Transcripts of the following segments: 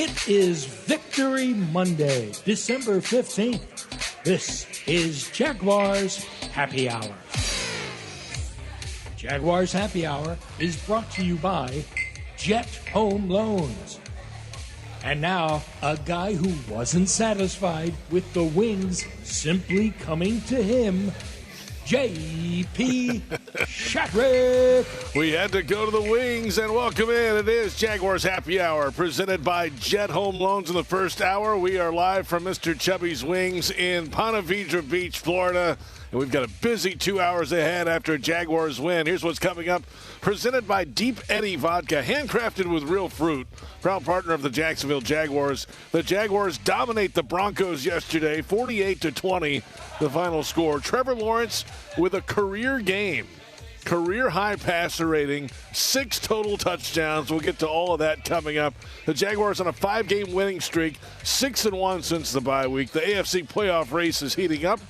It is Victory Monday, December 15th. This is Jaguars Happy Hour. Jaguars Happy Hour is brought to you by Jet Home Loans. And now, a guy who wasn't satisfied with the wings simply coming to him, J.P. Shadrick. We had to go to the wings and welcome in. It is Jaguars Happy Hour presented by Jet Home Loans. In the first hour, we are live from Mr. Chubby's Wings in Ponte Vedra Beach, Florida. And we've got a busy 2 hours ahead after a Jaguars win. Here's what's coming up. Presented by Deep Eddy Vodka, handcrafted with real fruit. Proud partner of the Jacksonville Jaguars. The Jaguars dominate the Broncos yesterday, 48-20, the final score. Trevor Lawrence with a career game. Career-high passer rating, 6 total touchdowns. We'll get to all of that coming up. The Jaguars on a 5-game winning streak, 6-1 since the bye week. The AFC playoff race is heating up.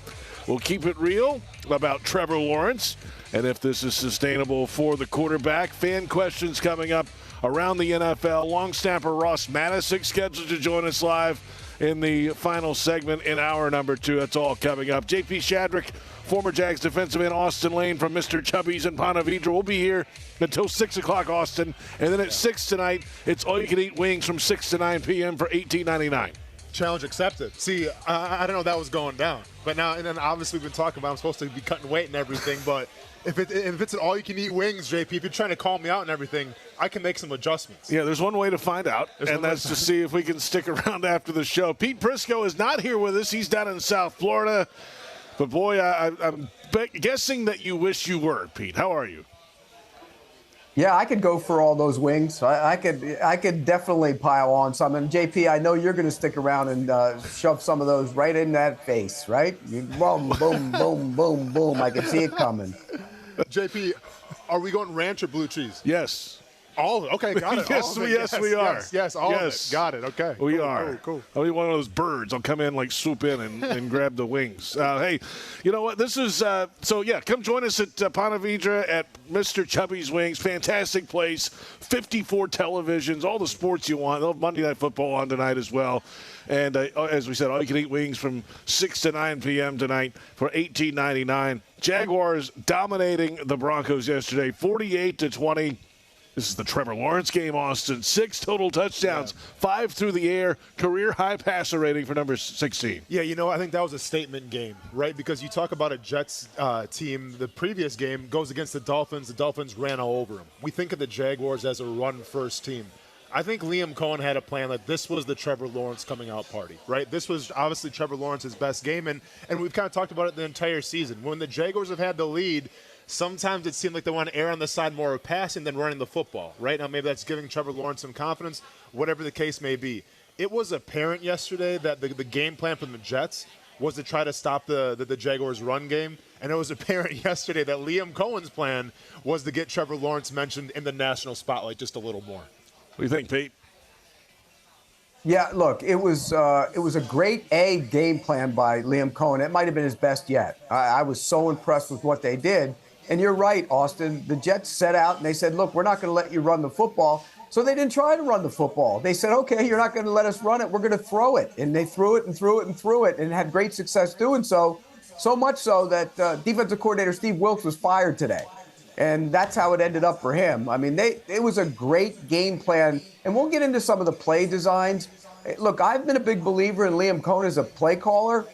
We'll keep it real about Trevor Lawrence and if this is sustainable for the quarterback. Fan questions coming up around the NFL. Long snapper Ross Madison scheduled to join us live in the final segment in hour number 2. That's all coming up. J.P. Shadrick, former Jags defensive end Austin Lane from Mr. Chubby's in Ponte Vedra. We'll be here until 6 o'clock, Austin. And then at 6 tonight, it's all-you-can-eat wings from 6 to 9 p.m. for $18.99. Challenge accepted. See, I didn't know that was going down. But now, and then obviously we've been talking about I'm supposed to be cutting weight and everything, but if it's an all-you-can-eat wings, JP, if you're trying to call me out and everything, I can make some adjustments. Yeah, there's one way to find out, and that's to see if we can stick around after the show. Pete Prisco is not here with us. He's down in South Florida. But, boy, I'm guessing that you wish you were, Pete. How are you? Yeah, I could go for all those wings. I could definitely pile on some. And JP, I know you're going to stick around and shove some of those right in that face, right? Boom, boom, boom, boom, boom. I can see it coming. JP, are we going ranch or blue cheese? Yes. All of it. Okay, got it. Yes, we are. Yes, all of it. Got it. Okay. We are. Cool. I'll be one of those birds. I'll come in, like, swoop in and grab the wings. Hey, you know what? This is come join us at Ponte Vedra at Mr. Chubby's Wings. Fantastic place. 54 televisions, all the sports you want. They'll have Monday Night Football on tonight as well. And as we said, all you can eat wings from 6 to 9 p.m. tonight for $18.99. Jaguars dominating the Broncos yesterday, 48-20. This is the Trevor Lawrence game, Austin. 6 total touchdowns, 5 through the air, career-high passer rating for number 16. Yeah, I think that was a statement game, right? Because you talk about a Jets team, the previous game goes against the Dolphins. The Dolphins ran all over them. We think of the Jaguars as a run-first team. I think Liam Cohen had a plan that this was the Trevor Lawrence coming-out party, right? This was obviously Trevor Lawrence's best game, and we've kind of talked about it the entire season. When the Jaguars have had the lead, sometimes it seemed like they want to err on the side more of passing than running the football, right? Now maybe that's giving Trevor Lawrence some confidence, whatever the case may be. It was apparent yesterday that the game plan from the Jets was to try to stop the Jaguars' run game, and it was apparent yesterday that Liam Cohen's plan was to get Trevor Lawrence mentioned in the national spotlight just a little more. What do you think, Pete? Yeah, look, it was a great game plan by Liam Cohen. It might have been his best yet. I was so impressed with what they did. And you're right, Austin. The Jets set out and they said, look, we're not going to let you run the football. So they didn't try to run the football. They said, okay, you're not going to let us run it. We're going to throw it. And they threw it and threw it and threw it and had great success doing so. So much so that defensive coordinator Steve Wilks was fired today. And that's how it ended up for him. I mean, it was a great game plan. And we'll get into some of the play designs. Look, I've been a big believer in Liam Cohen as a play caller.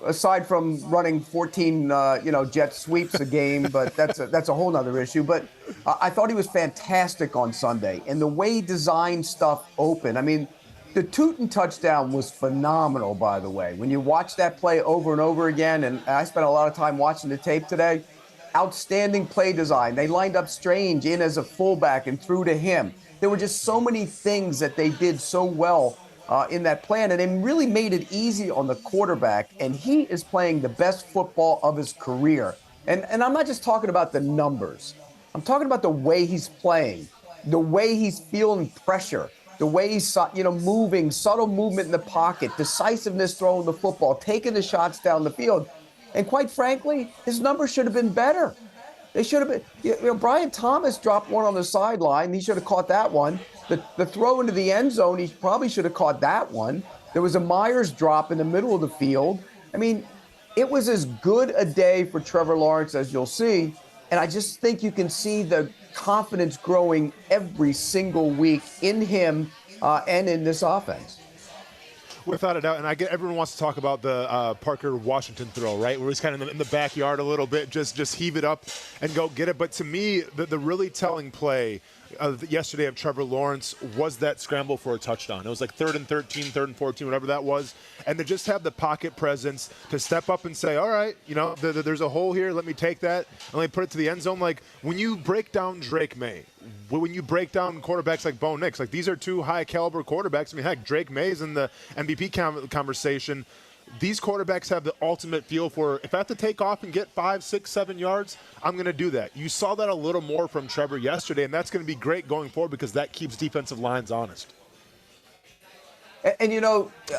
Aside from running 14, jet sweeps a game, but that's a whole nother issue. But I thought he was fantastic on Sunday. And the way he designed stuff open, I mean, the Tootin touchdown was phenomenal, by the way. When you watch that play over and over again, and I spent a lot of time watching the tape today, outstanding play design. They lined up Strange in as a fullback and threw to him. There were just so many things that they did so well in that plan, and it really made it easy on the quarterback, and he is playing the best football of his career. And I'm not just talking about the numbers. I'm talking about the way he's playing, the way he's feeling pressure, the way he's moving, subtle movement in the pocket, decisiveness throwing the football, taking the shots down the field. And quite frankly, his numbers should have been better. They should have been. Brian Thomas dropped one on the sideline. He should have caught that one. The throw into the end zone, he probably should have caught that one. There was a Myers drop in the middle of the field. I mean, it was as good a day for Trevor Lawrence as you'll see. And I just think you can see the confidence growing every single week in him and in this offense. Without a doubt, and I get everyone wants to talk about the Parker Washington throw, right? Where he's kind of in the backyard a little bit, just heave it up and go get it. But to me, the really telling play yesterday of Trevor Lawrence was that scramble for a touchdown. It was like 3rd and 13, 3rd and 14, whatever that was. And to just have the pocket presence to step up and say, all right, there's a hole here. Let me take that and let me put it to the end zone. Like when you break down Drake May, when you break down quarterbacks like Bo Nix, like these are two high caliber quarterbacks. I mean, heck, Drake May's in the MVP conversation. These quarterbacks have the ultimate feel for, if I have to take off and get 5, 6, 7 yards, I'm going to do that. You saw that a little more from Trevor yesterday, and that's going to be great going forward because that keeps defensive lines honest. And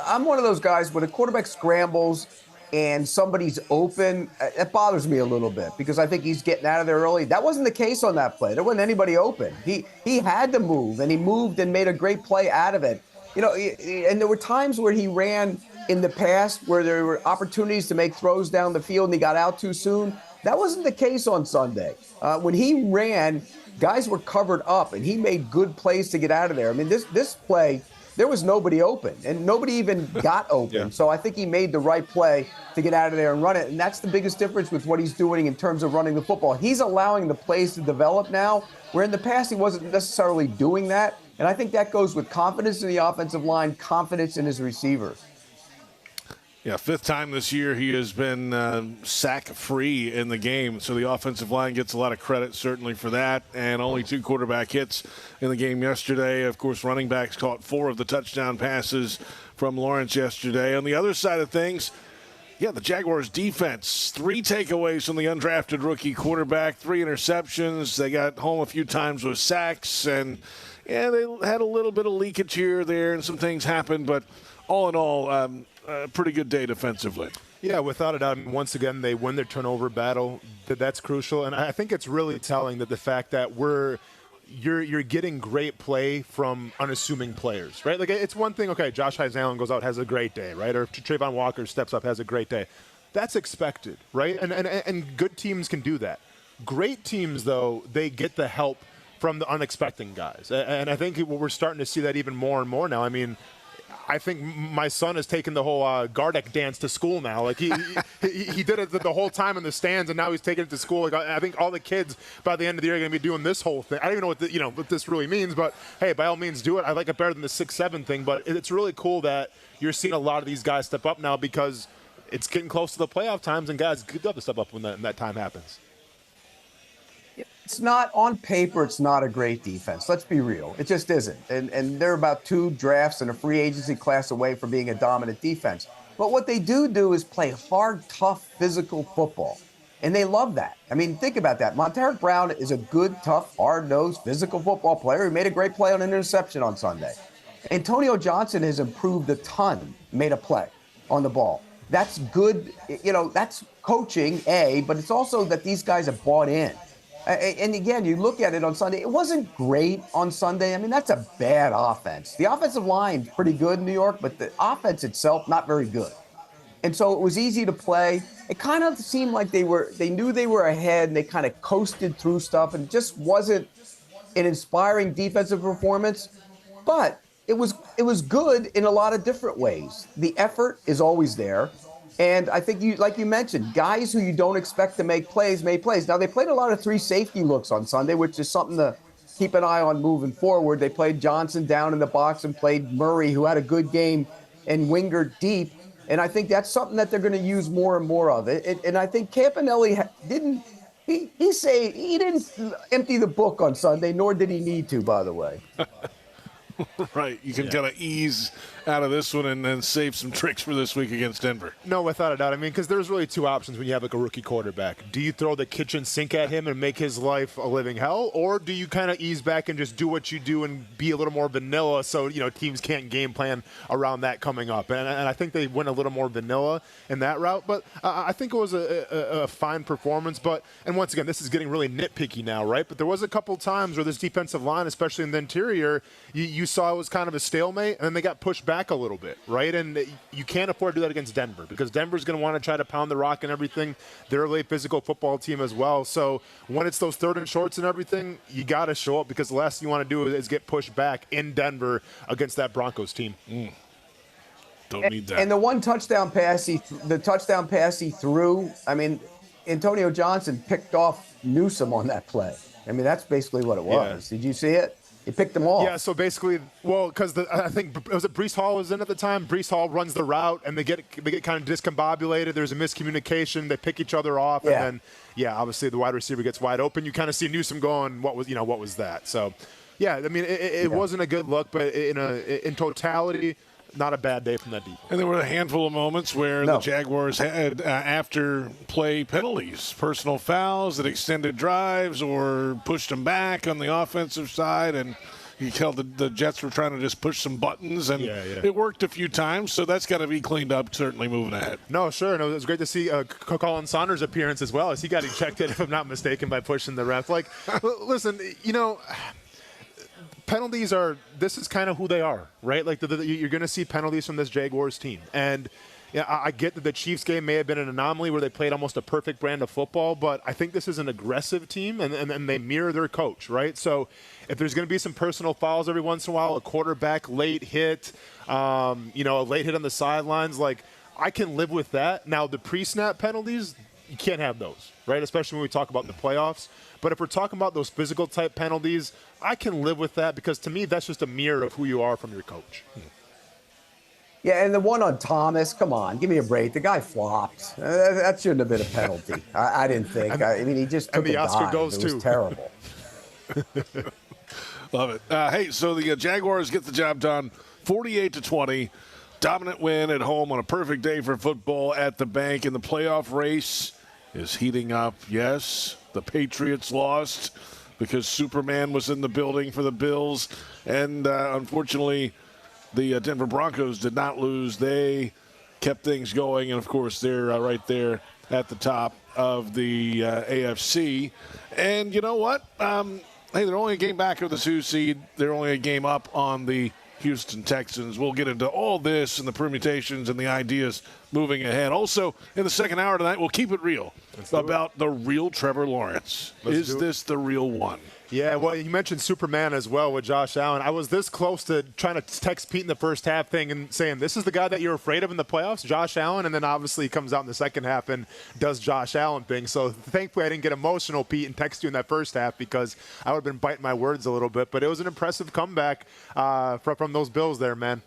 I'm one of those guys, when a quarterback scrambles and somebody's open, it bothers me a little bit because I think he's getting out of there early. That wasn't the case on that play. There wasn't anybody open. He had to move, and he moved and made a great play out of it. And there were times where he ran in the past where there were opportunities to make throws down the field and he got out too soon. That wasn't the case on Sunday. When he ran, guys were covered up, and he made good plays to get out of there. I mean, this play, there was nobody open, and nobody even got open. Yeah. So I think he made the right play to get out of there and run it, and that's the biggest difference with what he's doing in terms of running the football. He's allowing the plays to develop now, where in the past he wasn't necessarily doing that, and I think that goes with confidence in the offensive line, confidence in his receivers. Yeah, 5th time this year he has been sack-free in the game, so the offensive line gets a lot of credit certainly for that, and only 2 quarterback hits in the game yesterday. Of course, running backs caught 4 of the touchdown passes from Lawrence yesterday. On the other side of things, yeah, the Jaguars' defense, 3 takeaways from the undrafted rookie quarterback, 3 interceptions. They got home a few times with sacks, and they had a little bit of leakage here or there, and some things happened, but all in all, a pretty good day defensively. Yeah, without a doubt. Once again, they win their turnover battle. That's crucial, and I think it's really telling that the fact that you're getting great play from unassuming players, right? Like it's one thing, okay, Josh Allen goes out, has a great day, right? Or if Trayvon Walker steps up, has a great day. That's expected, right? And good teams can do that. Great teams, though, they get the help from the unexpected guys, and I think we're starting to see that even more and more now. I mean, I think my son has taken the whole Gardeck dance to school now. Like he did it the whole time in the stands, and now he's taking it to school. Like I think all the kids by the end of the year are going to be doing this whole thing. I don't even know what this really means, but hey, by all means, do it. I like it better than the 6-7 thing. But it's really cool that you're seeing a lot of these guys step up now because it's getting close to the playoff times, and guys good to step up when that time happens. It's not, on paper, it's not a great defense. Let's be real. It just isn't. And they're about 2 drafts and a free agency class away from being a dominant defense. But what they do is play hard, tough, physical football. And they love that. I mean, think about that. Montaric Brown is a good, tough, hard-nosed, physical football player who made a great play on an interception on Sunday. Antonio Johnson has improved a ton, made a play on the ball. That's good. That's coaching, but it's also that these guys have bought in. And again, you look at it on Sunday, it wasn't great on Sunday. I mean, that's a bad offense. The offensive line's pretty good in New York, but the offense itself, not very good. And so it was easy to play. It kind of seemed like they knew they were ahead, and they kind of coasted through stuff, and it just wasn't an inspiring defensive performance. But it was good in a lot of different ways. The effort is always there. And I think, like you mentioned, guys who you don't expect to make plays made plays. Now, they played a lot of 3 safety looks on Sunday, which is something to keep an eye on moving forward. They played Johnson down in the box and played Murray, who had a good game, and Wingert deep. And I think that's something that they're going to use more and more of. And I think Campanelli didn't empty the book on Sunday, nor did he need to, by the way. Right. You can kind of ease out of this one and then save some tricks for this week against Denver. No, without a doubt. I mean, because there's really two options when you have like a rookie quarterback. Do you throw the kitchen sink at him and make his life a living hell, or do you kind of ease back and just do what you do and be a little more vanilla so, teams can't game plan around that coming up? And I think they went a little more vanilla in that route. But I think it was a fine performance. And once again, this is getting really nitpicky now, right? But there was a couple times where this defensive line, especially in the interior, you saw it was kind of a stalemate, and then they got pushed back a little bit, right? And you can't afford to do that against Denver because Denver's going to want to try to pound the rock and everything. They're a late physical football team as well. So when it's those third and shorts and everything, you got to show up because the last thing you want to do is get pushed back in Denver against that Broncos team. Don't need that. And the one touchdown pass he threw, I mean, Antonio Johnson picked off Newsome on that play. I mean, that's basically what it was. Yeah. Did you see it? He picked them off. Yeah, so basically, because I think it was Breece Hall was in at the time. Breece Hall runs the route, and they get kind of discombobulated. There's a miscommunication. They pick each other off, and then obviously the wide receiver gets wide open. You kind of see Newsome going, what was that? So, yeah, I mean, it wasn't a good look, but in totality, not a bad day from that defense. And there were a handful of moments where the Jaguars had after play penalties, personal fouls that extended drives or pushed them back on the offensive side. And you tell the Jets were trying to just push some buttons, and it worked a few times. So that's got to be cleaned up, certainly moving ahead. No, sure. And it was great to see Colin Saunders' appearance as well, as he got ejected, if I'm not mistaken, by pushing the ref. Like, listen, penalties this is kind of who they are, right? Like you're going to see penalties from this Jaguars team. And I get that the Chiefs game may have been an anomaly where they played almost a perfect brand of football, but I think this is an aggressive team, and they mirror their coach, right? So if there's going to be some personal fouls every once in a while, a quarterback late hit, a late hit on the sidelines, like I can live with that. Now, the pre-snap penalties, you can't have those, right? Especially when we talk about the playoffs. But if we're talking about those physical type penalties, I can live with that because to me, that's just a mirror of who you are from your coach. Yeah, and the one on Thomas, come on, give me a break. The guy flopped. That shouldn't have been a penalty. I didn't think. I mean, he just took and the Oscar dive. Goes it was too. Terrible. Love it. Hey, so the Jaguars get the job done, 48-20. Dominant win at home on a perfect day for football at the bank, and the playoff race is heating up. Yes, the Patriots lost because Superman was in the building for the Bills, and unfortunately, the Denver Broncos did not lose. They kept things going, and of course, they're right there at the top of the AFC. And you know what? Hey, they're only a game back of the 2 seed. They're only a game up on the Houston Texans. We'll get into all this and the permutations and the ideas moving ahead. Also, in the second hour tonight, we'll keep it real about the real Trevor Lawrence. Is this the real one? Yeah, well, you mentioned Superman as well with Josh Allen. I was this close to trying to text Pete in the first half thing and saying, this is the guy that you're afraid of in the playoffs, Josh Allen, and then obviously he comes out in the second half and does Josh Allen thing. So thankfully I didn't get emotional, Pete, and text you in that first half because I would have been biting my words a little bit. But it was an impressive comeback from those Bills there, man.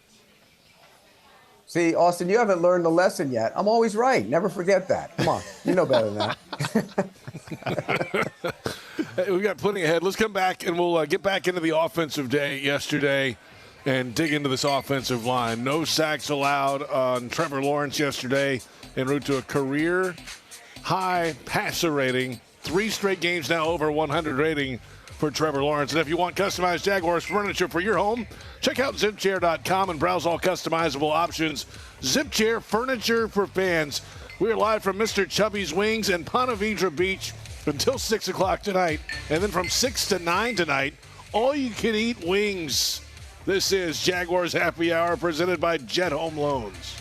See, Austin, you haven't learned the lesson yet. I'm always right. Never forget that. Come on. You know better than that. We've got plenty ahead. Let's come back, and we'll get back into the offensive day yesterday and dig into this offensive line. No sacks allowed on Trevor Lawrence yesterday en route to a career-high passer rating. 3 straight games now over 100 rating for Trevor Lawrence. And if you want customized Jaguars furniture for your home, check out zipchair.com and browse all customizable options. Zipchair, furniture for fans. We are live from Mr. Chubby's Wings in Ponte Vedra Beach until 6 o'clock tonight. And then from 6 to 9 tonight, all you can eat wings. This is Jaguars Happy Hour presented by Jet Home Loans.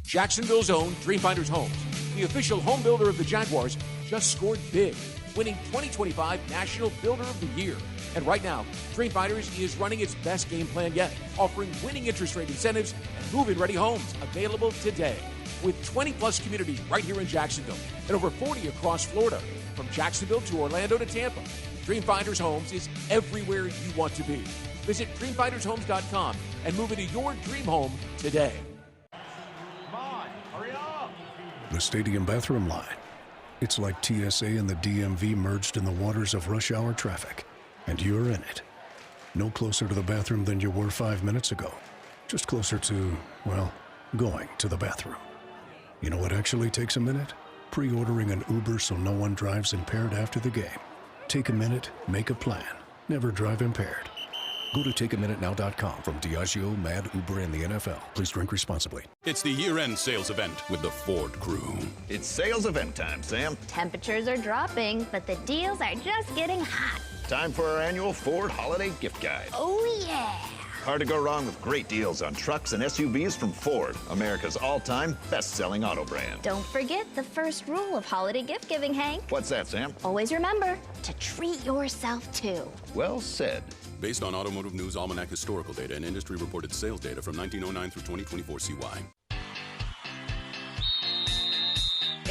Jacksonville's own Dreamfinders Homes, the official home builder of the Jaguars, just scored big, winning 2025 National Builder of the Year. And right now, Dreamfinders is running its best game plan yet, offering winning interest rate incentives and move-in ready homes available today. With 20-plus communities right here in Jacksonville and over 40 across Florida, from Jacksonville to Orlando to Tampa, Dreamfinders Homes is everywhere you want to be. Visit dreamfindershomes.com and move into your dream home today. The stadium bathroom line. It's like TSA and the DMV merged in the waters of rush hour traffic, and you're in it. No closer to the bathroom than you were 5 minutes ago. Just closer to, well, going to the bathroom. You know what actually takes a minute? Pre-ordering an Uber so no one drives impaired after the game. Take a minute, make a plan. Never drive impaired. Go to takeaminutenow.com. From Diageo, Mad, Uber, and the NFL. Please drink responsibly. It's the year-end sales event with the Ford crew. It's sales event time, Sam. Temperatures are dropping, but the deals are just getting hot. Time for our annual Ford Holiday Gift Guide. Oh, yeah. Hard to go wrong with great deals on trucks and SUVs from Ford, America's all-time best-selling auto brand. Don't forget the first rule of holiday gift giving, Hank. What's that, Sam? Always remember to treat yourself, too. Well said. Based on Automotive News Almanac historical data and industry-reported sales data from 1909 through 2024 CY.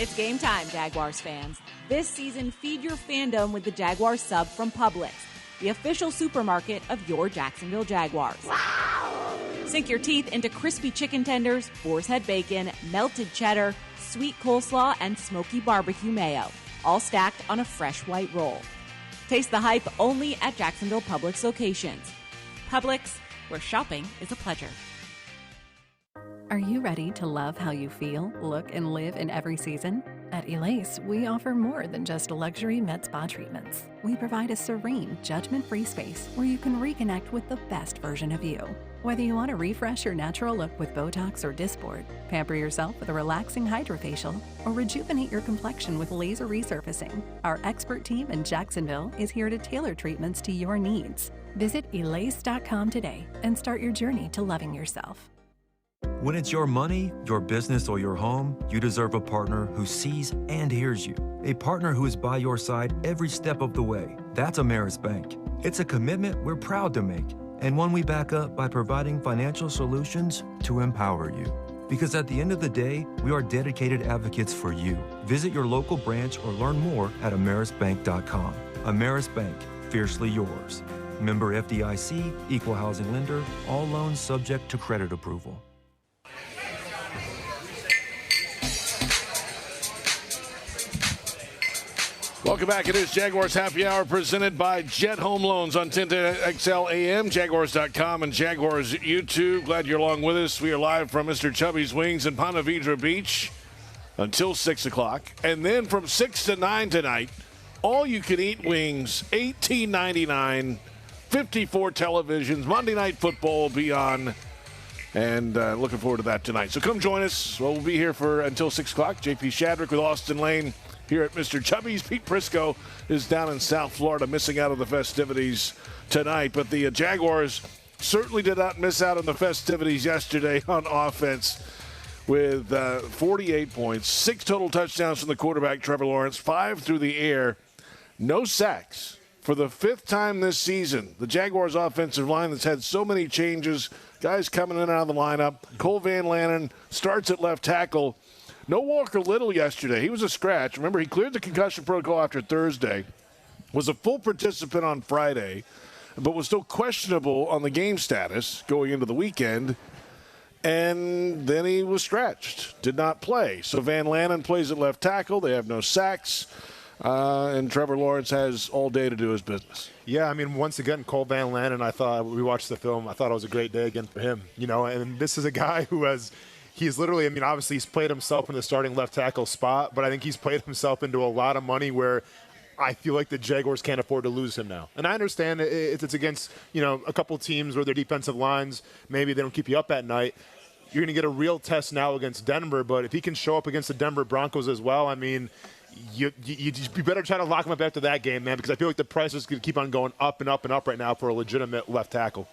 It's game time, Jaguars fans. This season, feed your fandom with the Jaguars sub from Publix, the official supermarket of your Jacksonville Jaguars. Wow! Sink your teeth into crispy chicken tenders, boar's head bacon, melted cheddar, sweet coleslaw, and smoky barbecue mayo, all stacked on a fresh white roll. Taste the hype only at Jacksonville Publix locations. Publix, where shopping is a pleasure. Are you ready to love how you feel, look, and live in every season? At Elace, we offer more than just luxury med spa treatments. We provide a serene, judgment-free space where you can reconnect with the best version of you. Whether you want to refresh your natural look with Botox or Dysport, pamper yourself with a relaxing hydrofacial, or rejuvenate your complexion with laser resurfacing, our expert team in Jacksonville is here to tailor treatments to your needs. Visit Elace.com today and start your journey to loving yourself. When it's your money, your business, or your home, you deserve a partner who sees and hears you. A partner who is by your side every step of the way. That's Ameris Bank. It's a commitment we're proud to make, and one we back up by providing financial solutions to empower you. Because at the end of the day, we are dedicated advocates for you. Visit your local branch or learn more at amerisbank.com. Ameris Bank, fiercely yours. Member FDIC, equal housing lender, all loans subject to credit approval. Welcome back. It is Jaguars Happy Hour presented by Jet Home Loans on 10XL AM, Jaguars.com, and Jaguars YouTube. Glad you're along with us. We are live from Mr. Chubby's Wings in Ponte Vedra Beach until 6 o'clock. And then from 6 to 9 tonight, all-you-can-eat wings, $18.99, 54 televisions. Monday Night Football will be on, and looking forward to that tonight. So come join us. We'll be here for until 6 o'clock. J.P. Shadrick with Austin Lane here at Mr. Chubby's. Pete Prisco is down in South Florida, missing out on the festivities tonight. But the Jaguars certainly did not miss out on the festivities yesterday on offense with 48 points, 6 total touchdowns from the quarterback, Trevor Lawrence, 5 through the air, no sacks. For the 5th time this season, the Jaguars' offensive line that's had so many changes, guys coming in and out of the lineup. Cole Van Lannon starts at left tackle. No Walker Little yesterday. He was a scratch. Remember, he cleared the concussion protocol after Thursday, was a full participant on Friday, but was still questionable on the game status going into the weekend, and then he was scratched, did not play. So Van Lannon plays at left tackle. They have no sacks, and Trevor Lawrence has all day to do his business. Yeah, I mean, once again, Cole Van Lannon, I thought, we watched the film, I thought it was a great day again for him. You know, and this is a guy who has – he's literally, I mean, obviously he's played himself in the starting left tackle spot, but I think he's played himself into a lot of money where I feel like the Jaguars can't afford to lose him now. And I understand it's against, you know, a couple teams where their defensive lines, maybe they don't keep you up at night. You're going to get a real test now against Denver, but if he can show up against the Denver Broncos as well, I mean, you better try to lock him up after that game, man, because I feel like the price is going to keep on going up and up and up right now for a legitimate left tackle.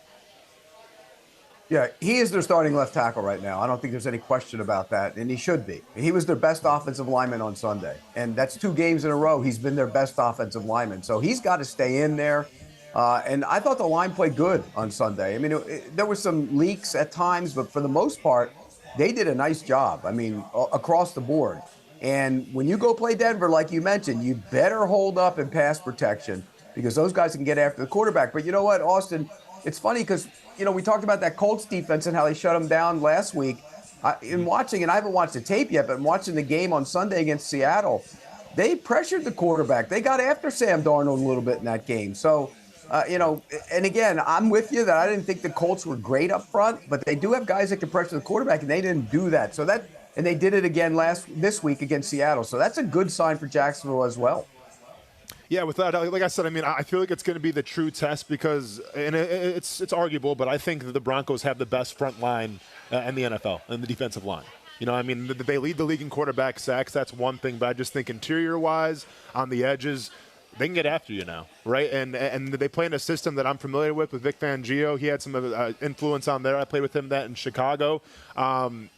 Yeah, he is their starting left tackle right now. I don't think there's any question about that, and he should be. He was their best offensive lineman on Sunday, and that's 2 games in a row he's been their best offensive lineman. So he's got to stay in there, and I thought the line played good on Sunday. I mean, there were some leaks at times, but for the most part, they did a nice job, I mean, across the board. And when you go play Denver, like you mentioned, you better hold up in pass protection because those guys can get after the quarterback. But you know what, Austin, it's funny because – you know, we talked about that Colts defense and how they shut them down last week. In watching, and I haven't watched the tape yet, but in watching the game on Sunday against Seattle, they pressured the quarterback. They got after Sam Darnold a little bit in that game. So, and again, I'm with you that I didn't think the Colts were great up front, but they do have guys that can pressure the quarterback, and they didn't do that. And they did it again this week against Seattle. So that's a good sign for Jacksonville as well. Yeah, without, like I said, I mean, I feel like it's going to be the true test because, and it's arguable, but I think that the Broncos have the best front line in the NFL, and the defensive line. You know, I mean, they lead the league in quarterback sacks. That's one thing, but I just think interior-wise, on the edges, they can get after you now, right? And they play in a system that I'm familiar with Vic Fangio. He had some influence on there. I played with him that in Chicago.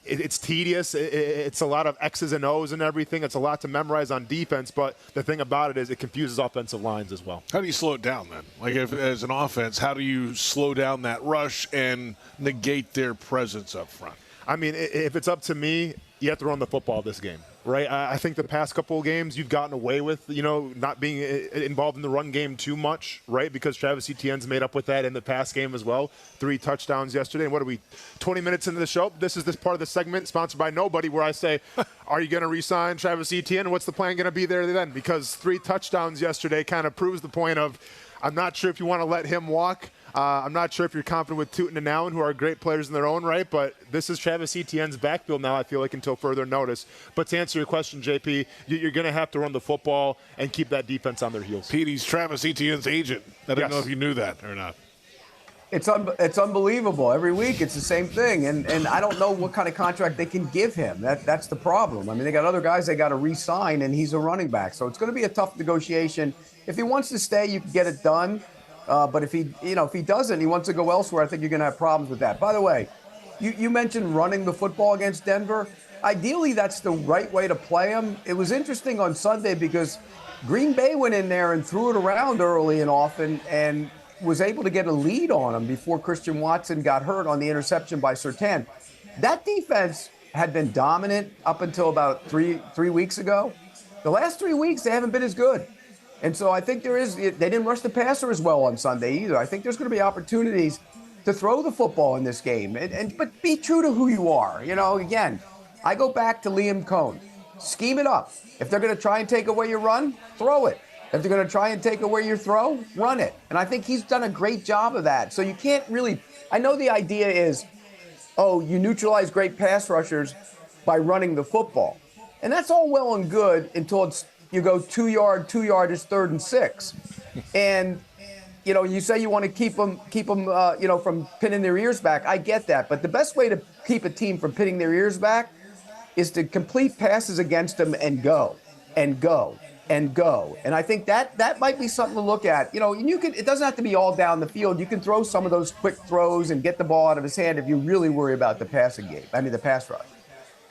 It's tedious. It's a lot of X's and O's and everything. It's a lot to memorize on defense, but the thing about it is it confuses offensive lines as well. How do you slow it down then? Like as an offense, how do you slow down that rush and negate their presence up front? I mean, if it's up to me, you have to run the football this game, right? I think the past couple of games you've gotten away with, not being involved in the run game too much, right? Because Travis Etienne's made up with that in the past game as well. 3 touchdowns yesterday. And what are we, 20 minutes into the show? This is this part of the segment sponsored by Nobody where I say, are you going to re-sign Travis Etienne? What's the plan going to be there then? Because 3 touchdowns yesterday kind of proves the point of I'm not sure if you want to let him walk. I'm not sure if you're confident with Tootin and Allen, who are great players in their own right, but this is Travis Etienne's backfield now, I feel like, until further notice. But to answer your question, JP, you're going to have to run the football and keep that defense on their heels. Petey's Travis Etienne's agent. I don't know if you knew that or not. It's unbelievable. Every week it's the same thing, and I don't know what kind of contract they can give him. That's the problem. I mean, they got other guys they got to re-sign, and he's a running back. So it's going to be a tough negotiation. If he wants to stay, you can get it done. But if he doesn't, he wants to go elsewhere, I think you're going to have problems with that. By the way, you mentioned running the football against Denver. Ideally, that's the right way to play them. It was interesting on Sunday because Green Bay went in there and threw it around early and often and was able to get a lead on them before Christian Watson got hurt on the interception by Surtain. That defense had been dominant up until about three weeks ago. The last 3 weeks, they haven't been as good. And so I think they didn't rush the passer as well on Sunday either. I think there's going to be opportunities to throw the football in this game. But be true to who you are. Again, I go back to Liam Cohn. Scheme it up. If they're going to try and take away your run, throw it. If they're going to try and take away your throw, run it. And I think he's done a great job of that. So you can't really – I know the idea is, you neutralize great pass rushers by running the football. And that's all well and good until you go 2 yard is 3rd and 6. And, you say you want to keep them, from pinning their ears back. I get that. But the best way to keep a team from pinning their ears back is to complete passes against them and go. And I think that might be something to look at. And it doesn't have to be all down the field. You can throw some of those quick throws and get the ball out of his hand if you really worry about the passing game. The pass rush.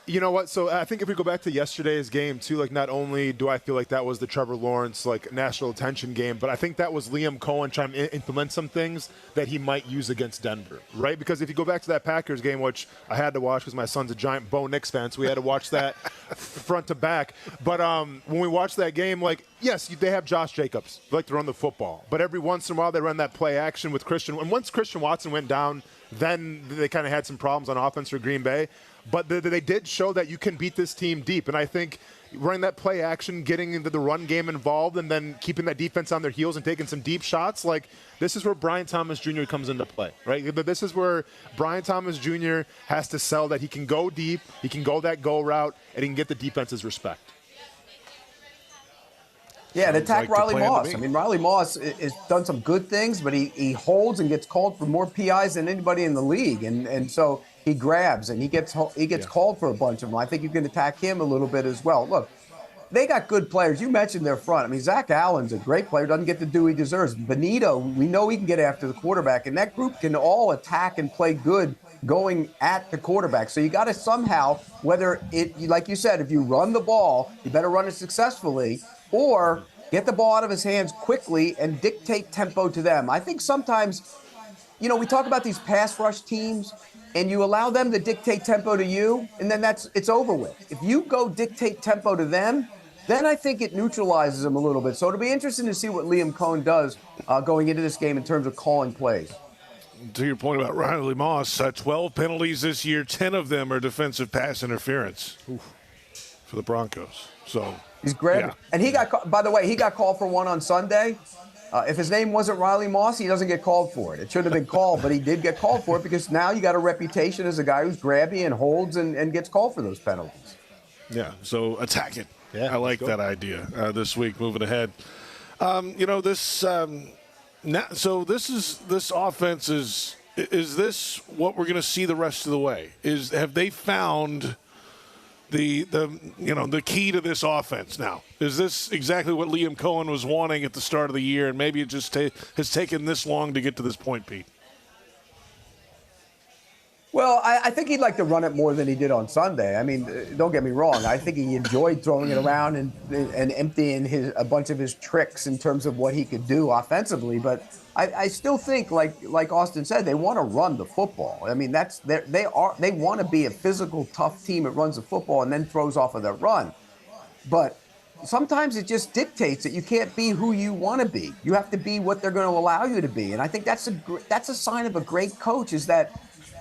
You know what? So I think if we go back to yesterday's game too, not only do I feel like that was the Trevor Lawrence national attention game, but I think that was Liam Cohen trying to implement some things that he might use against Denver, right? Because if you go back to that Packers game, which I had to watch because my son's a giant Bo Nix fan, so we had to watch that front to back. But when we watched that game, yes, they have Josh Jacobs. They like to run the football, but every once in a while they run that play action with Christian. And once Christian Watson went down, then they kind of had some problems on offense for Green Bay. But they did show that you can beat this team deep. And I think running that play action, getting into the run game involved, and then keeping that defense on their heels and taking some deep shots, this is where Brian Thomas Jr. comes into play, right? This is where Brian Thomas Jr. has to sell that he can go deep, he can go that go route, and he can get the defense's respect. Yeah, and attack Riley Moss. Riley Moss has done some good things, but he holds and gets called for more PIs than anybody in the league. And so he grabs and he gets called for a bunch of them. I think you can attack him a little bit as well. Look, they got good players. You mentioned their front. Zach Allen's a great player, doesn't get to do what he deserves. Benito, we know he can get after the quarterback, and that group can all attack and play good going at the quarterback. So you got to somehow, whether like you said, if you run the ball, you better run it successfully, or get the ball out of his hands quickly and dictate tempo to them. I think sometimes, we talk about these pass rush teams, and you allow them to dictate tempo to you, and then it's over with. If you go dictate tempo to them, then I think it neutralizes them a little bit. So it'll be interesting to see what Liam Cohen does going into this game in terms of calling plays. to your point about Riley Moss, 12 penalties this year, 10 of them are defensive pass interference for the Broncos. So he's grabbing. Yeah. And he got, by the way, he got called for one on Sunday. If his name wasn't Riley Moss, he doesn't get called for it. It shouldn't have been called, but he did get called for it because now you got a reputation as a guy who's grabby and holds and gets called for those penalties. Yeah, so attack it. Yeah, I like that idea this week, moving ahead. This offense is this what we're going to see the rest of the way? Have they found the key to this offense now? Is this exactly what Liam Cohen was wanting at the start of the year, and maybe it just has taken this long to get to this point, Pete? Well, I think he'd like to run it more than he did on Sunday. I mean, don't get me wrong. I think he enjoyed throwing it around and emptying a bunch of his tricks in terms of what he could do offensively. But I still think, like Austin said, they want to run the football. I mean, they want to be a physical, tough team that runs the football and then throws off of their run. But sometimes it just dictates that you can't be who you want to be. You have to be what they're going to allow you to be. And I think that's a sign of a great coach, is that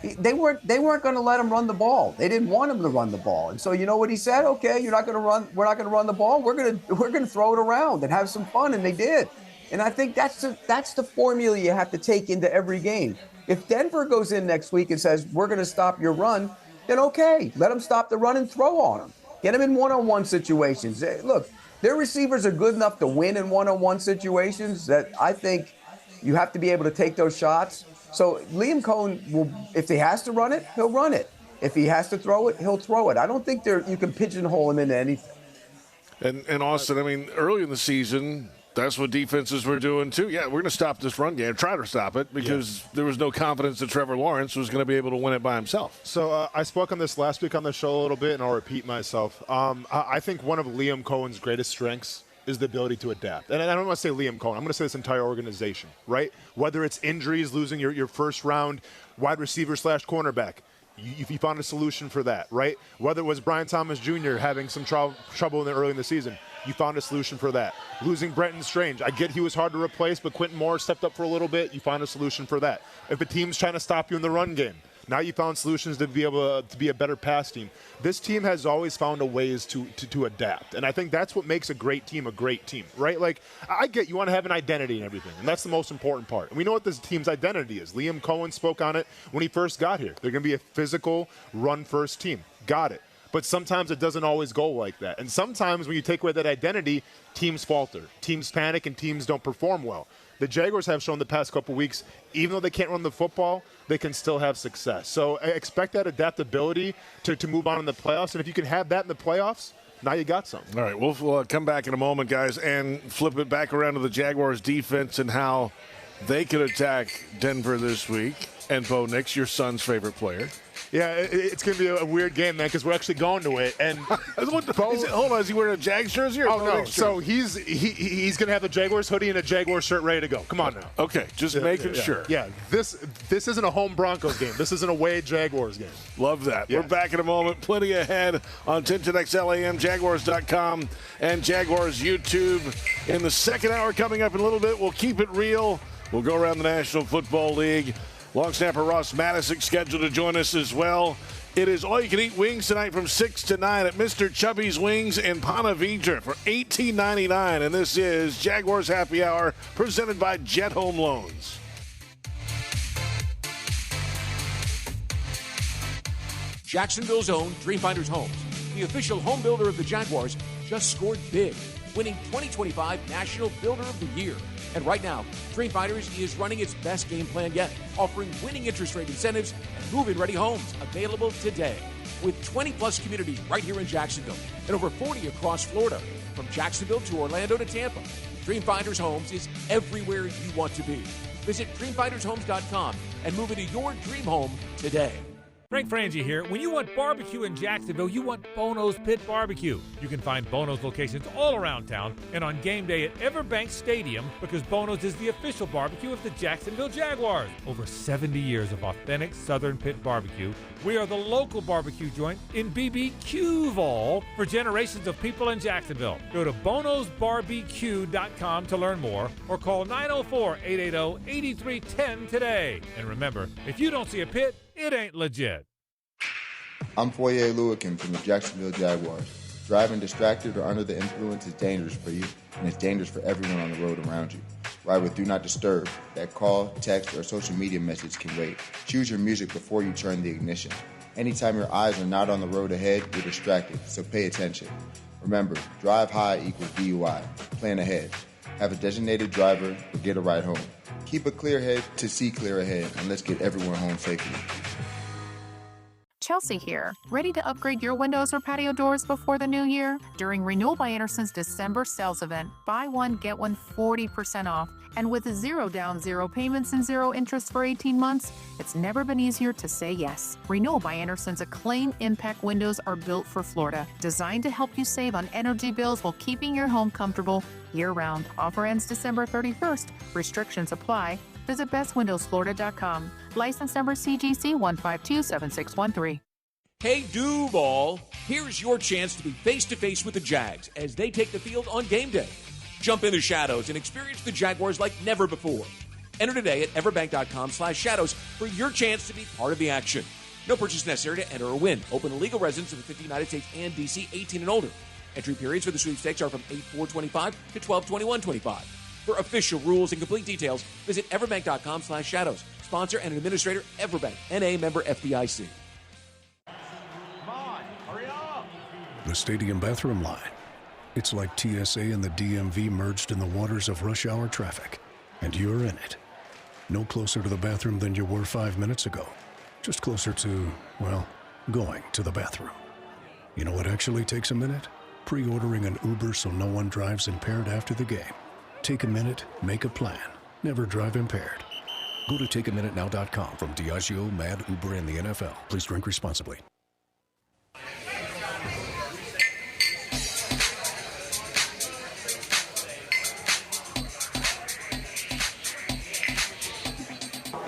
they weren't going to let him run the ball. They didn't want him to run the ball. And so you know what he said? Okay, you're not going to run. We're not going to run the ball. We're going to throw it around and have some fun, and they did. And I think that's the formula you have to take into every game. If Denver goes in next week and says, we're going to stop your run, then okay, let them stop the run and throw on them. Get them in one-on-one situations. Look, their receivers are good enough to win in one-on-one situations that I think you have to be able to take those shots. So Liam Cohen will, if he has to run it, he'll run it. If he has to throw it, he'll throw it. I don't think you can pigeonhole him into anything. And Austin, I mean, early in the season, that's what defenses were doing too. Yeah, we're going to stop this run game, try to stop it, because there was no confidence that Trevor Lawrence was going to be able to win it by himself. So I spoke on this last week on the show a little bit, and I'll repeat myself. I think one of Liam Cohen's greatest strengths is the ability to adapt. And I don't want to say Liam Cohen. I'm going to say this entire organization, right? Whether it's injuries, losing your first round wide receiver / cornerback, you found a solution for that, right? Whether it was Brian Thomas Jr. having some trouble early in the season, you found a solution for that. Losing Brenton Strange, I get he was hard to replace, but Quentin Moore stepped up for a little bit. You found a solution for that. If a team's trying to stop you in the run game, now you found solutions to be able to be a better pass team. This team has always found a ways to adapt, and I think that's what makes a great team, right? Like, I get you want to have an identity and everything, and that's the most important part. And we know what this team's identity is. Liam Cohen spoke on it when he first got here. They're going to be a physical, run-first team. Got it. But sometimes it doesn't always go like that. And sometimes when you take away that identity, teams falter, teams panic, and teams don't perform well. The Jaguars have shown the past couple weeks, even though they can't run the football, they can still have success. So expect that adaptability to move on in the playoffs. And if you can have that in the playoffs, now you got something. All right, we'll come back in a moment, guys, and flip it back around to the Jaguars defense and how they could attack Denver this week. And Bo Nix, your son's favorite player. Yeah, it's going to be a weird game, man, because we're actually going to it. And hold on, is he wearing a Jags jersey? Or no. So he's going to have the Jaguars hoodie and a Jaguars shirt ready to go. Come on now. Okay, just making sure. Yeah, this isn't a home Broncos game. This is an away Jaguars game. Love that. Yeah. We're back in a moment. Plenty ahead on 1010XLAM, Jaguars.com, and Jaguars YouTube. In the second hour coming up in a little bit, we'll keep it real. We'll go around the National Football League. Long snapper Ross Madison scheduled to join us as well. It is all-you-can-eat wings tonight from 6 to 9 at Mr. Chubby's Wings in Ponte Vedra for $18.99. And this is Jaguars Happy Hour presented by Jet Home Loans. Jacksonville's own Dreamfinders Homes, the official home builder of the Jaguars, just scored big, winning 2025 National Builder of the Year. And right now, Dreamfinders is running its best game plan yet, offering winning interest rate incentives and move-in-ready homes available today. With 20-plus communities right here in Jacksonville and over 40 across Florida, from Jacksonville to Orlando to Tampa, Dreamfinders Homes is everywhere you want to be. Visit dreamfindershomes.com and move into your dream home today. Frank Frangie here. When you want barbecue in Jacksonville, you want Bono's Pit Barbecue. You can find Bono's locations all around town and on game day at Everbank Stadium because Bono's is the official barbecue of the Jacksonville Jaguars. Over 70 years of authentic Southern Pit Barbecue. We are the local barbecue joint in BBQval for generations of people in Jacksonville. Go to bonosbarbecue.com to learn more or call 904-880-8310 today. And remember, if you don't see a pit, it ain't legit. I'm Foye Lewican from the Jacksonville Jaguars. Driving distracted or under the influence is dangerous for you, and it's dangerous for everyone on the road around you. Ride with Do Not Disturb. That call, text, or social media message can wait. Choose your music before you turn the ignition. Anytime your eyes are not on the road ahead, you're distracted, so pay attention. Remember, drive high equals DUI. Plan ahead. Have a designated driver or get a ride home. Keep a clear head to see clear ahead, and let's get everyone home safely. Chelsea here. Ready to upgrade your windows or patio doors before the new year? During Renewal by Anderson's December sales event, buy one, get one 40% off. And with 0 down, 0 payments, and 0 interest for 18 months, it's never been easier to say yes. Renewal by Anderson's acclaimed impact windows are built for Florida, designed to help you save on energy bills while keeping your home comfortable year-round. Offer ends December 31st. Restrictions apply. Visit bestwindowsflorida.com. License number CGC 1527613. Hey, Duval, here's your chance to be face-to-face with the Jags as they take the field on game day. Jump in the shadows and experience the Jaguars like never before. Enter today at everbank.com/shadows for your chance to be part of the action. No purchase necessary to enter or win. Open to legal residents of the 50 United States and D.C., 18 and older. Entry periods for the sweepstakes are from 8/4/25 to 12/21/25. For official rules and complete details, visit everbank.com/shadows. Sponsor and administrator, Everbank, N.A. member FDIC. The stadium bathroom line. It's like TSA and the DMV merged in the waters of rush hour traffic, and you're in it. No closer to the bathroom than you were 5 minutes ago. Just closer to, well, going to the bathroom. You know what actually takes a minute? Pre-ordering an Uber so no one drives impaired after the game. Take a minute, make a plan. Never drive impaired. Go to takeaminutenow.com from Diageo, Mad, Uber, and the NFL. Please drink responsibly.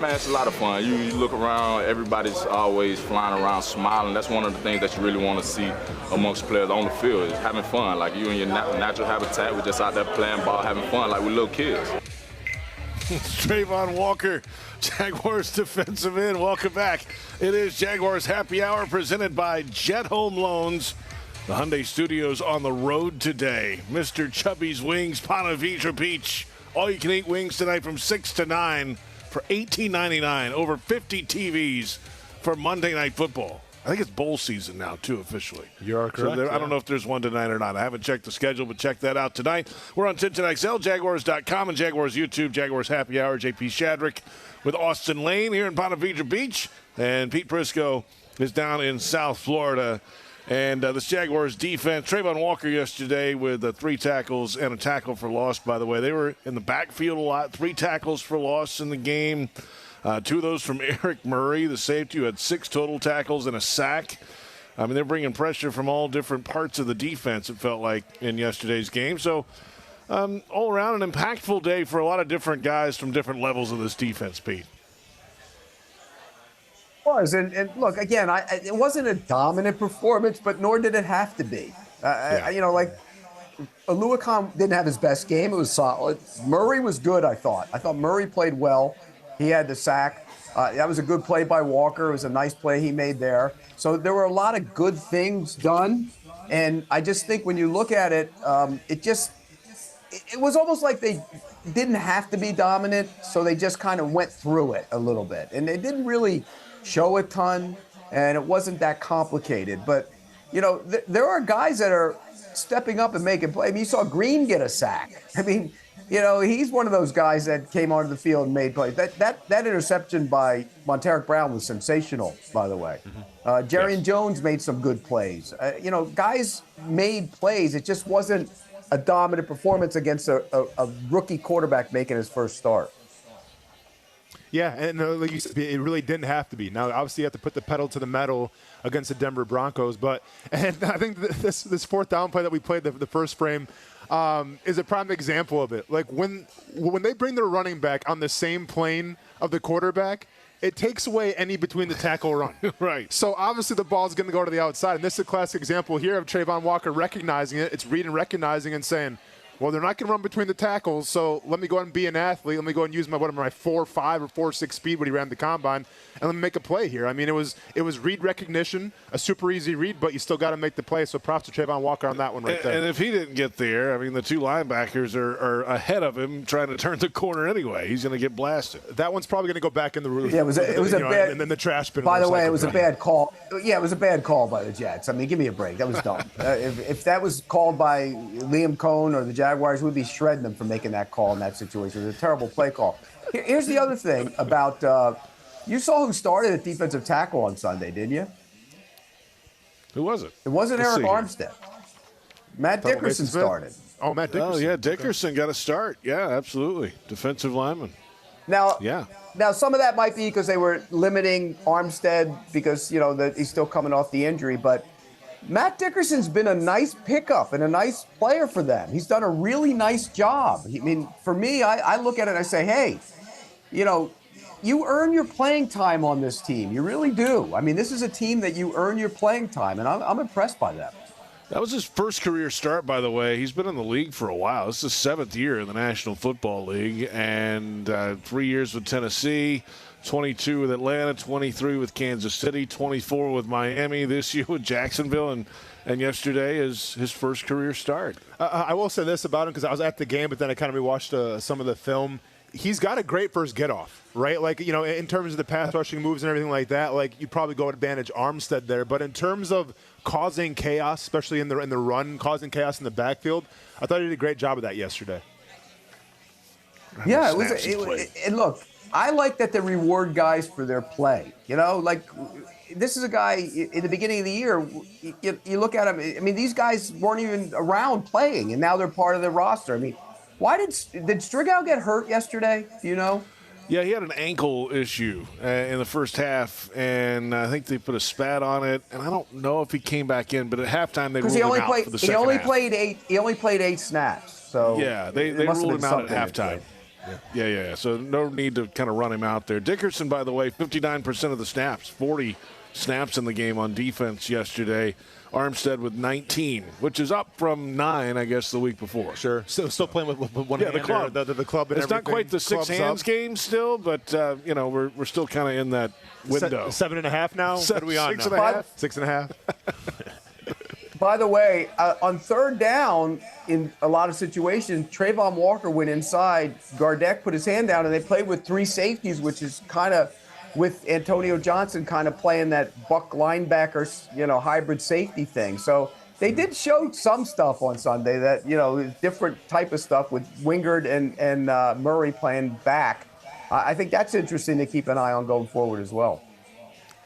Man, it's a lot of fun. You look around, everybody's always flying around smiling. That's one of the things that you really want to see amongst players on the field, is having fun. Like you in your natural habitat, we're just out there playing ball, having fun like we're little kids. Trayvon Walker, Jaguars defensive end. Welcome back. It is Jaguars Happy Hour presented by Jet Home Loans. The Hyundai Studios on the road today. Mr. Chubby's Wings, Ponte Vedra Beach. All-you-can-eat wings tonight from 6 to 9 for $18.99. Over 50 TVs for Monday Night Football. I think it's bowl season now, too, officially. You are correct. So I don't know if there's one tonight or not. I haven't checked the schedule, but check that out tonight. We're on 1010XL, Jaguars.com, and Jaguars YouTube, Jaguars Happy Hour. JP Shadrick with Austin Lane here in Ponte Vedra Beach. And Pete Prisco is down in South Florida. And this Jaguars defense, Trayvon Walker yesterday with 3 tackles and a tackle for loss, by the way. They were in the backfield a lot. 3 tackles for loss in the game. 2 of those from Eric Murray, the safety, who had 6 total tackles and a sack. I mean, they're bringing pressure from all different parts of the defense, it felt like, in yesterday's game. So, all around, an impactful day for a lot of different guys from different levels of this defense, Pete. And look, again, it wasn't a dominant performance, but nor did it have to be. Like Aluakon didn't have his best game. It was solid. Murray was good, I thought. I thought Murray played well. He had the sack. That was a good play by Walker. It was a nice play he made there. So there were a lot of good things done. And I just think when you look at it, it was almost like they didn't have to be dominant, so they just kind of went through it a little bit. And they didn't really show a ton, and it wasn't that complicated. But, there are guys that are stepping up and making plays. I mean, you saw Green get a sack. I mean, he's one of those guys that came onto the field and made plays. That interception by Monteric Brown was sensational, by the way. Jerrion Jones made some good plays. Guys made plays. It just wasn't a dominant performance against a rookie quarterback making his first start. Yeah, and like you said, it really didn't have to be. Now, obviously, you have to put the pedal to the metal against the Denver Broncos. And I think this fourth down play that we played, the first frame, is a prime example of it. Like when they bring their running back on the same plane of the quarterback, it takes away any between the tackle run. Right. So obviously the ball's going to go to the outside. And this is a classic example here of Trayvon Walker recognizing it. It's reading, recognizing, and saying, well, they're not going to run between the tackles, so let me go ahead and be an athlete. Let me go ahead and use my 4.5 or 4.6 speed when he ran the combine, and let me make a play here. I mean, it was read recognition, a super easy read, but you still got to make the play. So props to Trayvon Walker on that one right there. And if he didn't get there, I mean, the two linebackers are ahead of him trying to turn the corner anyway. He's going to get blasted. That one's probably going to go back in the roof. Yeah, it was a bad, and then the trash bin. By the way, it was a bad call. Yeah, it was a bad call by the Jets. I mean, give me a break. That was dumb. If that was called by Liam Cohen or the Jaguars, we'd be shredding them for making that call in that situation. It was a terrible play call. Here's the other thing about you saw who started at defensive tackle on Sunday, didn't you? Who was it? It wasn't Eric Armstead. Matt Dickerson started. Oh, Matt Dickerson. Oh, yeah, Dickerson got a start. Yeah, absolutely. Defensive lineman. Now, yeah. Now, some of that might be because they were limiting Armstead because, he's still coming off the injury, but Matt Dickerson's been a nice pickup and a nice player for them. He's done a really nice job. I mean, for me, I look at it and I say, hey, you earn your playing time on this team. You really do. I mean, this is a team that you earn your playing time, and I'm impressed by that. That was his first career start, by the way. He's been in the league for a while. This is his seventh year in the National Football League, and 3 years with Tennessee, 22 with Atlanta, 23 with Kansas City, 24 with Miami, this year with Jacksonville, and yesterday is his first career start. I will say this about him because I was at the game, but then I kind of rewatched some of the film. He's got a great first get-off, right? Like, in terms of the pass rushing moves and everything like that, like, you probably go advantage Armstead there. But in terms of causing chaos, especially in the run, causing chaos in the backfield, I thought he did a great job of that yesterday. Yeah, and look, I like that they reward guys for their play. Like, this is a guy in the beginning of the year, you look at him, I mean, these guys weren't even around playing, and now they're part of the roster. I mean, why did Strigow get hurt yesterday? Do you know? Yeah, he had an ankle issue in the first half, and I think they put a spat on it. And I don't know if he came back in, but at halftime they ruled him out for the second half. He only played 8 snaps. So yeah, they ruled him out at halftime. Yeah. So no need to kind of run him out there. Dickerson, by the way, 59% of the snaps, 40 snaps in the game on defense yesterday. Armstead with 19, which is up from 9, I guess, the week before. Sure. Still playing with one hand. The club. The club and it's everything. not quite the 6 hands game still, but, we're still kind of in that window. 7.5 now? What are we on now? 6.5? 6.5. By the way, on third down, in a lot of situations, Trayvon Walker went inside. Gardeck put his hand down, and they played with 3 safeties, which is kind of with Antonio Johnson kind of playing that buck linebacker, hybrid safety thing. So they did show some stuff on Sunday that, different type of stuff with Wingard and Murray playing back. I think that's interesting to keep an eye on going forward as well.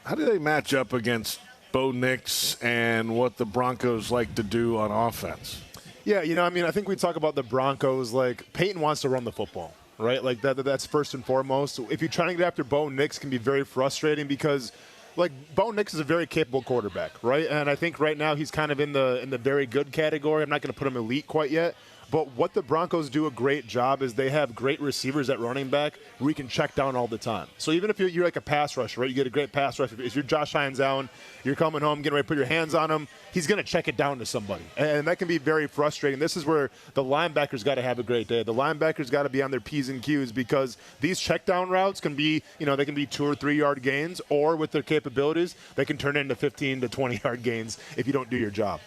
How do they match up against Bo Nix and what the Broncos like to do on offense? Yeah, I think we talk about the Broncos, like Peyton wants to run the football. Right, like that's first and foremost. If you're trying to get after Bo Nix, can be very frustrating because, like, Bo Nix is a very capable quarterback, right? And I think right now he's kind of in the very good category. I'm not going to put him elite quite yet. But what the Broncos do a great job is they have great receivers at running back where you can check down all the time. So even if you're like a pass rusher, right, you get a great pass rush. If you're Josh Hines Allen, you're coming home, getting ready to put your hands on him, he's going to check it down to somebody. And that can be very frustrating. This is where the linebackers got to have a great day. The linebackers got to be on their P's and Q's because these check down routes can be, they can be 2 or 3 yard gains, or with their capabilities, they can turn into 15 to 20 yard gains if you don't do your job.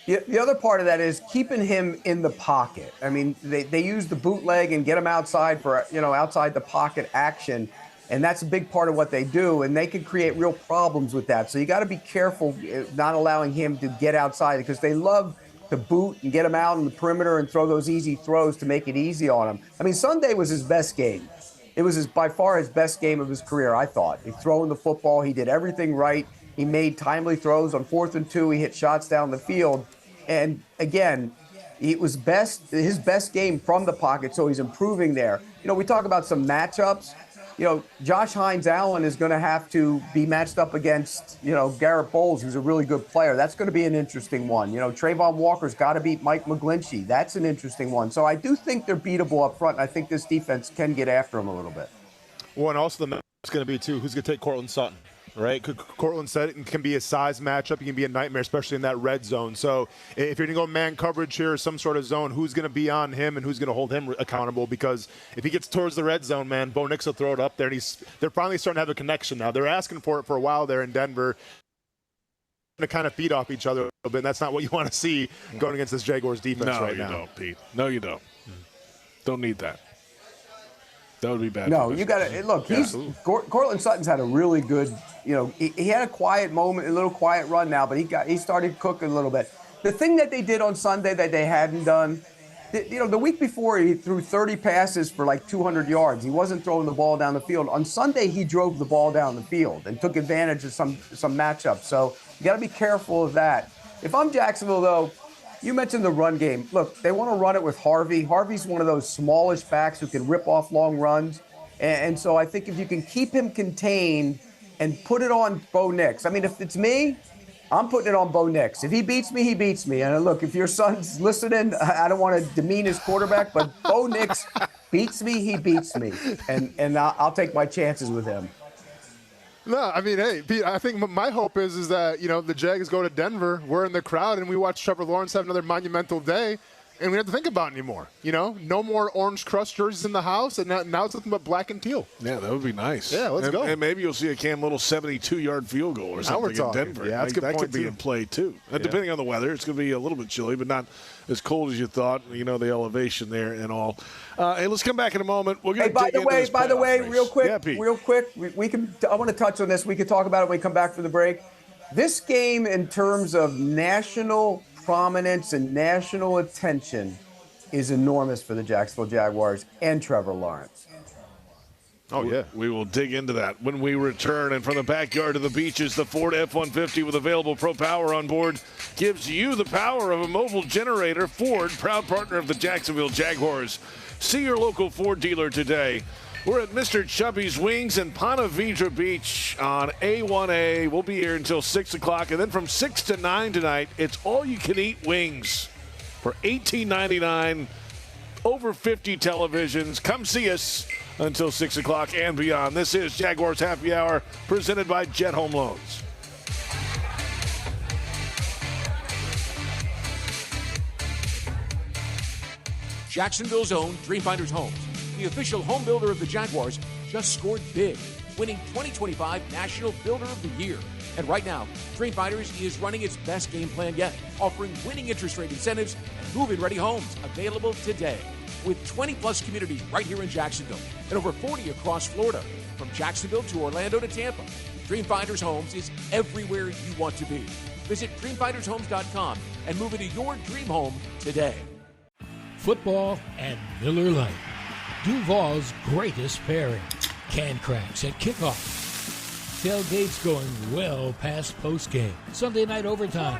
The other part of that is keeping him in the pocket. I mean, they use the bootleg and get him outside for, outside the pocket action. And that's a big part of what they do. And they can create real problems with that. So you got to be careful not allowing him to get outside because they love to boot and get him out in the perimeter and throw those easy throws to make it easy on him. I mean, Sunday was his best game. It was by far his best game of his career, I thought. He throwing the football. He did everything right. He made timely throws on 4th and 2. He hit shots down the field. And again, It was his best game from the pocket, so he's improving there. We talk about some matchups. Josh Hines-Allen is going to have to be matched up against, Garrett Bowles, who's a really good player. That's going to be an interesting one. Trayvon Walker's got to beat Mike McGlinchey. That's an interesting one. So I do think they're beatable up front, and I think this defense can get after them a little bit. Well, and also the matchup's going to be, too, who's going to take Courtland Sutton, right? Courtland Sutton can be a size matchup. He can be a nightmare, especially in that red zone. So if you're going to go man coverage here or some sort of zone, who's going to be on him and who's going to hold him accountable? Because if he gets towards the red zone, man, Bo Nix will throw it up there, and they're finally starting to have a connection now. They're asking for it for a while there in Denver to kind of feed off each other a little bit, and that's not what you want to see going against this Jaguars defense right now. No, you don't, Pete. No, you don't. Don't need that. That would be bad. No, you got to look. Courtland Sutton's had a really good. He had a quiet moment, a little quiet run now, but he started cooking a little bit. The thing that they did on Sunday that they hadn't done, the week before he threw 30 passes for like 200 yards. He wasn't throwing the ball down the field. On Sunday he drove the ball down the field and took advantage of some matchups. So you got to be careful of that. If I'm Jacksonville though. You mentioned the run game. Look, they want to run it with Harvey. Harvey's one of those smallish backs who can rip off long runs. And so I think if you can keep him contained and put it on Bo Nix. I mean, if it's me, I'm putting it on Bo Nix. If he beats me, he beats me. And look, if your son's listening, I don't want to demean his quarterback, but Bo Nix beats me, he beats me. And I'll take my chances with him. No, I mean, hey, Pete, I think my hope is that, the Jags go to Denver, we're in the crowd, and we watch Trevor Lawrence have another monumental day, and we don't have to think about it anymore. No more orange crust jerseys in the house, and now it's nothing but black and teal. Yeah, that would be nice. Yeah, let's go. And maybe you'll see a Cam Little 72-yard field goal or something in Denver. Yeah, that's a good that point, could be too. in play, too. Depending on the weather, it's going to be a little bit chilly, but not as cold as you thought. The elevation there and all. Hey, let's come back in a moment. We're going to by the way, race. real quick, Yeah, we can. I want to touch on this. We can talk about it when we come back from the break. This game, in terms of national prominence and national attention, is enormous for the Jacksonville Jaguars and Trevor Lawrence. Oh, yeah. We will dig into that when we return. And from the backyard to the beaches, the Ford F-150 with available Pro Power on board gives you the power of a mobile generator. Ford, proud partner of the Jacksonville Jaguars. See your local Ford dealer today. We're at Mr. Chubby's Wings in Ponte Vedra Beach on A1A. We'll be here until 6 o'clock. And then from 6 to 9 tonight, it's all-you-can-eat wings for $18.99. Over 50 televisions. Come see us until 6 o'clock and beyond. This is Jaguars Happy Hour, presented by Jet Home Loans. Jacksonville's own Dreamfinders Homes, the official home builder of the Jaguars, just scored big, winning 2025 National Builder of the Year. And right now, Dreamfinders is running its best game plan yet, offering winning interest rate incentives and move-in ready homes available today. With 20-plus communities right here in Jacksonville and over 40 across Florida, from Jacksonville to Orlando to Tampa, Dreamfinders Homes is everywhere you want to be. Visit dreamfindershomes.com and move into your dream home today. Football and Miller Lite. Duval's greatest pairing. Can cracks at kickoff. Tailgates going well past postgame. Sunday night overtimes.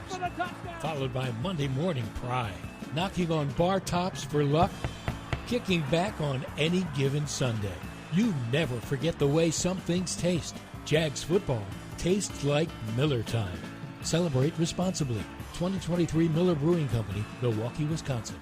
Followed by Monday morning pride. Knocking on bar tops for luck. Kicking back on any given Sunday. You never forget the way some things taste. Jags football tastes like Miller time. Celebrate responsibly. 2023 Miller Brewing Company, Milwaukee, Wisconsin.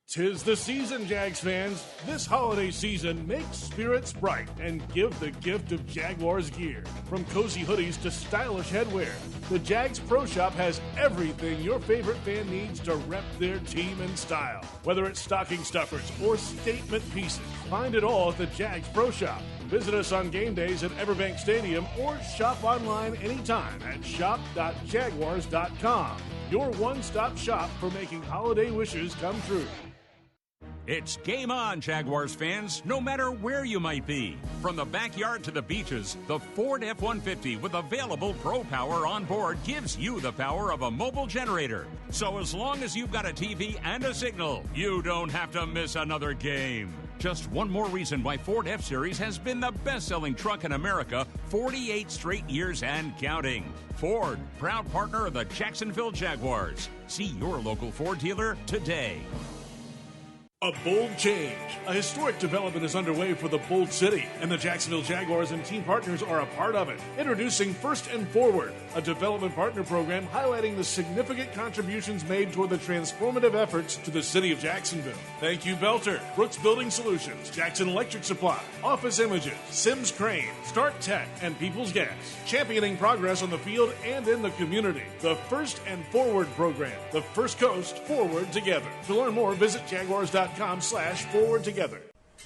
'Tis the season, Jags fans. This holiday season, make spirits bright and give the gift of Jaguars gear. From cozy hoodies to stylish headwear, the Jags Pro Shop has everything your favorite fan needs to rep their team in style. Whether it's stocking stuffers or statement pieces, find it all at the Jags Pro Shop. Visit us on game days at Everbank Stadium or shop online anytime at shop.jaguars.com. Your one-stop shop for making holiday wishes come true. It's game on, Jaguars fans, no matter where you might be. From the backyard to the beaches, the Ford F-150 with available Pro Power on board gives you the power of a mobile generator. So as long as you've got a TV and a signal, you don't have to miss another game. Just one more reason why Ford F-Series has been the best-selling truck in America 48 straight years and counting. Ford, proud partner of the Jacksonville Jaguars. See your local Ford dealer today. A bold change. A historic development is underway for the Bold City, and the Jacksonville Jaguars and team partners are a part of it. Introducing First and Forward, a development partner program highlighting the significant contributions made toward the transformative efforts to the city of Jacksonville. Thank you, Belter, Brooks Building Solutions, Jackson Electric Supply, Office Images, Sims Crane, Start Tech, and People's Gas. Championing progress on the field and in the community. The First and Forward program. The First Coast Forward Together. To learn more, visit jaguars.com/forward together.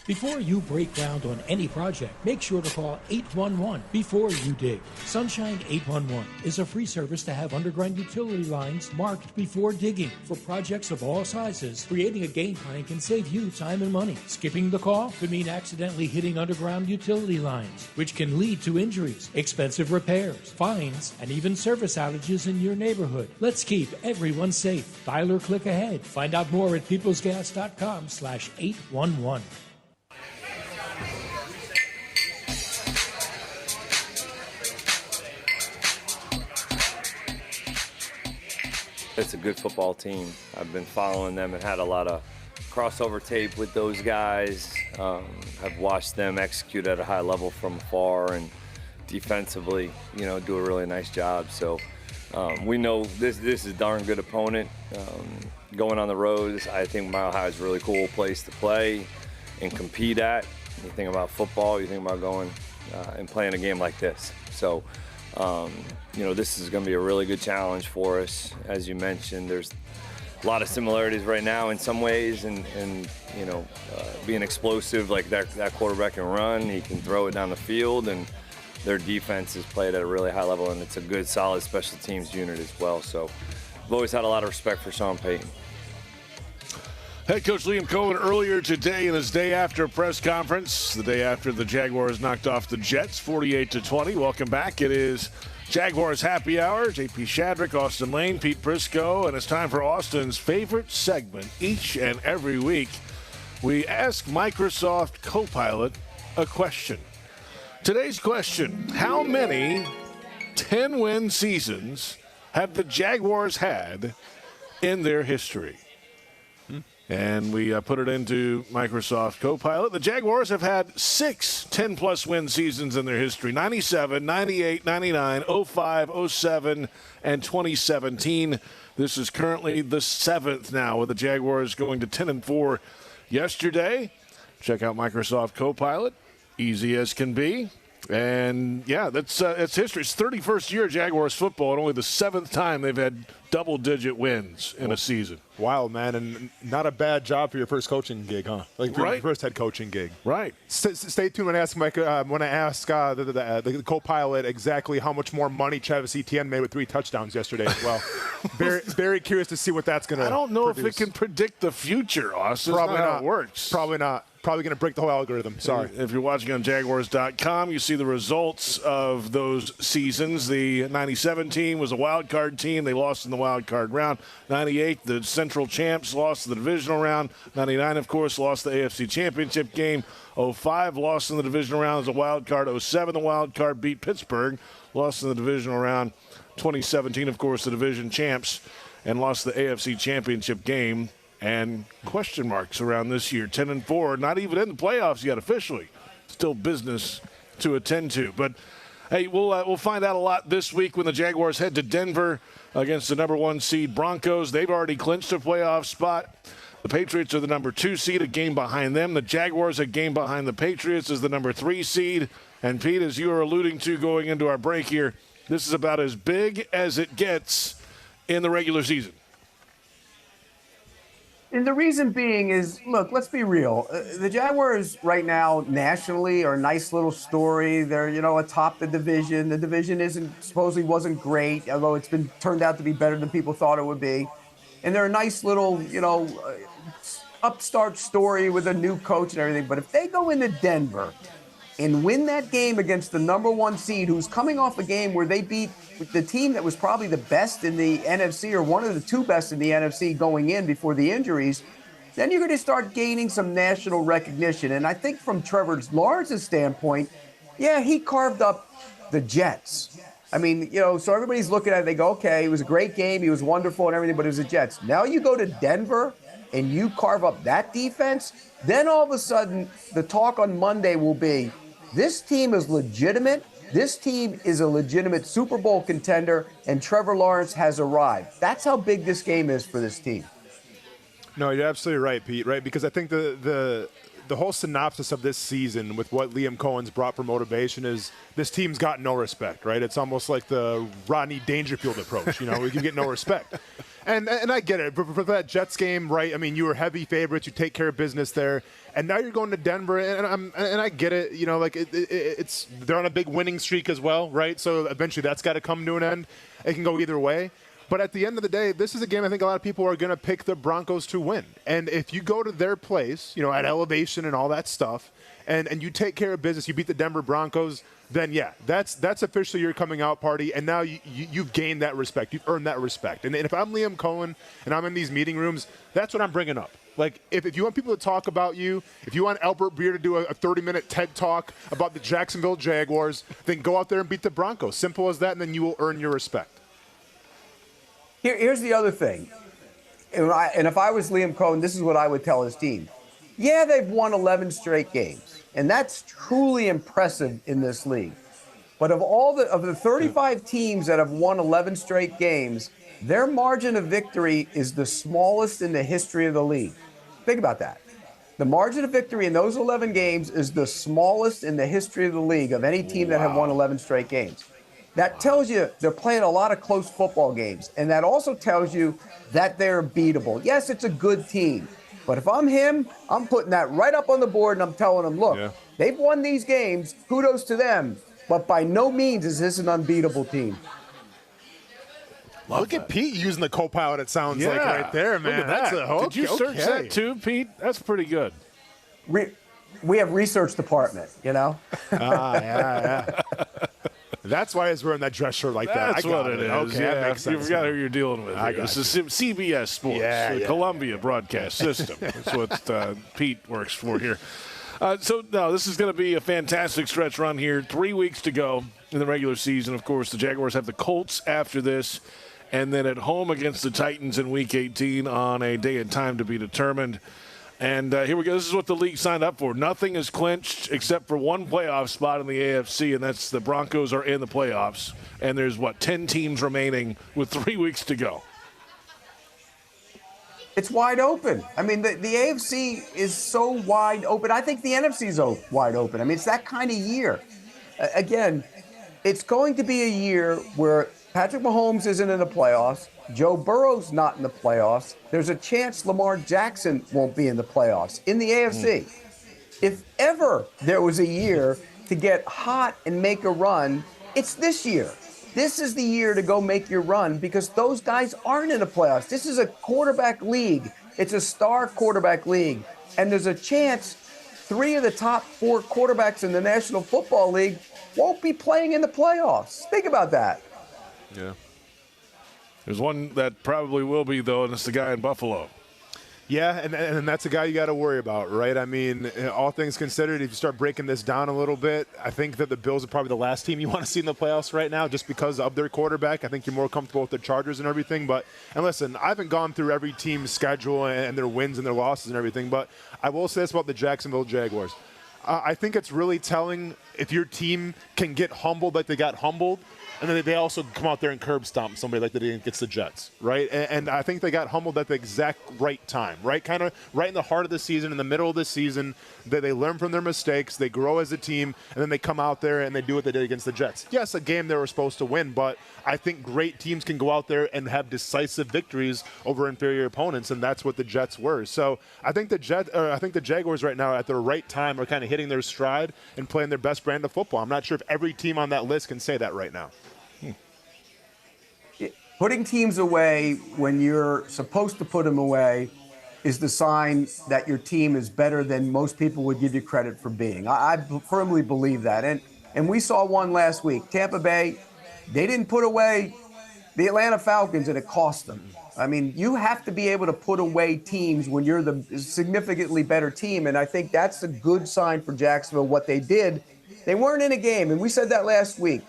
Before you break ground on any project, make sure to call 811 before you dig. Sunshine 811 is a free service to have underground utility lines marked before digging. For projects of all sizes, creating a game plan can save you time and money. Skipping the call could mean accidentally hitting underground utility lines, which can lead to injuries, expensive repairs, fines, and even service outages in your neighborhood. Let's keep everyone safe. Dial or click ahead. Find out more at peoplesgas.com/811. It's a good football team. I've been following them and had a lot of crossover tape with those guys. I've watched them execute at a high level from afar and defensively, do a really nice job. So we know this is a darn good opponent. Going on the road, I think Mile High is a really cool place to play and compete at. You think about football, you think about going and playing a game like this. So, this is going to be a really good challenge for us. As you mentioned, there's a lot of similarities right now in some ways, and being explosive, like that quarterback can run, he can throw it down the field, and their defense is played at a really high level, and it's a good, solid special teams unit as well. So I've always had a lot of respect for Sean Payton. Head coach Liam Cohen earlier today in his day after press conference, the day after the Jaguars knocked off the Jets 48-20. Welcome back. It is Jaguars Happy Hour. JP Shadrick, Austin Lane, Pete Prisco, and it's time for Austin's favorite segment each and every week. We ask Microsoft Copilot a question. Today's question: how many 10-win seasons have the Jaguars had in their history? And we put it into Microsoft Copilot. The Jaguars have had 6 10-plus win seasons in their history: 97, 98, 99, 05, 07, and 2017. This is currently the 7th now, with the Jaguars going to 10-4 yesterday. Check out Microsoft Copilot. Easy as can be. And, yeah, that's history. It's 31st year Jaguars football, and only the 7th time they've had double-digit wins in a season. Wow, man, and not a bad job for your first coaching gig, huh? Like your first head coaching gig. Right. Stay tuned when I ask the co-pilot exactly how much more money Travis Etienne made with 3 touchdowns yesterday as well. very curious to see what that's going to I don't know produce. if it can predict the future, Austin. Probably not not. how it works. Probably not. Probably going to break the whole algorithm. Sorry. If you're watching on Jaguars.com, you see the results of those seasons. The 97 team was a wild card team. They lost in the wild card round. 98, the Central champs, lost in the divisional round. 99, of course, lost the AFC Championship game. 05, lost in the divisional round as a wild card. 07, the wild card beat Pittsburgh, lost in the divisional round. 2017, of course, the division champs, and lost the AFC Championship game. And question marks around this year. 10-4, not even in the playoffs yet officially. Still business to attend to. But, hey, we'll find out a lot this week when the Jaguars head to Denver against the number 1 seed Broncos. They've already clinched a playoff spot. The Patriots are the number 2 seed, a game behind them. The Jaguars, a game behind the Patriots, is the number 3 seed. And, Pete, as you are alluding to going into our break here, this is about as big as it gets in the regular season. And the reason being is, look, let's be real. The Jaguars right now nationally are a nice little story. They're, atop the division. The division supposedly wasn't great, although it's been turned out to be better than people thought it would be. And they're a nice little, upstart story with a new coach and everything. But if they go into Denver and win that game against the number 1 seed, who's coming off a game where they beat the team that was probably the best in the NFC, or one of the 2 best in the NFC going in before the injuries, then you're going to start gaining some national recognition. And I think from Trevor Lawrence's standpoint, yeah, he carved up the Jets. I mean, so everybody's looking at it, they go, okay, it was a great game, he was wonderful and everything, but it was the Jets. Now you go to Denver and you carve up that defense, then all of a sudden the talk on Monday will be, this team is legitimate, this team is a legitimate Super Bowl contender, and Trevor Lawrence has arrived. That's how big this game is for this team. No, you're absolutely right, Pete, right? Because I think the whole synopsis of this season with what Liam Cohen's brought for motivation is this team's got no respect, right? It's almost like the Rodney Dangerfield approach, we can get no respect. And I get it. For that Jets game, right, I mean, you were heavy favorites, you take care of business there, and now you're going to Denver, and I get it, it's they're on a big winning streak as well, right? So eventually that's got to come to an end. It can go either way. But at the end of the day, this is a game I think a lot of people are going to pick the Broncos to win. And if you go to their place, at elevation and all that stuff, and you take care of business, you beat the Denver Broncos, then yeah, that's officially your coming out party. And now you've gained that respect. You've earned that respect. And if I'm Liam Cohen and I'm in these meeting rooms, that's what I'm bringing up. Like, if you want people to talk about you, if you want Albert Breer to do a 30-minute TED Talk about the Jacksonville Jaguars, then go out there and beat the Broncos. Simple as that, and then you will earn your respect. Here's the other thing. And if I was Liam Cohen, this is what I would tell his team. Yeah, they've won 11 straight games, and that's truly impressive in this league. But of the 35 teams that have won 11 straight games, their margin of victory is the smallest in the history of the league. Think about that. The margin of victory in those 11 games is the smallest in the history of the league of any team that have won 11 straight games. That tells you they're playing a lot of close football games, and that also tells you that they're beatable. Yes, it's a good team, but if I'm him, I'm putting that right up on the board, and I'm telling them, look, they've won these games, kudos to them, but by no means is this an unbeatable team. Look at Pete using the co-pilot, it sounds like right there, man. Look at that. Did you search that too, Pete? That's pretty good. We have research department, yeah. That's why he's wearing that dress shirt like that. That's what it is. Okay, that makes sense. You forgot who you're dealing with. This is CBS Sports, the Columbia Broadcast System. That's what Pete works for here. This is going to be a fantastic stretch run here. 3 weeks to go in the regular season. Of course, the Jaguars have the Colts after this, and then at home against the Titans in Week 18 on a day and time to be determined. And here we go. This is what the league signed up for. Nothing is clinched except for one playoff spot in the AFC, and that's the Broncos are in the playoffs. And there's, 10 teams remaining with 3 weeks to go. It's wide open. I mean, the AFC is so wide open. I think the NFC is wide open. I mean, it's that kind of year. Again, it's going to be a year where Patrick Mahomes isn't in the playoffs. Joe Burrow's not in the playoffs. There's a chance Lamar Jackson won't be in the playoffs in the AFC. If ever there was a year to get hot and make a run, it's this year. This is the year to go make your run because those guys aren't in the playoffs. This is a quarterback league. It's a star quarterback league. And there's a chance 3 of the top 4 quarterbacks in the National Football League won't be playing in the playoffs. Think about that. Yeah. There's one that probably will be, though, and it's the guy in Buffalo. Yeah, and that's a guy you got to worry about, right? I mean, all things considered, if you start breaking this down a little bit, I think that the Bills are probably the last team you want to see in the playoffs right now just because of their quarterback. I think you're more comfortable with the Chargers and everything. And listen, I haven't gone through every team's schedule and their wins and their losses and everything, but I will say this about the Jacksonville Jaguars. I think it's really telling if your team can get humbled like they got humbled, and then they also come out there and curb stomp somebody like they did against the Jets, right? And I think they got humbled at the exact right time, right? Kind of right in the heart of the season, in the middle of the season, that they learn from their mistakes, they grow as a team, and then they come out there and they do what they did against the Jets. Yes, a game they were supposed to win, but I think great teams can go out there and have decisive victories over inferior opponents, and that's what the Jets were. So I think the Jaguars right now at the right time are kind of hitting their stride and playing their best brand of football. I'm not sure if every team on that list can say that right now. Putting teams away when you're supposed to put them away is the sign that your team is better than most people would give you credit for being. I firmly believe that. And we saw one last week. Tampa Bay, they didn't put away the Atlanta Falcons, and it cost them. I mean, you have to be able to put away teams when you're the significantly better team, and I think that's a good sign for Jacksonville, what they did. They weren't in a game, and we said that last week.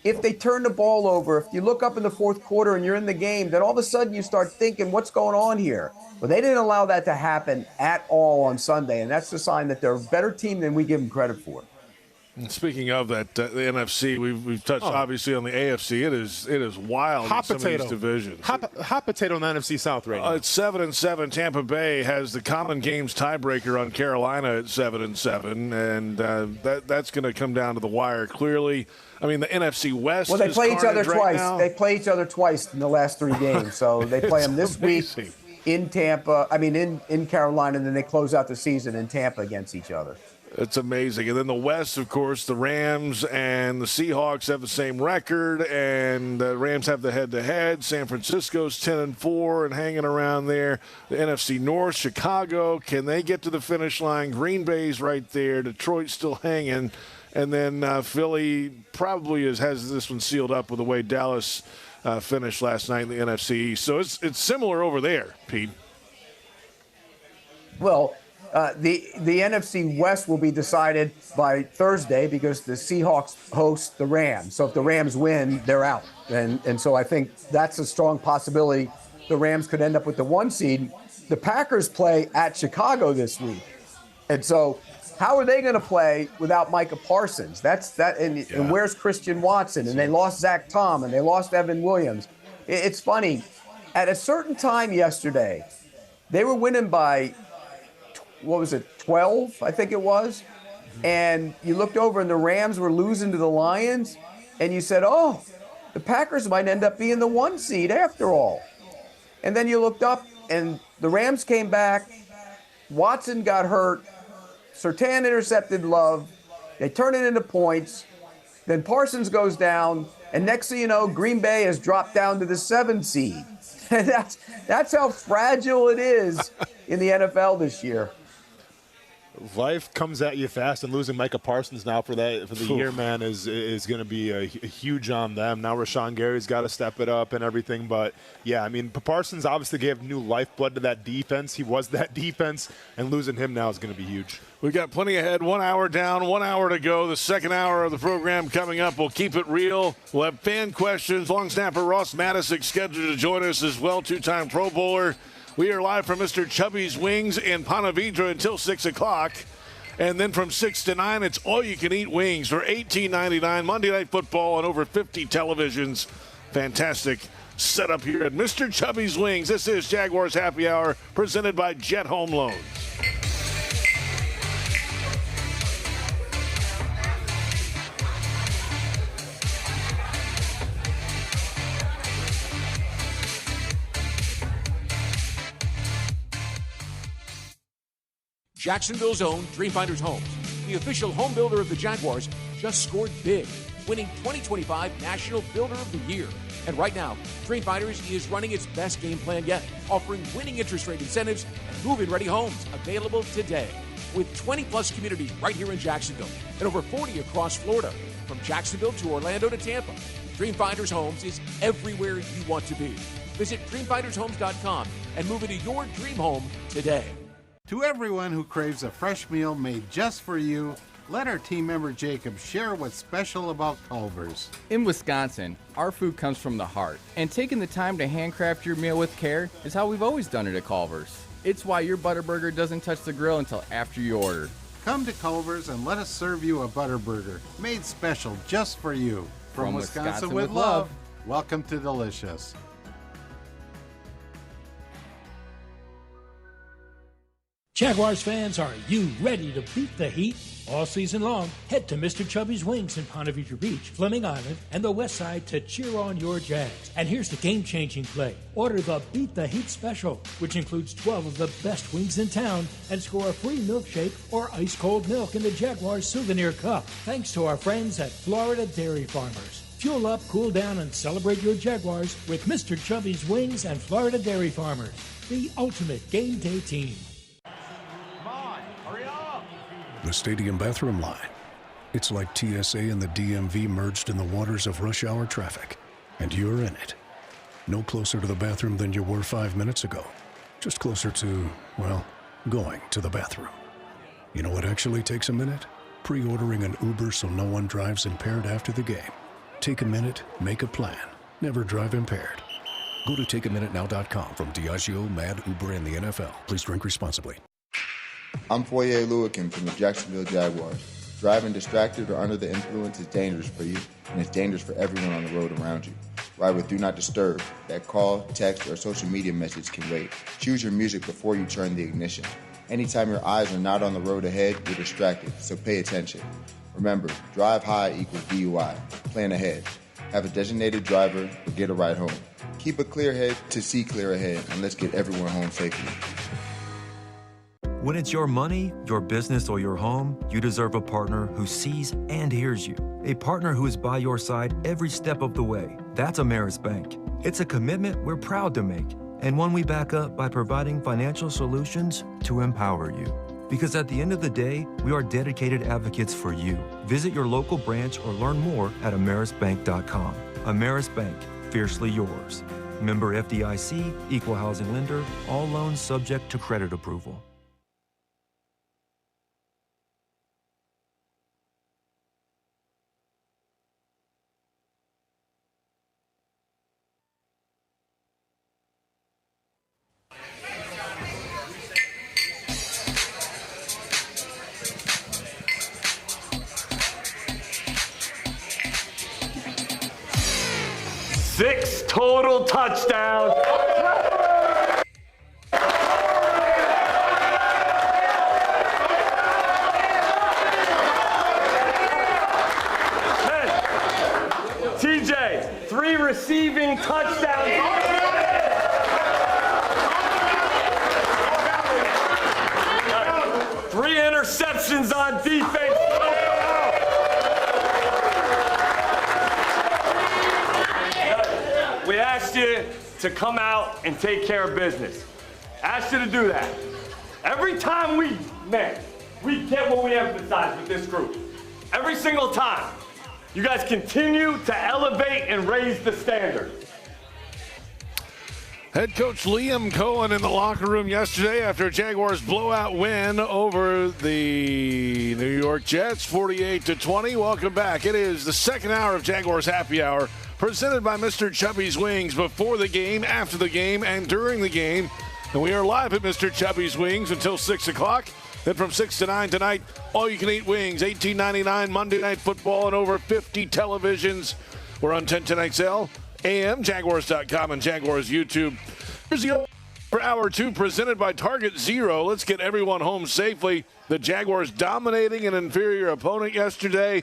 If they turn the ball over, if you look up in the fourth quarter and you're in the game, then all of a sudden you start thinking, what's going on here? But they didn't allow that to happen at all on Sunday, and that's a sign that they're a better team than we give them credit for. And speaking of that, the NFC, we've touched obviously on the AFC. It is wild in some of these divisions. Hot potato in the NFC South right now. It's 7-7. Tampa Bay has the common games tiebreaker on Carolina at 7-7, and that's going to come down to the wire. Clearly, I mean the NFC West. Well, they play each other twice. Now. They play each other twice in the last 3 games. So they play them this week in Tampa. I mean in Carolina, and then they close out the season in Tampa against each other. It's amazing. And then the West, of course, the Rams and the Seahawks have the same record, and the Rams have the head-to-head. San Francisco's 10-4 and hanging around there. The NFC North, Chicago, can they get to the finish line? Green Bay's right there. Detroit's still hanging. And then Philly probably has this one sealed up with the way Dallas finished last night in the NFC East. So it's similar over there, Pete. Well, the NFC West will be decided by Thursday because the Seahawks host the Rams. So if the Rams win, they're out. And so I think that's a strong possibility. The Rams could end up with the 1 seed. The Packers play at Chicago this week. And so how are they going to play without Micah Parsons? And where's Christian Watson? And they lost Zach Tom, and they lost Evan Williams. It's funny. At a certain time yesterday, they were winning by 12, I think it was. And you looked over and the Rams were losing to the Lions. And you said, oh, the Packers might end up being the 1 seed after all. And then you looked up and the Rams came back. Watson got hurt. Surtain intercepted Love. They turn it into points. Then Parsons goes down. And next thing you know, Green Bay has dropped down to the 7 seed. And that's how fragile it is in the NFL this year. Life comes at you fast, and losing Micah Parsons now for the year, man, is going to be a huge on them. Now Rashawn Gary's got to step it up and everything, but yeah, I mean Parsons obviously gave new lifeblood to that defense. He was that defense, and losing him now is going to be huge. We've got plenty ahead. 1 hour down, 1 hour to go. The second hour of the program coming up. We'll keep it real. We'll have fan questions. Long snapper Ross Madison scheduled to join us as well, 2-time Pro Bowler. We are live from Mr. Chubby's Wings in Ponte Vedra until 6 o'clock. And then from 6 to 9, it's all-you-can-eat wings for $18.99. Monday Night Football on over 50 televisions. Fantastic setup here at Mr. Chubby's Wings. This is Jaguars Happy Hour presented by Jet Home Loans. Jacksonville's own Dreamfinders Homes, the official home builder of the Jaguars, just scored big, winning 2025 National Builder of the Year. And right now, Dreamfinders is running its best game plan yet, offering winning interest rate incentives and move-in ready homes available today. With 20-plus communities right here in Jacksonville and over 40 across Florida, from Jacksonville to Orlando to Tampa, Dreamfinders Homes is everywhere you want to be. Visit DreamfindersHomes.com and move into your dream home today. To everyone who craves a fresh meal made just for you, let our team member Jacob share what's special about Culver's. In Wisconsin, our food comes from the heart, and taking the time to handcraft your meal with care is how we've always done it at Culver's. It's why your Butterburger doesn't touch the grill until after you order. Come to Culver's and let us serve you a Butterburger, made special just for you. From Wisconsin with love, welcome to Delicious. Jaguars fans, are you ready to beat the heat? All season long, head to Mr. Chubby's Wings in Ponte Vedra Beach, Fleming Island, and the West Side to cheer on your Jags. And here's the game-changing play. Order the Beat the Heat Special, which includes 12 of the best wings in town, and score a free milkshake or ice-cold milk in the Jaguars Souvenir Cup. Thanks to our friends at Florida Dairy Farmers. Fuel up, cool down, and celebrate your Jaguars with Mr. Chubby's Wings and Florida Dairy Farmers, the ultimate game day team. The stadium bathroom line. It's like TSA and the DMV merged in the waters of rush hour traffic, and you're in it. No closer to the bathroom than you were 5 minutes ago. Just closer to, well, going to the bathroom. You know what actually takes a minute? Pre-ordering an Uber so no one drives impaired after the game. Take a minute, make a plan. Never drive impaired. Go to takeaminutenow.com. From Diageo, Mad, Uber, and the NFL. Please drink responsibly. I'm Foye Lewican from the Jacksonville Jaguars. Driving distracted or under the influence is dangerous for you, and it's dangerous for everyone on the road around you. Ride with Do Not Disturb. That call, text, or social media message can wait. Choose your music before you turn the ignition. Anytime your eyes are not on the road ahead, you're distracted, so pay attention. Remember, drive high equals DUI. Plan ahead. Have a designated driver or get a ride home. Keep a clear head to see clear ahead, and let's get everyone home safely. When it's your money, your business, or your home, you deserve a partner who sees and hears you. A partner who is by your side every step of the way. That's Ameris Bank. It's a commitment we're proud to make, and one we back up by providing financial solutions to empower you. Because at the end of the day, we are dedicated advocates for you. Visit your local branch or learn more at amerisbank.com. Ameris Bank, fiercely yours. Member FDIC, equal housing lender, all loans subject to credit approval. Six total touchdowns. TJ, 3 receiving touchdowns. 3 interceptions on defense. We asked you to come out and take care of business. Asked you to do that. Every time we get what we emphasize with this group. Every single time. You guys continue to elevate and raise the standard. Head coach Liam Cohen in the locker room yesterday after a Jaguars blowout win over the New York Jets, 48-20. Welcome back. It is the second hour of Jaguars Happy Hour, presented by Mr. Chubby's Wings, before the game, after the game, and during the game. And we are live at Mr. Chubby's Wings until 6 o'clock. Then from 6 to 9 tonight, all-you-can-eat wings, $18.99, Monday Night Football, and over 50 televisions. We're on 1010XL, AM, Jaguars.com, and Jaguars YouTube. Here's the for Hour 2, presented by Target Zero. Let's get everyone home safely. The Jaguars dominating an inferior opponent yesterday.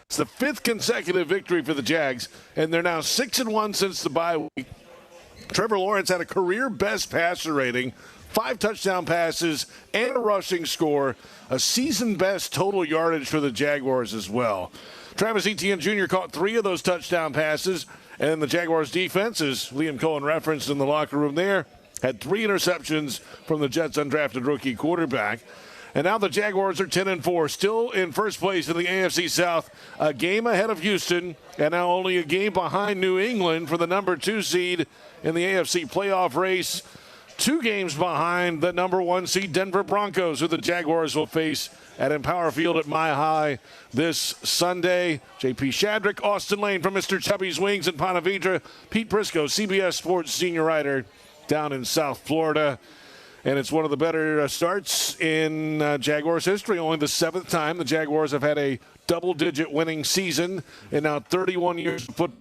It's the 5th consecutive victory for the Jags, and they're now 6-1 since the bye week. Trevor Lawrence had a career-best passer rating, 5 touchdown passes, and a rushing score, a season-best total yardage for the Jaguars as well. Travis Etienne Jr. caught 3 of those touchdown passes, and the Jaguars' defense, as Liam Cohen referenced in the locker room there, had 3 interceptions from the Jets' undrafted rookie quarterback. And now the Jaguars are 10-4, still in first place in the AFC South, a game ahead of Houston, and now only a game behind New England for the number 2 seed in the AFC playoff race. 2 games behind the number 1 seed Denver Broncos, who the Jaguars will face at Empower Field at Mile High this Sunday. J.P. Shadrick, Austin Lane from Mr. Chubby's Wings in Ponte Vedra, Pete Prisco, CBS Sports senior writer down in South Florida. And it's one of the better starts in Jaguars history. Only the 7th time the Jaguars have had a double-digit winning season in now 31 years of football.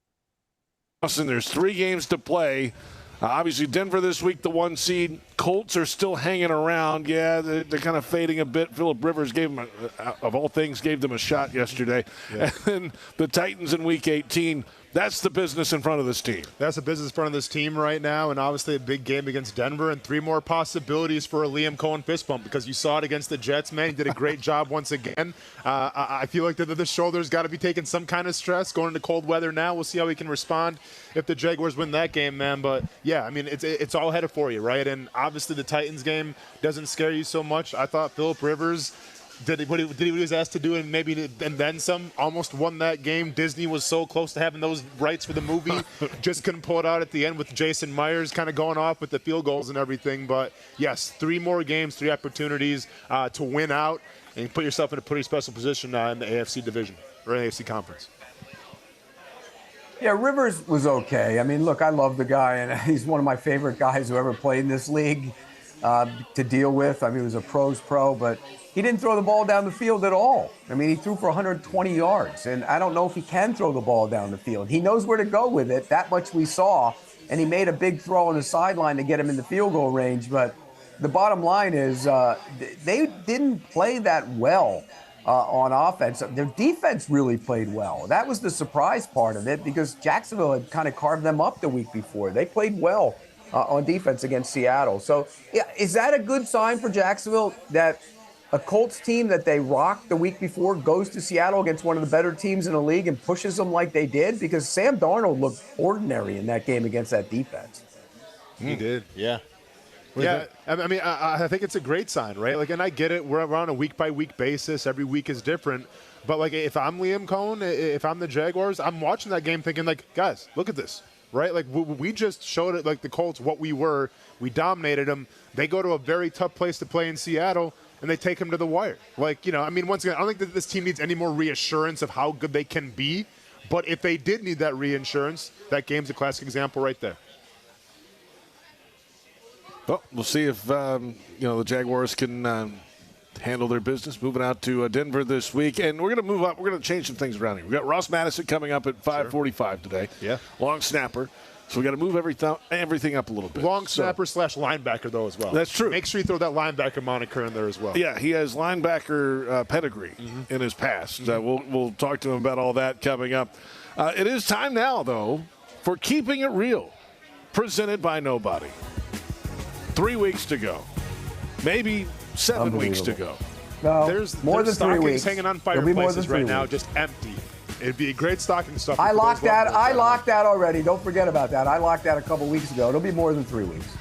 And there's 3 games to play. Obviously, Denver this week, the 1 seed. Colts are still hanging around. Yeah, they're kind of fading a bit. Phillip Rivers gave them, of all things, gave them a shot yesterday. Yeah. And then the Titans in Week 18. That's the business in front of this team. That's the business in front of this team right now, and obviously a big game against Denver, and 3 more possibilities for a Liam Cohen fist bump, because you saw it against the Jets, man. He did a great job once again. I feel like the shoulder's got to be taking some kind of stress going into cold weather now. We'll see how he can respond if the Jaguars win that game, man. But, yeah, I mean, it's all headed for you, right? And obviously the Titans game doesn't scare you so much. I thought Phillip Rivers did what he was asked to do, and then some. Almost won that game. Disney was so close to having those rights for the movie, just couldn't pull it out at the end with Jason Myers kind of going off with the field goals and everything. But yes, 3 more games, 3 opportunities to win out and put yourself in a pretty special position in the AFC division or AFC conference. Yeah, Rivers was okay. I mean, look, I love the guy, and he's one of my favorite guys who ever played in this league to deal with. I mean, he was a pro's pro, but he didn't throw the ball down the field at all. I mean, he threw for 120 yards, and I don't know if he can throw the ball down the field. He knows where to go with it. That much we saw, and he made a big throw on the sideline to get him in the field goal range. But the bottom line is they didn't play that well on offense. Their defense really played well. That was the surprise part of it because Jacksonville had kind of carved them up the week before. They played well on defense against Seattle. So, yeah, is that a good sign for Jacksonville that a Colts team that they rocked the week before goes to Seattle against one of the better teams in the league and pushes them like they did? Because Sam Darnold looked ordinary in that game against that defense. He did, yeah. Yeah, I mean, I think it's a great sign, right? Like, and I get it. We're on a week-by-week basis. Every week is different. But, like, if I'm Liam Cohen, if I'm the Jaguars, I'm watching that game thinking, like, guys, look at this, right? Like, we just showed it, like, the Colts, what we were. We dominated them. They go to a very tough place to play in Seattle, and they take them to the wire. Like, I mean, once again, I don't think that this team needs any more reassurance of how good they can be. But if they did need that reassurance, that game's a classic example right there. Well, we'll see if the Jaguars can handle their business. Moving out to Denver this week, and we're going to move up. We're going to change some things around here. We've got Ross Madison coming up at 5:45 today. Yeah, long snapper. So we got to move everything up a little bit. Long snapper / linebacker though as well. That's true. Make sure you throw that linebacker moniker in there as well. Yeah, he has linebacker pedigree in his past. We'll talk to him about all that coming up. It is time now though for Keeping It Real, presented by Nobody. 3 weeks to go. Maybe 7 weeks to go. No, there's more than 3 weeks. Hanging on fireplaces right now, just empty. It'd be a great stocking stuff. I locked that already. Don't forget about that. I locked that a couple weeks ago. It'll be more than 3 weeks.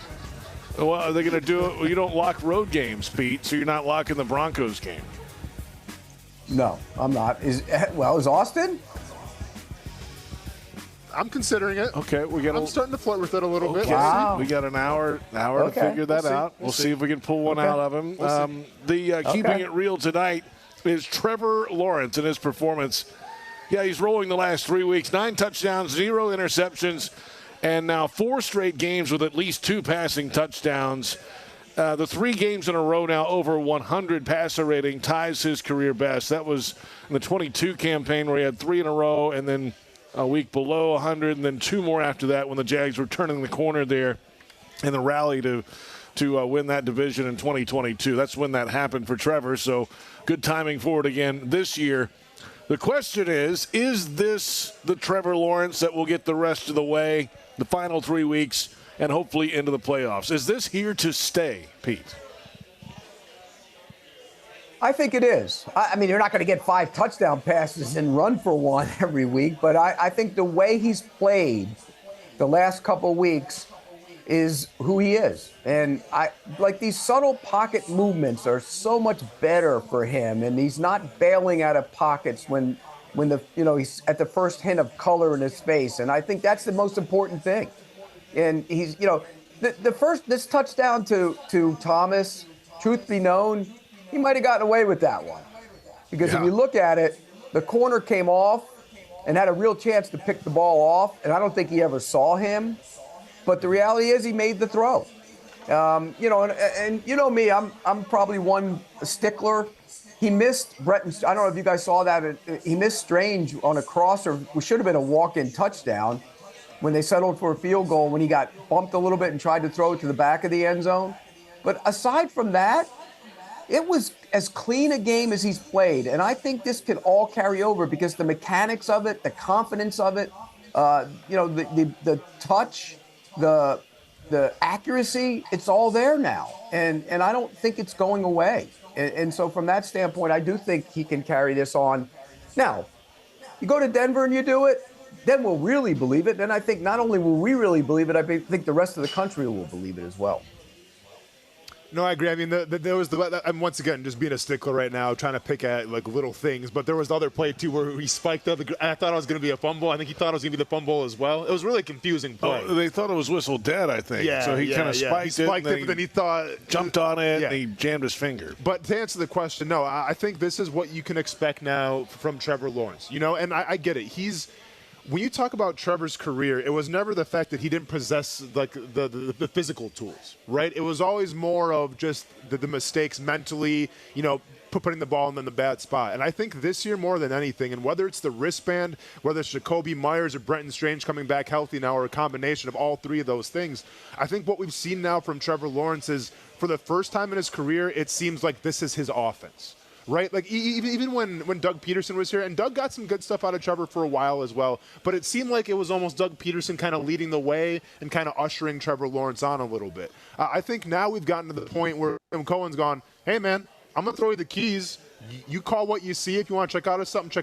Well, are they going to do it? Well, you don't lock road games, Pete, so you're not locking the Broncos game. No, I'm not. Is Austin? I'm considering it. Okay, I'm starting to flirt with it a little bit. Wow. We got an hour to figure that out. We'll see if we can pull one out of him. Keeping It Real tonight is Trevor Lawrence and his performance. Yeah, he's rolling the last 3 weeks. 9 touchdowns, 0 interceptions, and now 4 straight games with at least 2 passing touchdowns. The 3 games in a row now over 100 passer rating ties his career best. That was in the 22 campaign where he had 3 in a row and then a week below 100, and then 2 more after that when the Jags were turning the corner there in the rally to win that division in 2022. That's when that happened for Trevor, so good timing for it again this year. The question is this the Trevor Lawrence that will get the rest of the way, the final 3 weeks, and hopefully into the playoffs? Is this here to stay, Pete? I think it is. I mean, you're not going to get 5 touchdown passes and run for 1 every week, but I think the way he's played the last couple of weeks is who he is. And like these subtle pocket movements are so much better for him, and he's not bailing out of pockets when he's at the first hint of color in his face. And I think that's the most important thing. And he's, this touchdown to Thomas, truth be known, he might have gotten away with that one. Because if you look at it, the corner came off and had a real chance to pick the ball off, and I don't think he ever saw him. But the reality is he made the throw. And you know me, I'm probably one stickler. He missed Bretton. I don't know if you guys saw that. He missed Strange on a crosser, which should have been a walk-in touchdown, when they settled for a field goal, when he got bumped a little bit and tried to throw it to the back of the end zone. But aside from that, it was as clean a game as he's played, and I think this can all carry over because the mechanics of it, the confidence of it, the touch, the accuracy, it's all there now, and I don't think it's going away. And so from that standpoint, I do think he can carry this on. Now, you go to Denver and you do it, then we'll really believe it. Then I think not only will we really believe it, I think the rest of the country will believe it as well. No, I agree. I mean, there was I'm once again just being a stickler right now, trying to pick at like little things. But there was the other play too where he spiked up. I thought it was going to be a fumble. I think he thought it was going to be the fumble as well. It was really a confusing play. Oh, they thought it was whistle dead, I think. Yeah, so he kind of spiked it, but then he thought jumped on it, and he jammed his finger. But to answer the question, no, I think this is what you can expect now from Trevor Lawrence. You know, and I get it. When you talk about Trevor's career, it was never the fact that he didn't possess like the physical tools, right? It was always more of just the mistakes mentally, you know, putting the ball in the bad spot. And I think this year more than anything, and whether it's the wristband, whether it's Jacoby Myers or Brenton Strange coming back healthy now, or a combination of all three of those things, I think what we've seen now from Trevor Lawrence is, for the first time in his career, it seems like this is his offense. Right? Like, even when Doug Peterson was here, and Doug got some good stuff out of Trevor for a while as well, but it seemed like it was almost Doug Peterson kind of leading the way and kind of ushering Trevor Lawrence on a little bit. I think now we've gotten to the point where Cohen's gone, hey, man, I'm going to throw you the keys. You call what you see. If you want to check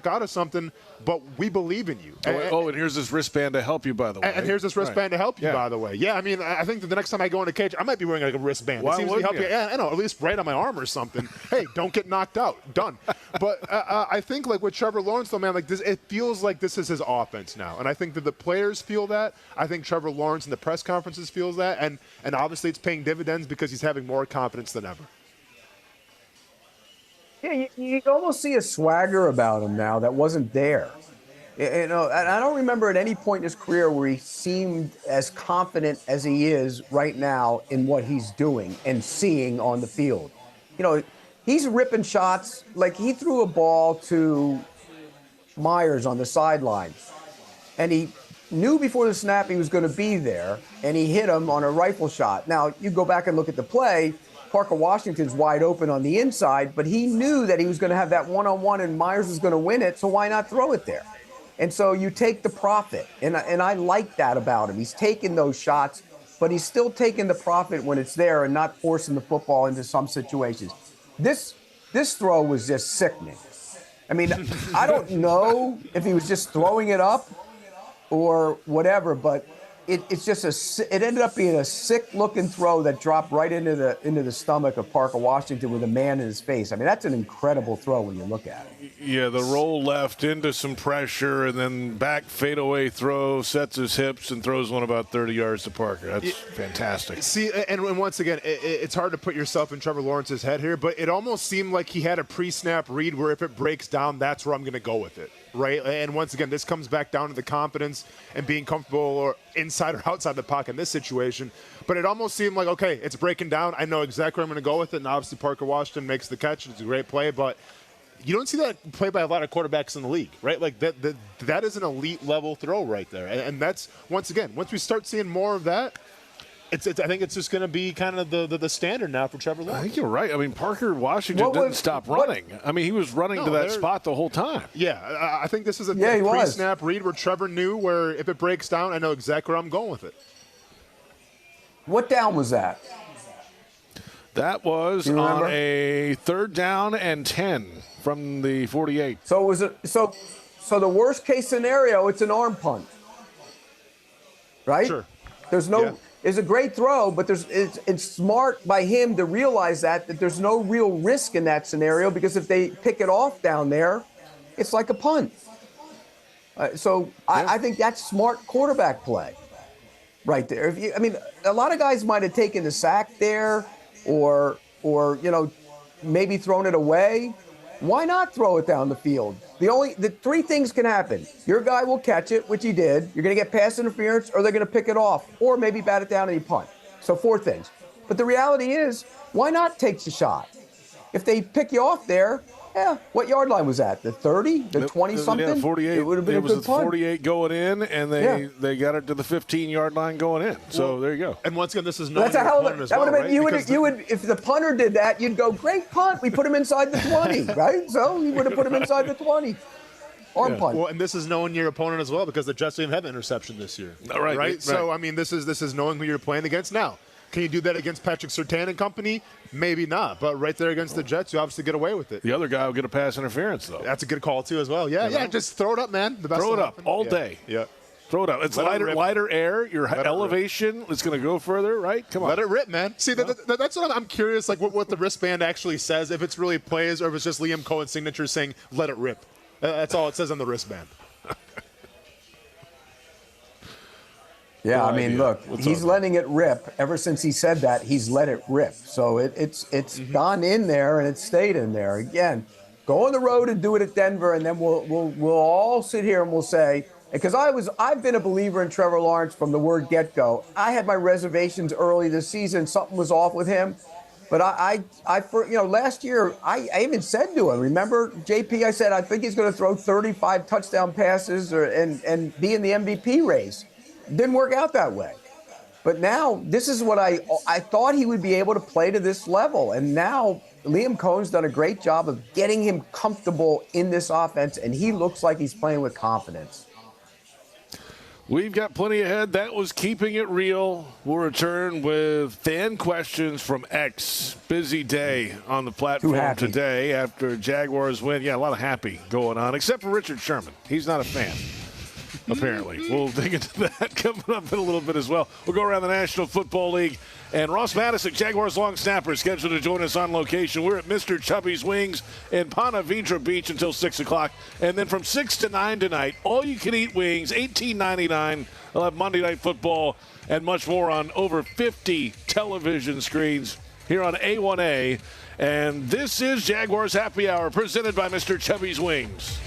out of something, but we believe in you. And here's this wristband to help you, by the way. And here's this wristband to help you, by the way. Yeah, I mean, I think that the next time I go in a cage, I might be wearing like a wristband. Why it seems to help you. Yeah, I know, at least right on my arm or something. Hey, don't get knocked out. Done. But I think like with Trevor Lawrence, though, man, like this, it feels like this is his offense now. And I think that the players feel that. I think Trevor Lawrence in the press conferences feels that. And obviously it's paying dividends because he's having more confidence than ever. Yeah, you almost see a swagger about him now that wasn't there. You know, and I don't remember at any point in his career where he seemed as confident as he is right now in what he's doing and seeing on the field. You know, he's ripping shots. Like, he threw a ball to Myers on the sideline, and he knew before the snap he was going to be there, and he hit him on a rifle shot. Now, you go back and look at the play, Parker Washington's wide open on the inside, but he knew that he was going to have that one-on-one and Myers was going to win it, so why not throw it there? And so you take the profit, and I like that about him. He's taking those shots, but he's still taking the profit when it's there and not forcing the football into some situations. This throw was just sickening. I mean, I don't know if he was just throwing it up or whatever, but it's just it ended up being a sick-looking throw that dropped right into the stomach of Parker Washington with a man in his face. I mean, that's an incredible throw when you look at it. Yeah, the roll left into some pressure, and then back fadeaway throw, sets his hips, and throws one about 30 yards to Parker. That's fantastic. See, and once again, it's hard to put yourself in Trevor Lawrence's head here, but it almost seemed like he had a pre-snap read where if it breaks down, that's where I'm going to go with it. Right? And once again, this comes back down to the confidence and being comfortable or inside or outside the pocket in this situation. But it almost seemed like, okay, it's breaking down. I know exactly where I'm going to go with it. And obviously Parker Washington makes the catch. It's a great play. But you don't see that play by a lot of quarterbacks in the league, right? Like that is an elite level throw right there. And that's, once again, once we start seeing more of that, I think it's just going to be kind of the standard now for Trevor Lawrence. I think you're right. I mean, Parker Washington didn't stop running. I mean, he was running to that spot the whole time. Yeah, I think this is a pre-snap read where Trevor knew where if it breaks down, I know exactly where I'm going with it. What down was that? That was on a 3rd down and 10 from the 48. So it was so the worst case scenario, it's an arm punt, right? Sure. There's no. Yeah. It's a great throw, but it's smart by him to realize that there's no real risk in that scenario, because if they pick it off down there, it's like a punt. I think that's smart quarterback play right there. A lot of guys might have taken the sack there or maybe thrown it away. Why not throw it down the field? The 3 things can happen. Your guy will catch it, which he did. You're going to get pass interference, or they're going to pick it off, or maybe bat it down and you punt. So 4 things. But the reality is, why not take the shot? If they pick you off there, what yard line was that? The 30? The 20-something? Yeah, 48. It would have been a good was punt. 48 going in, and they got it to the 15-yard line going in. So there you go. And once again, this is not that's a hell of a. That would have been you would if the punter did that, you'd go, great punt. We put him inside the 20, right? So you would have put him inside the 20. Arm punt. Well, and this is knowing your opponent as well, because the Jets didn't have an interception this year. Right. So I mean, this is knowing who you're playing against now. Can you do that against Patrick Surtain and company? Maybe not. But right there against the Jets, you obviously get away with it. The other guy will get a pass interference, though. That's a good call, too, as well. Yeah, just throw it up, man. Throw it up all day. Yeah. Throw it out. It's lighter air. Your elevation is going to go further, right? Come on. Let it rip, man. See, that's what I'm curious, like what the wristband actually says, if it's really plays or if it's just Liam Cohen's signature saying, let it rip. That's all it says on the wristband. Yeah, I mean, look, he's letting it rip. Ever since he said that, he's let it rip. So it's gone in there and it stayed in there. Again, go on the road and do it at Denver, and then we'll all sit here and we'll say, because I've been a believer in Trevor Lawrence from the word get-go. I had my reservations early this season. Something was off with him. But last year, I even said to him, remember, JP, I said, I think he's going to throw 35 touchdown passes and be in the MVP race. Didn't work out that way. But now, this is what I thought he would be able to play to this level. And now Liam Cohen's done a great job of getting him comfortable in this offense, and he looks like he's playing with confidence. We've got plenty ahead. That was Keeping It Real. We'll return with fan questions from X. Busy day on the platform today after Jaguars win. Yeah, a lot of happy going on, except for Richard Sherman. He's not a fan, apparently. We'll dig into that coming up in a little bit as well. We'll go around the National Football League. And Ross Madison, Jaguars long snapper, is scheduled to join us on location. We're at Mr. Chubby's Wings in Ponte Vedra Beach until 6 o'clock. And then from 6 to 9 tonight, all-you-can-eat wings, $18.99. They'll have Monday Night Football and much more on over 50 television screens here on A1A. And this is Jaguars Happy Hour, presented by Mr. Chubby's Wings.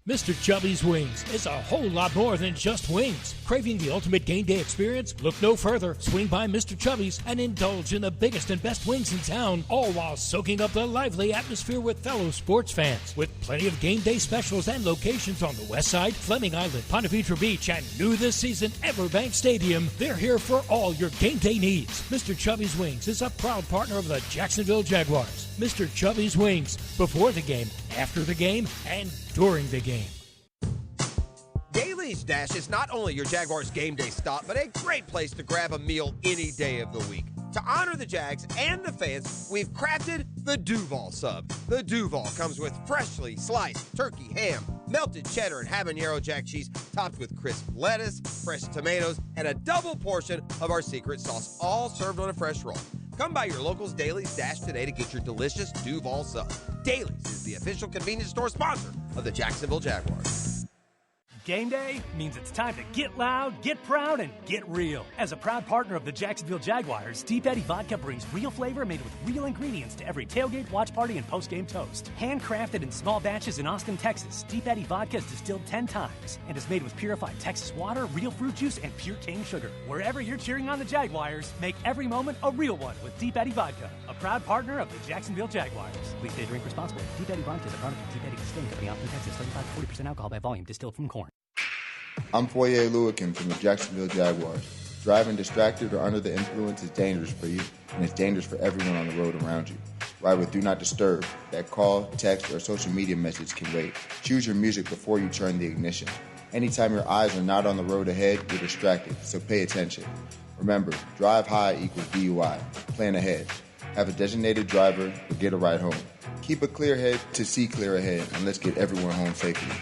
Mr. Chubby's Wings is a whole lot more than just wings. Craving the ultimate game day experience? Look no further. Swing by Mr. Chubby's and indulge in the biggest and best wings in town, all while soaking up the lively atmosphere with fellow sports fans. With plenty of game day specials and locations on the West Side, Fleming Island, Ponte Vedra Beach, and new this season, Everbank Stadium, they're here for all your game day needs. Mr. Chubby's Wings is a proud partner of the Jacksonville Jaguars. Mr. Chubby's Wings, before the game, after the game, and during the game. Daly's Dash is not only your Jaguars game day stop, but a great place to grab a meal any day of the week. To honor the Jags and the fans, we've crafted the Duval Sub. The Duval comes with freshly sliced turkey ham, melted cheddar and habanero jack cheese, topped with crisp lettuce, fresh tomatoes, and a double portion of our secret sauce, all served on a fresh roll. Come by your local's Daly's Dash today to get your delicious Duval Sub. Daly's is the official convenience store sponsor of the Jacksonville Jaguars. Game day means it's time to get loud, get proud, and get real. As a proud partner of the Jacksonville Jaguars, Deep Eddy Vodka brings real flavor made with real ingredients to every tailgate, watch party, and post-game toast. Handcrafted in small batches in Austin, Texas, Deep Eddy Vodka is distilled 10 times and is made with purified Texas water, real fruit juice, and pure cane sugar. Wherever you're cheering on the Jaguars, make every moment a real one with Deep Eddy Vodka, a proud partner of the Jacksonville Jaguars. Please stay drink responsibly. Deep Eddy Vodka is a product of Deep Eddy Distilling Company, Austin, Texas. 35 to 40% alcohol by volume, distilled from corn. I'm Foye Lewican from the Jacksonville Jaguars. Driving distracted or under the influence is dangerous for you, and it's dangerous for everyone on the road around you. Ride with Do Not Disturb. That call, text, or social media message can wait. Choose your music before you turn the ignition. Anytime your eyes are not on the road ahead, you're distracted, so pay attention. Remember, drive high equals DUI. Plan ahead. Have a designated driver or get a ride home. Keep a clear head to see clear ahead, and let's get everyone home safely.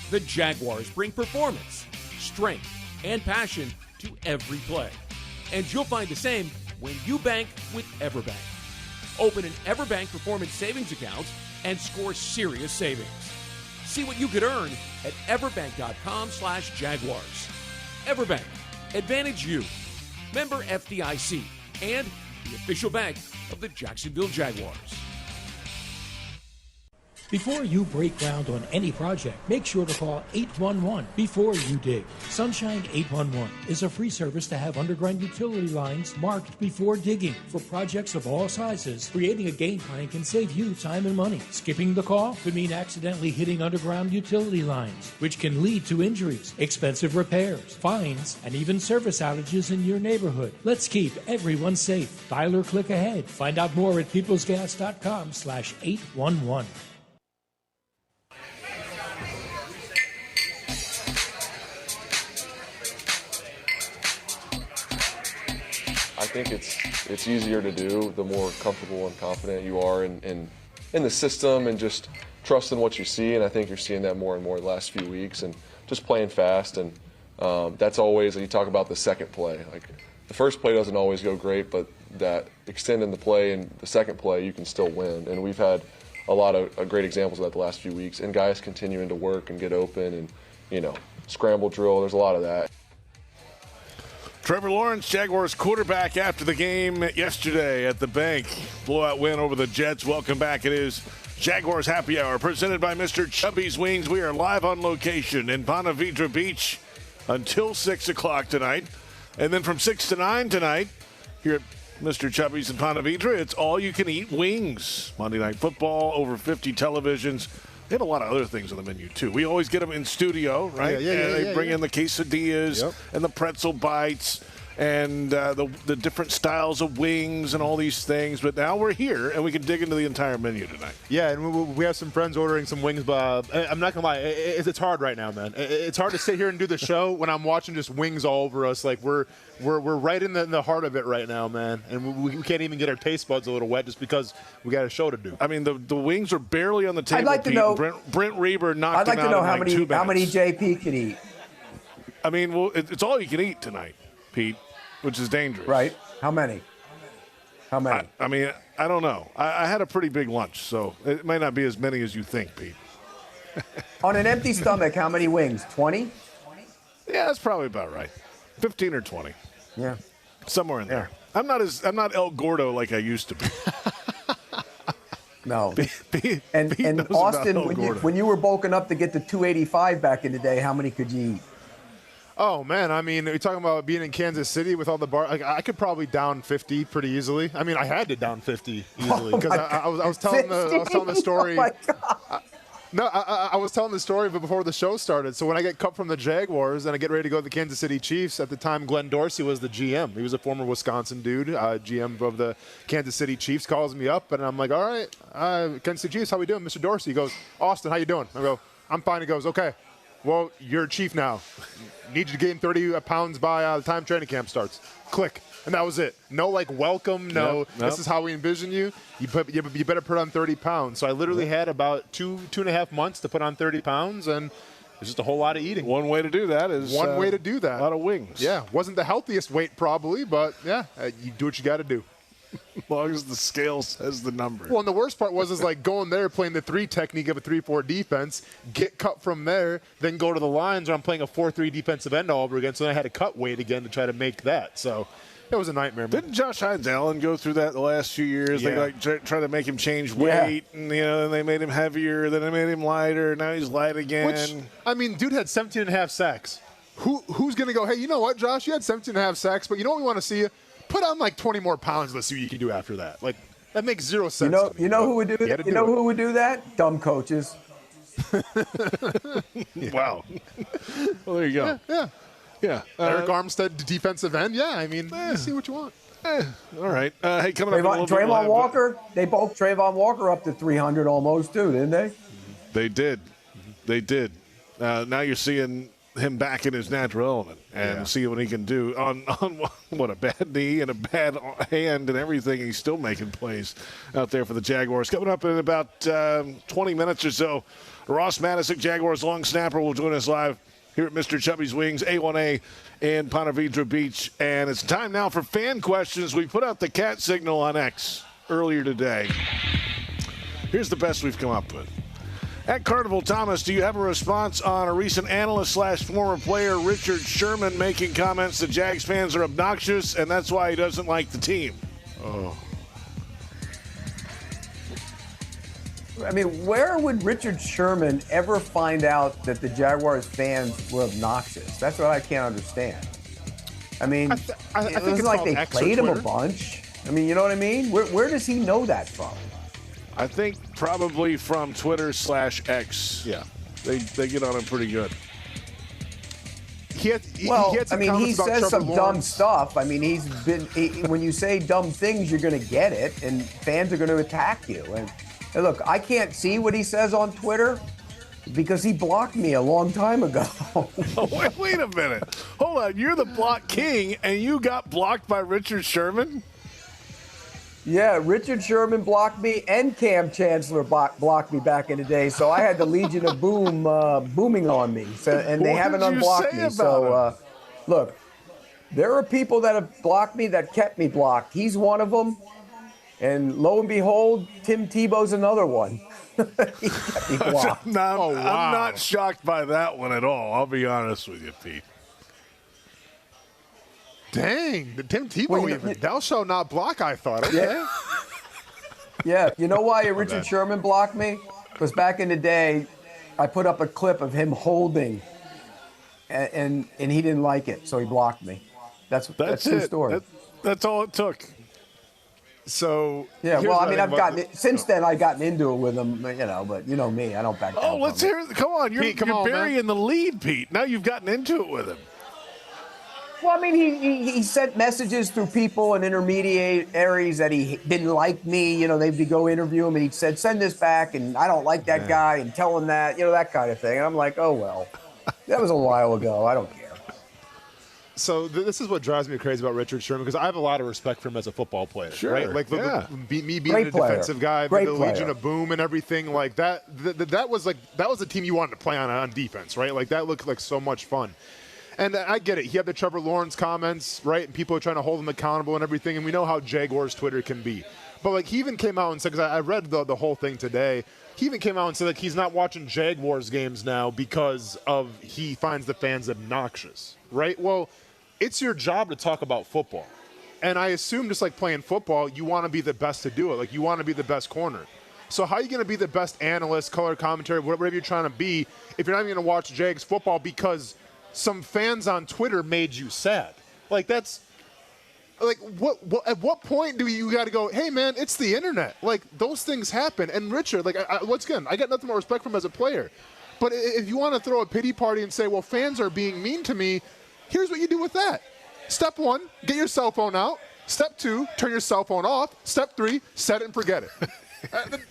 The Jaguars bring performance, strength, and passion to every play. And you'll find the same when you bank with Everbank. Open an Everbank Performance Savings account and score serious savings. See what you could earn at everbank.com/Jaguars. Everbank, advantage you. Member FDIC and the official bank of the Jacksonville Jaguars. Before you break ground on any project, make sure to call 811 before you dig. Sunshine 811 is a free service to have underground utility lines marked before digging. For projects of all sizes, creating a game plan can save you time and money. Skipping the call could mean accidentally hitting underground utility lines, which can lead to injuries, expensive repairs, fines, and even service outages in your neighborhood. Let's keep everyone safe. Dial or click ahead. Find out more at peoplesgas.com/811. I think it's easier to do the more comfortable and confident you are in the system and just trusting what you see. And I think you're seeing that more and more the last few weeks, and just playing fast. And that's always, you talk about the second play. Like, the first play doesn't always go great, but that extending the play and the second play, you can still win. And we've had a lot of great examples of that the last few weeks, and guys continuing to work and get open and, scramble drill. There's a lot of that. Trevor Lawrence, Jaguars quarterback, after the game yesterday at the bank. Blowout win over the Jets. Welcome back. It is Jaguars Happy Hour, presented by Mr. Chubby's Wings. We are live on location in Ponte Vedra Beach until 6 o'clock tonight. And then from 6 to 9 tonight, here at Mr. Chubby's in Ponte Vedra, it's all-you-can-eat wings. Monday Night Football, over 50 televisions. They have a lot of other things on the menu, too. We always get them in studio, right? They bring in the quesadillas and the pretzel bites and the different styles of wings and all these things. But now we're here, and we can dig into the entire menu tonight. Yeah, and we have some friends ordering some wings. But I'm not going to lie, it's hard right now, man. It's hard to sit here and do the show when I'm watching just wings all over us. Like, we're right in the heart of it right now, man. And we can't even get our taste buds a little wet just because we got a show to do. I mean, the wings are barely on the table. I'd like to know. Brent Reber knocked I'd like them to out know in how many JP can eat. I mean, well, it's all you can eat tonight, Pete, which is dangerous. Right. How many? I mean, I don't know. I had a pretty big lunch, so it might not be as many as you think, Pete. On an empty stomach, how many wings? 20? Yeah, that's probably about right. 15 or 20. Yeah. Somewhere in there. I'm not El Gordo like I used to be. No. Pete And knows Austin, about El Gordo. when you were bulking up to get to 285 back in the day, how many could you eat? Oh, man. I mean, you're talking about being in Kansas City with all the bar. Like, I could probably down 50 pretty easily. I mean, I had to down 50 easily because I was telling the story. Oh, my God. I was telling the story before the show started. So when I get cut from the Jaguars and I get ready to go to the Kansas City Chiefs, at the time Glenn Dorsey was the GM. He was a former Wisconsin dude, GM of the Kansas City Chiefs. Calls me up and I'm like, all right, Kansas City Chiefs, how we doing, Mr. Dorsey? He goes, Austin, how you doing? I go, I'm fine. He goes, okay, well, you're a Chief now. Need you to gain 30 pounds by the time training camp starts. Click. And that was it. No, welcome. No, this is how we envision you. You better put on 30 pounds. So I literally had about two and a half months to put on 30 pounds, and it's just a whole lot of eating. One way to do that is a lot of wings. Yeah, wasn't the healthiest weight probably, but yeah, you do what you got to do. As long as the scale says the number. Well, and the worst part was going there, playing the 3 technique of a 3-4 defense, get cut from there, then go to the lines where I'm playing a 4-3 defensive end all over again. So then I had to cut weight again to try to make that. So it was a nightmare. Didn't Josh Hines-Allen go through that the last few years? Yeah. They try to make him change weight, and then they made him heavier, then they made him lighter. Now he's light again. Which, I mean, dude had 17 and a half sacks. Who's going to go, hey, you know what, Josh? You had 17 and a half sacks, but you know what we want to see you? Put on 20 more pounds. Let's see what you can do after that. That makes zero sense. You know who would do that? Who would do that? Dumb coaches. Wow. Well, there you go. Yeah. Eric Armstead, defensive end. Yeah, I mean, see what you want. All right. Hey, coming up. Trayvon Walker. They bulked Trayvon Walker up to 300 almost too, didn't they? They did. Now you're seeing him back in his natural element and see what he can do on what, a bad knee and a bad hand and everything. He's still making plays out there for the Jaguars. Coming up in about 20 minutes or so, Ross Madison, Jaguars long snapper, will join us live here at Mr. Chubby's Wings, A1A in Ponte Vedra Beach. And it's time now for fan questions. We put out the cat signal on X earlier today. Here's the best we've come up with. At Carnival Thomas, do you have a response on a recent analyst/former player Richard Sherman making comments that Jags fans are obnoxious and that's why he doesn't like the team? Oh. I mean, where would Richard Sherman ever find out that the Jaguars fans were obnoxious? That's what I can't understand. I mean, I think it wasn't like they played him a bunch. I mean, you know what I mean? Where does he know that from? I think probably from Twitter/X. Yeah. They get on him pretty good. He had some says some dumb stuff. I mean, when you say dumb things, you're going to get it, and fans are going to attack you. And look, I can't see what he says on Twitter, Because he blocked me a long time ago. Oh, wait a minute. Hold on. You're the block king, and you got blocked by Richard Sherman? Yeah, Richard Sherman blocked me, and Cam Chancellor blocked me back in the day. So I had the Legion of Boom booming on me, and they haven't unblocked me. So, look, there are people that have blocked me that kept me blocked. He's one of them. And lo and behold, Tim Tebow's another one. He kept me blocked. I'm not shocked by that one at all. I'll be honest with you, Pete. Dang, the Tim Tebow thou shalt not block, I thought. Okay. Yeah, you know why Richard Sherman blocked me? Because back in the day, I put up a clip of him holding, and he didn't like it, so he blocked me. That's the story. That's all it took. So yeah, well, I mean, since then I've gotten into it with him, but you know me, I don't back down. Oh, let's hear it. Come on, you're burying the lead, Pete. Now you've gotten into it with him. Well, I mean, he sent messages through people and intermediaries that he didn't like me. They'd go interview him, and he said, "Send this back," and I don't like that guy, and tell him that, that kind of thing. And I'm like, oh well, that was a while ago. I don't care. So this is what drives me crazy about Richard Sherman, because I have a lot of respect for him as a football player. Sure, right? Like me being Great a player. defensive guy, Great the player. Legion of Boom and everything like that. That was the team you wanted to play on defense, right? Like that looked like so much fun. And I get it. He had the Trevor Lawrence comments, right? And people are trying to hold him accountable and everything. And we know how Jaguars Twitter can be. But he even came out and said, because I read the whole thing today, he even came out and said he's not watching Jaguars games now because he finds the fans obnoxious, right? Well, it's your job to talk about football. And I assume just like playing football, you want to be the best to do it. Like you want to be the best corner. So how are you going to be the best analyst, color commentary, whatever you're trying to be, if you're not even going to watch Jags football because some fans on Twitter made you sad? Like that's like what at what point do you got to go, hey man, it's the internet. Like those things happen. And Richard, once again, I got nothing more respect for him as a player. But if you want to throw a pity party and say, well, fans are being mean to me, here's what you do with that. Step 1, get your cell phone out. Step 2, turn your cell phone off. Step 3, set it and forget it.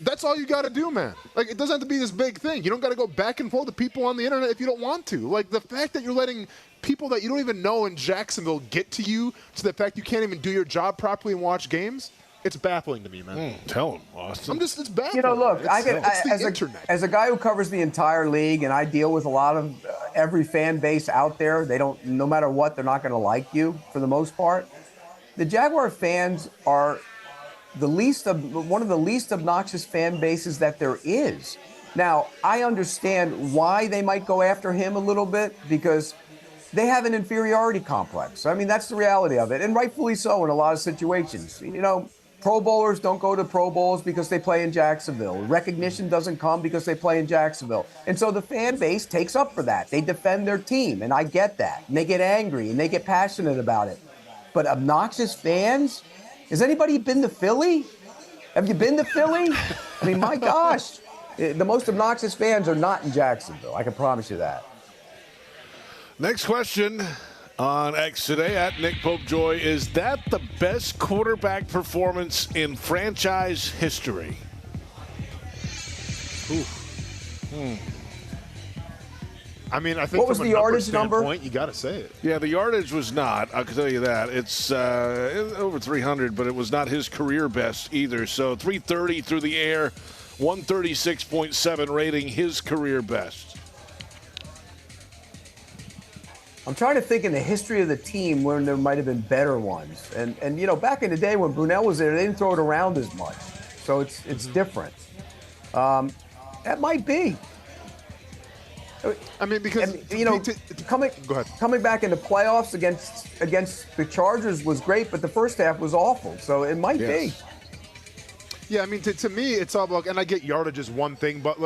That's all you got to do, man. Like, it doesn't have to be this big thing. You don't got to go back and forth with people on the internet if you don't want to. Like, the fact that you're letting people that you don't even know in Jacksonville get to you, to the fact you can't even do your job properly and watch games, it's baffling to me, man. Tell him, Austin. It's baffling. Look, it's as a guy who covers the entire league, and I deal with a lot of every fan base out there, no matter what, they're not going to like you for the most part. The Jaguar fans are one of the least obnoxious fan bases that there is. Now, I understand why they might go after him a little bit, because they have an inferiority complex. I mean, that's the reality of it, and rightfully so in a lot of situations. Pro Bowlers don't go to Pro Bowls because they play in Jacksonville. Recognition doesn't come because they play in Jacksonville. And so the fan base takes up for that. They defend their team, and I get that. And they get angry, and they get passionate about it. But obnoxious fans? Has anybody been to Philly? Have you been to Philly? I mean, my gosh. The most obnoxious fans are not in Jacksonville. I can promise you that. Next question on X today at Nick Popejoy. Is that the best quarterback performance in franchise history? I mean, I think what was the yardage number? You got to say it. Yeah, the yardage was not. I can tell you that. It's over 300, but it was not his career best either. So 330 through the air, 136.7 rating, his career best. I'm trying to think in the history of the team when there might have been better ones. And back in the day when Brunell was there, they didn't throw it around as much. So it's different. That might be. I mean, because coming back in the playoffs against the Chargers was great, but the first half was awful. So it might be. Yeah, I mean, to me, it's all about, and I get yardage is one thing, but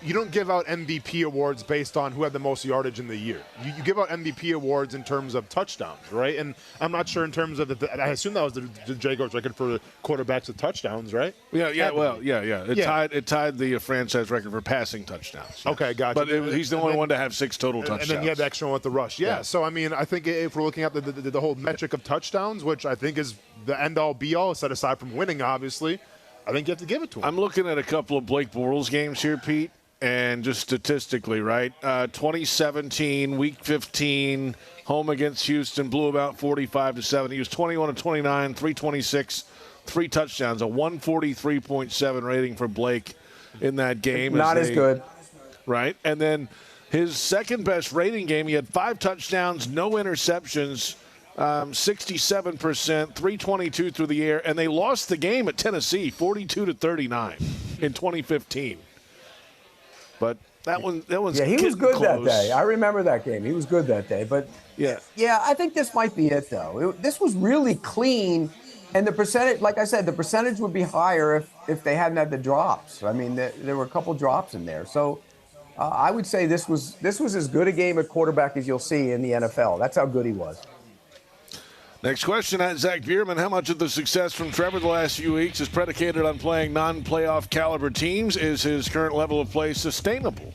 you don't give out MVP awards based on who had the most yardage in the year. You give out MVP awards in terms of touchdowns, right? And I'm not sure in terms of I assume that was the Jaguars record for quarterbacks with touchdowns, right? Yeah. It tied the franchise record for passing touchdowns. Yes. Okay, gotcha. But he's the only one to have 6 total touchdowns. And then he had the extra one with the rush. Yeah. So I mean, I think if we're looking at the whole metric of touchdowns, which I think is the end-all be-all, set aside from winning, obviously, I think you have to give it to him. I'm looking at a couple of Blake Bortles games here, Pete. and just statistically, right? 2017, Week 15, home against Houston, blew about 45-7. He was 21 of 29, 326, 3 touchdowns, a 143.7 rating for Blake in that game. Not as good. Right, and then his second-best rating game, he had 5 touchdowns, no interceptions, 67%, 322 through the air, and they lost the game at Tennessee, 42-39 in 2015. But that was he was good close. that day. I remember that game. He was good that day. But yeah, I think this might be it though. This was really clean, and the percentage, like I said, the percentage would be higher if they hadn't had the drops. I mean, there were a couple drops in there, so. I would say this was as good a game at quarterback as you'll see in the NFL. That's how good he was. Next question at Zach Bierman. How much of the success from Trevor the last few weeks is predicated on playing non-playoff caliber teams? Is his current level of play sustainable?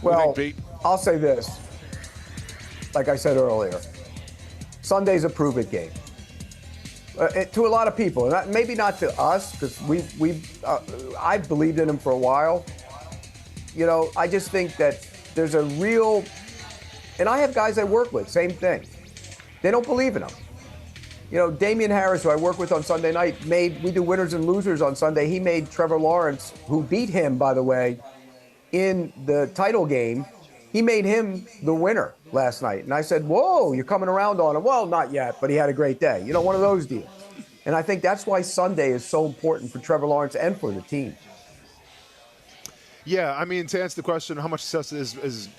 Well, I'll say this. Like I said earlier, Sunday's a prove-it game. To a lot of people, maybe not to us, because I've believed in him for a while. You know, I just think that there's a real, and I have guys I work with, same thing. They don't believe in him. You know, Damian Harris, who I work with on Sunday night, we do winners and losers on Sunday. He made Trevor Lawrence, who beat him, by the way, in the title game, he made him the winner last night. And I said, whoa, you're coming around on him. Well, not yet, but he had a great day. You know, one of those deals. And I think that's why Sunday is so important for Trevor Lawrence and for the team. Yeah, I mean, to answer the question, how much success is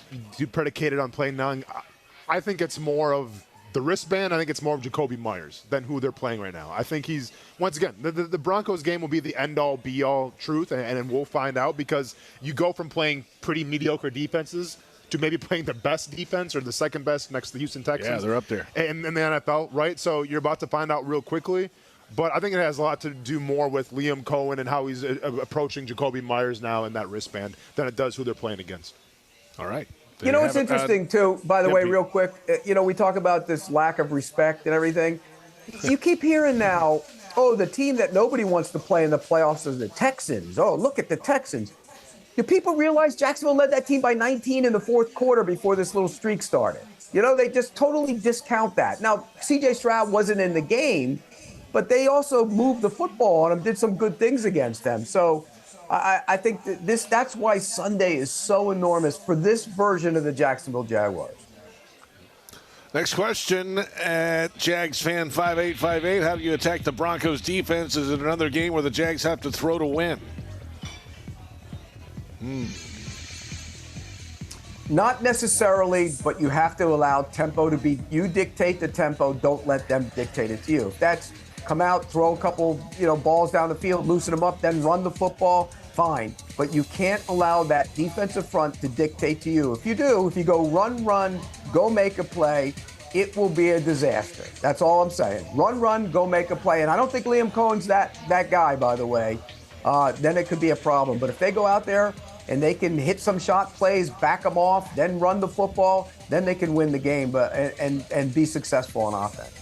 predicated on playing now? I think it's more of the wristband. I think it's more of Jacoby Myers than who they're playing right now. I think he's, once again, the Broncos game will be the end-all, be-all truth, and we'll find out, because you go from playing pretty mediocre defenses to maybe playing the best defense or the second best next to the Houston Texans. Yeah, they're up there. In the NFL, right? So you're about to find out real quickly. But I think it has a lot to do more with Liam Cohen and how he's approaching Jacoby Myers now in that wristband than it does who they're playing against. All right. You know what's interesting, too, by the way, real quick, you know, we talk about this lack of respect and everything. You keep hearing now, oh, the team that nobody wants to play in the playoffs is the Texans. Oh, look at the Texans. Do people realize Jacksonville led that team by 19 in the fourth quarter before this little streak started? You know, they just totally discount that. Now, C.J. Stroud wasn't in the game, but they also moved the football on him, did some good things against them. So I think that's why Sunday is so enormous for this version of the Jacksonville Jaguars. Next question at Jags fan 5858. How do you attack the Broncos defense? Is it another game where the Jags have to throw to win? Not necessarily, but you have to allow tempo to be, you dictate the tempo, don't let them dictate it to you. If that's come out, throw a couple, balls down the field, loosen them up, then run the football, fine. But you can't allow that defensive front to dictate to you. If you do, if you go run, go make a play, it will be a disaster. That's all I'm saying. Run, go make a play. And I don't think Liam Cohen's that guy, by the way. Then it could be a problem. But if they go out there and they can hit some shot plays, back them off, then run the football, then they can win the game and be successful on offense.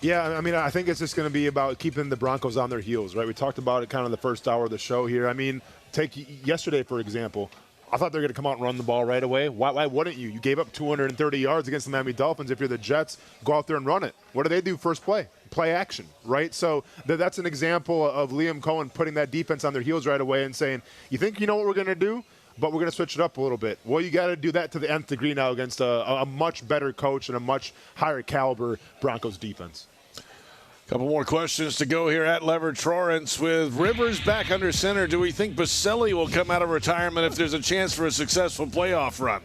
Yeah, I mean, I think it's just going to be about keeping the Broncos on their heels, right? We talked about it kind of the first hour of the show here. I mean, take yesterday, for example. I thought they were going to come out and run the ball right away. Why wouldn't you? You gave up 230 yards against the Miami Dolphins. If you're the Jets, go out there and run it. What do they do first play? Play action, right? So that's an example of Liam Cohen putting that defense on their heels right away and saying, you think you know what we're going to do? But we're going to switch it up a little bit. Well, you got to do that to the nth degree now against a much better coach and a much higher caliber Broncos defense. Couple more questions to go here at Lever Torrance. With Rivers back under center, do we think Baselli will come out of retirement if there's a chance for a successful playoff run?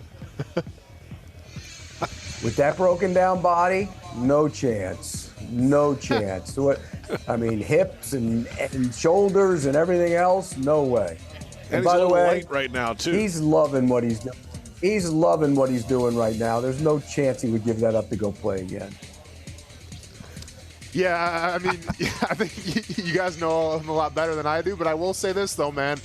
With that broken down body, no chance. No chance. I mean, hips and shoulders and everything else, no way. And by he's the way, light right now, too. He's loving what he's doing. He's loving what he's doing right now. There's no chance he would give that up to go play again. Yeah, I mean, I think you guys know him a lot better than I do, but I will say this, though, man.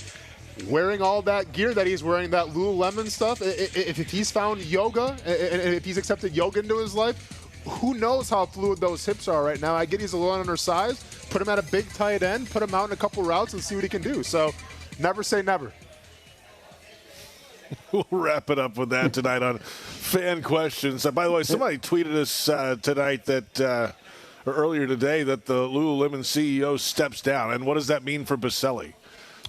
Wearing all that gear that he's wearing, that Lululemon stuff, if he's found yoga, and if he's accepted yoga into his life, who knows how fluid those hips are right now. I get he's a little undersized, put him at a big tight end, put him out in a couple routes, and see what he can do. So never say never. We'll wrap it up with that tonight on fan questions. By the way, somebody tweeted us tonight that, or earlier today, that the Lululemon CEO steps down. And what does that mean for Baselli?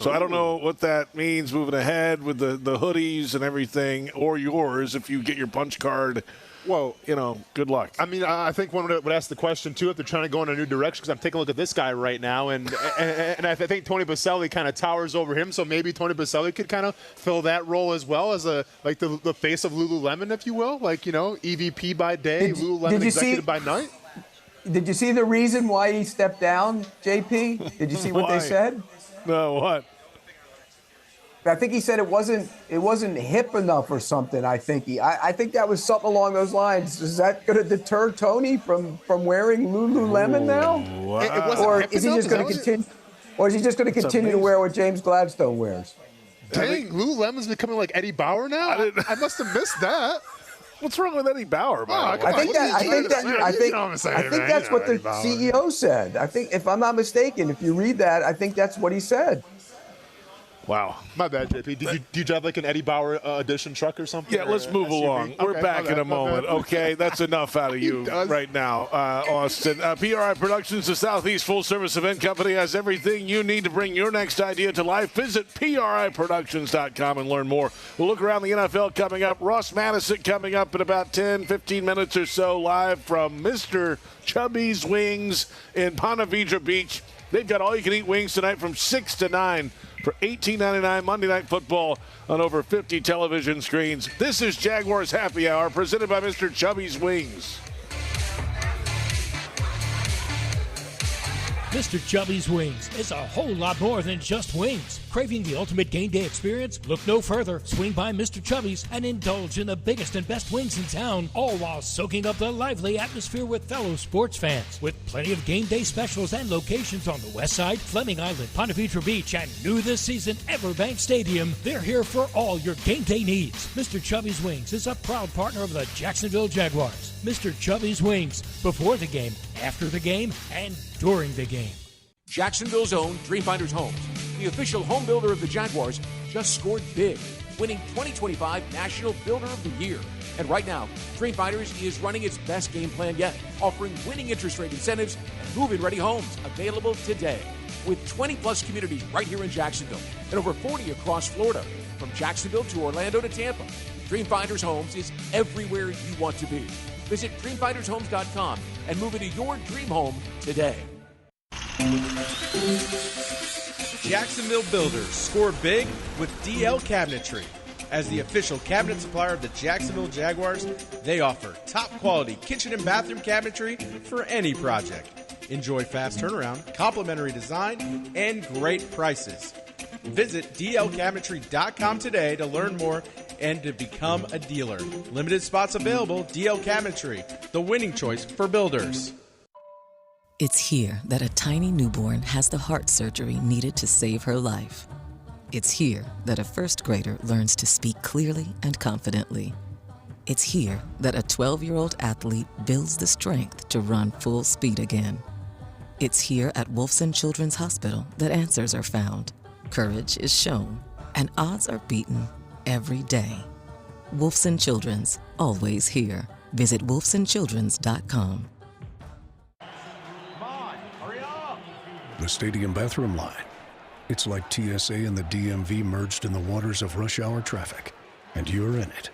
So I don't know what that means moving ahead with the hoodies and everything, or yours if you get your punch card. Well, good luck. I mean, I think one would ask the question, too, if they're trying to go in a new direction, because I'm taking a look at this guy right now, and I think Tony Baselli kind of towers over him, so maybe Tony Baselli could kind of fill that role as well as the face of Lululemon, if you will, EVP by day, Lululemon executive by night. Did you see the reason why he stepped down, JP? Did you see what they said? No, what? I think he said it wasn't hip enough or something. I think that was something along those lines. Is that going to deter Tony from wearing Lululemon now? Wow. Or is he just going to continue? Or is he just going to continue to wear what James Gladstone wears? Dang, Lululemon's becoming like Eddie Bauer now. I must have missed that. What's wrong with Eddie Bauer? I think that's what the CEO said. I think, if I'm not mistaken, if you read that, I think that's what he said. Wow. My bad, JP. Did you drive like an Eddie Bauer edition truck or something? Yeah, let's move along. We're back in a moment. Okay, that's enough out of you right now, Austin. PRI Productions, the Southeast full-service event company, has everything you need to bring your next idea to life. Visit PRIProductions.com and learn more. We'll look around the NFL coming up. Ross Madison coming up in about 10, 15 minutes or so, live from Mr. Chubby's Wings in Ponte Vedra Beach. They've got all-you-can-eat wings tonight from 6 to 9 for $18.99 Monday Night Football on over 50 television screens. This is Jaguars Happy Hour, presented by Mr. Chubby's Wings. Mr. Chubby's Wings is a whole lot more than just wings. Craving the ultimate game day experience? Look no further. Swing by Mr. Chubby's and indulge in the biggest and best wings in town, all while soaking up the lively atmosphere with fellow sports fans. With plenty of game day specials and locations on the West Side, Fleming Island, Ponte Vedra Beach, and new this season, Everbank Stadium, they're here for all your game day needs. Mr. Chubby's Wings is a proud partner of the Jacksonville Jaguars. Mr. Chubby's Wings, before the game, after the game, and during the game. Jacksonville's own Dreamfinders Homes, the official home builder of the Jaguars, just scored big, winning 2025 National Builder of the Year. And right now, Dreamfinders is running its best game plan yet, offering winning interest rate incentives and move-in ready homes available today. With 20-plus communities right here in Jacksonville and over 40 across Florida, from Jacksonville to Orlando to Tampa, Dreamfinders Homes is everywhere you want to be. Visit DreamFindersHomes.com and move into your dream home today. Jacksonville builders score big with DL Cabinetry. As the official cabinet supplier of the Jacksonville Jaguars, they offer top quality kitchen and bathroom cabinetry for any project. Enjoy fast turnaround, complimentary design, and great prices. Visit dlcabinetry.com today to learn more and to become a dealer. Limited spots available. DL Cabinetry, the winning choice for builders. It's here that a tiny newborn has the heart surgery needed to save her life. It's here that a first grader learns to speak clearly and confidently. It's here that a 12-year-old athlete builds the strength to run full speed again. It's here at Wolfson Children's Hospital that answers are found, courage is shown, and odds are beaten every day. Wolfson Children's, always here. Visit wolfsonchildrens.com. The stadium bathroom line. It's like TSA and the DMV merged in the waters of rush hour traffic, and you're in it.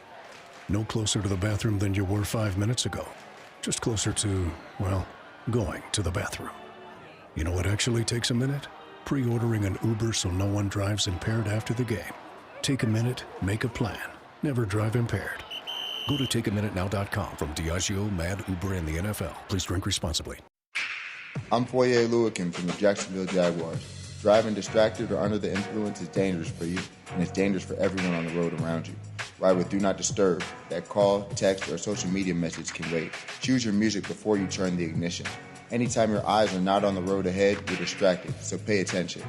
No closer to the bathroom than you were 5 minutes ago. Just closer to, well, going to the bathroom. You know what actually takes a minute? Pre-ordering an Uber so no one drives impaired after the game. Take a minute, make a plan. Never drive impaired. Go to takeaminutenow.com. From Diageo, Mad, Uber, and the NFL. Please drink responsibly. I'm Foye Lewican from the Jacksonville Jaguars. Driving distracted or under the influence is dangerous for you, and it's dangerous for everyone on the road around you. Ride with Do Not Disturb. That call, text, or social media message can wait. Choose your music before you turn the ignition. Anytime your eyes are not on the road ahead, you're distracted, so pay attention.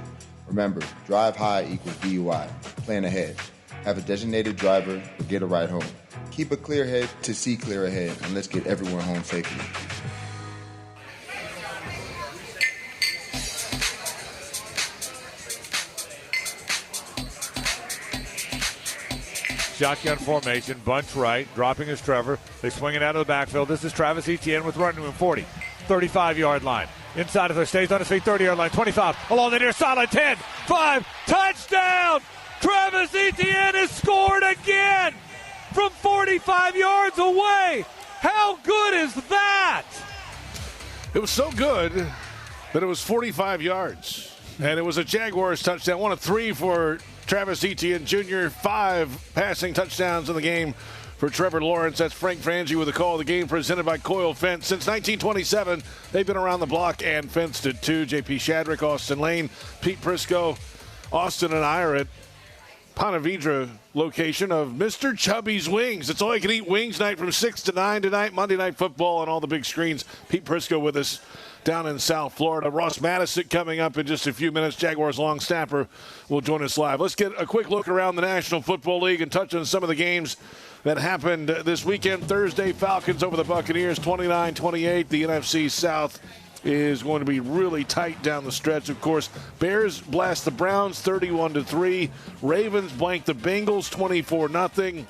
Remember, drive high equals DUI. Plan ahead. Have a designated driver or get a ride home. Keep a clear head to see clear ahead, and let's get everyone home safely. Shotgun formation, bunch right, dropping is Trevor. They swing it out of the backfield. This is Travis Etienne with running room 40, 35-yard line. Inside of there, stays on his feet, 30-yard line, 25, along the near sideline, 10, 5, touchdown! Travis Etienne has scored again from 45 yards away. How good is that? It was so good that it was 45 yards. And it was a Jaguars touchdown, 1 of 3 for Travis Etienne Jr., 5 passing touchdowns in the game for Trevor Lawrence. That's Frank Frangie with a call of the game presented by Coil Fence. Since 1927, they've been around the block and fenced it too. J.P. Shadrick, Austin Lane, Pete Prisco. Austin and I are at Ponte Vedra location of Mr. Chubby's Wings. It's all you can eat wings night from 6 to 9 tonight. Monday Night Football on all the big screens. Pete Prisco with us down in South Florida. Ross Madison coming up in just a few minutes. Jaguars long snapper will join us live. Let's get a quick look around the National Football League and touch on some of the games that happened this weekend. Thursday, Falcons over the Buccaneers, 29-28. The NFC South is going to be really tight down the stretch. Of course, Bears blast the Browns 31-3. Ravens blank the Bengals 24-0.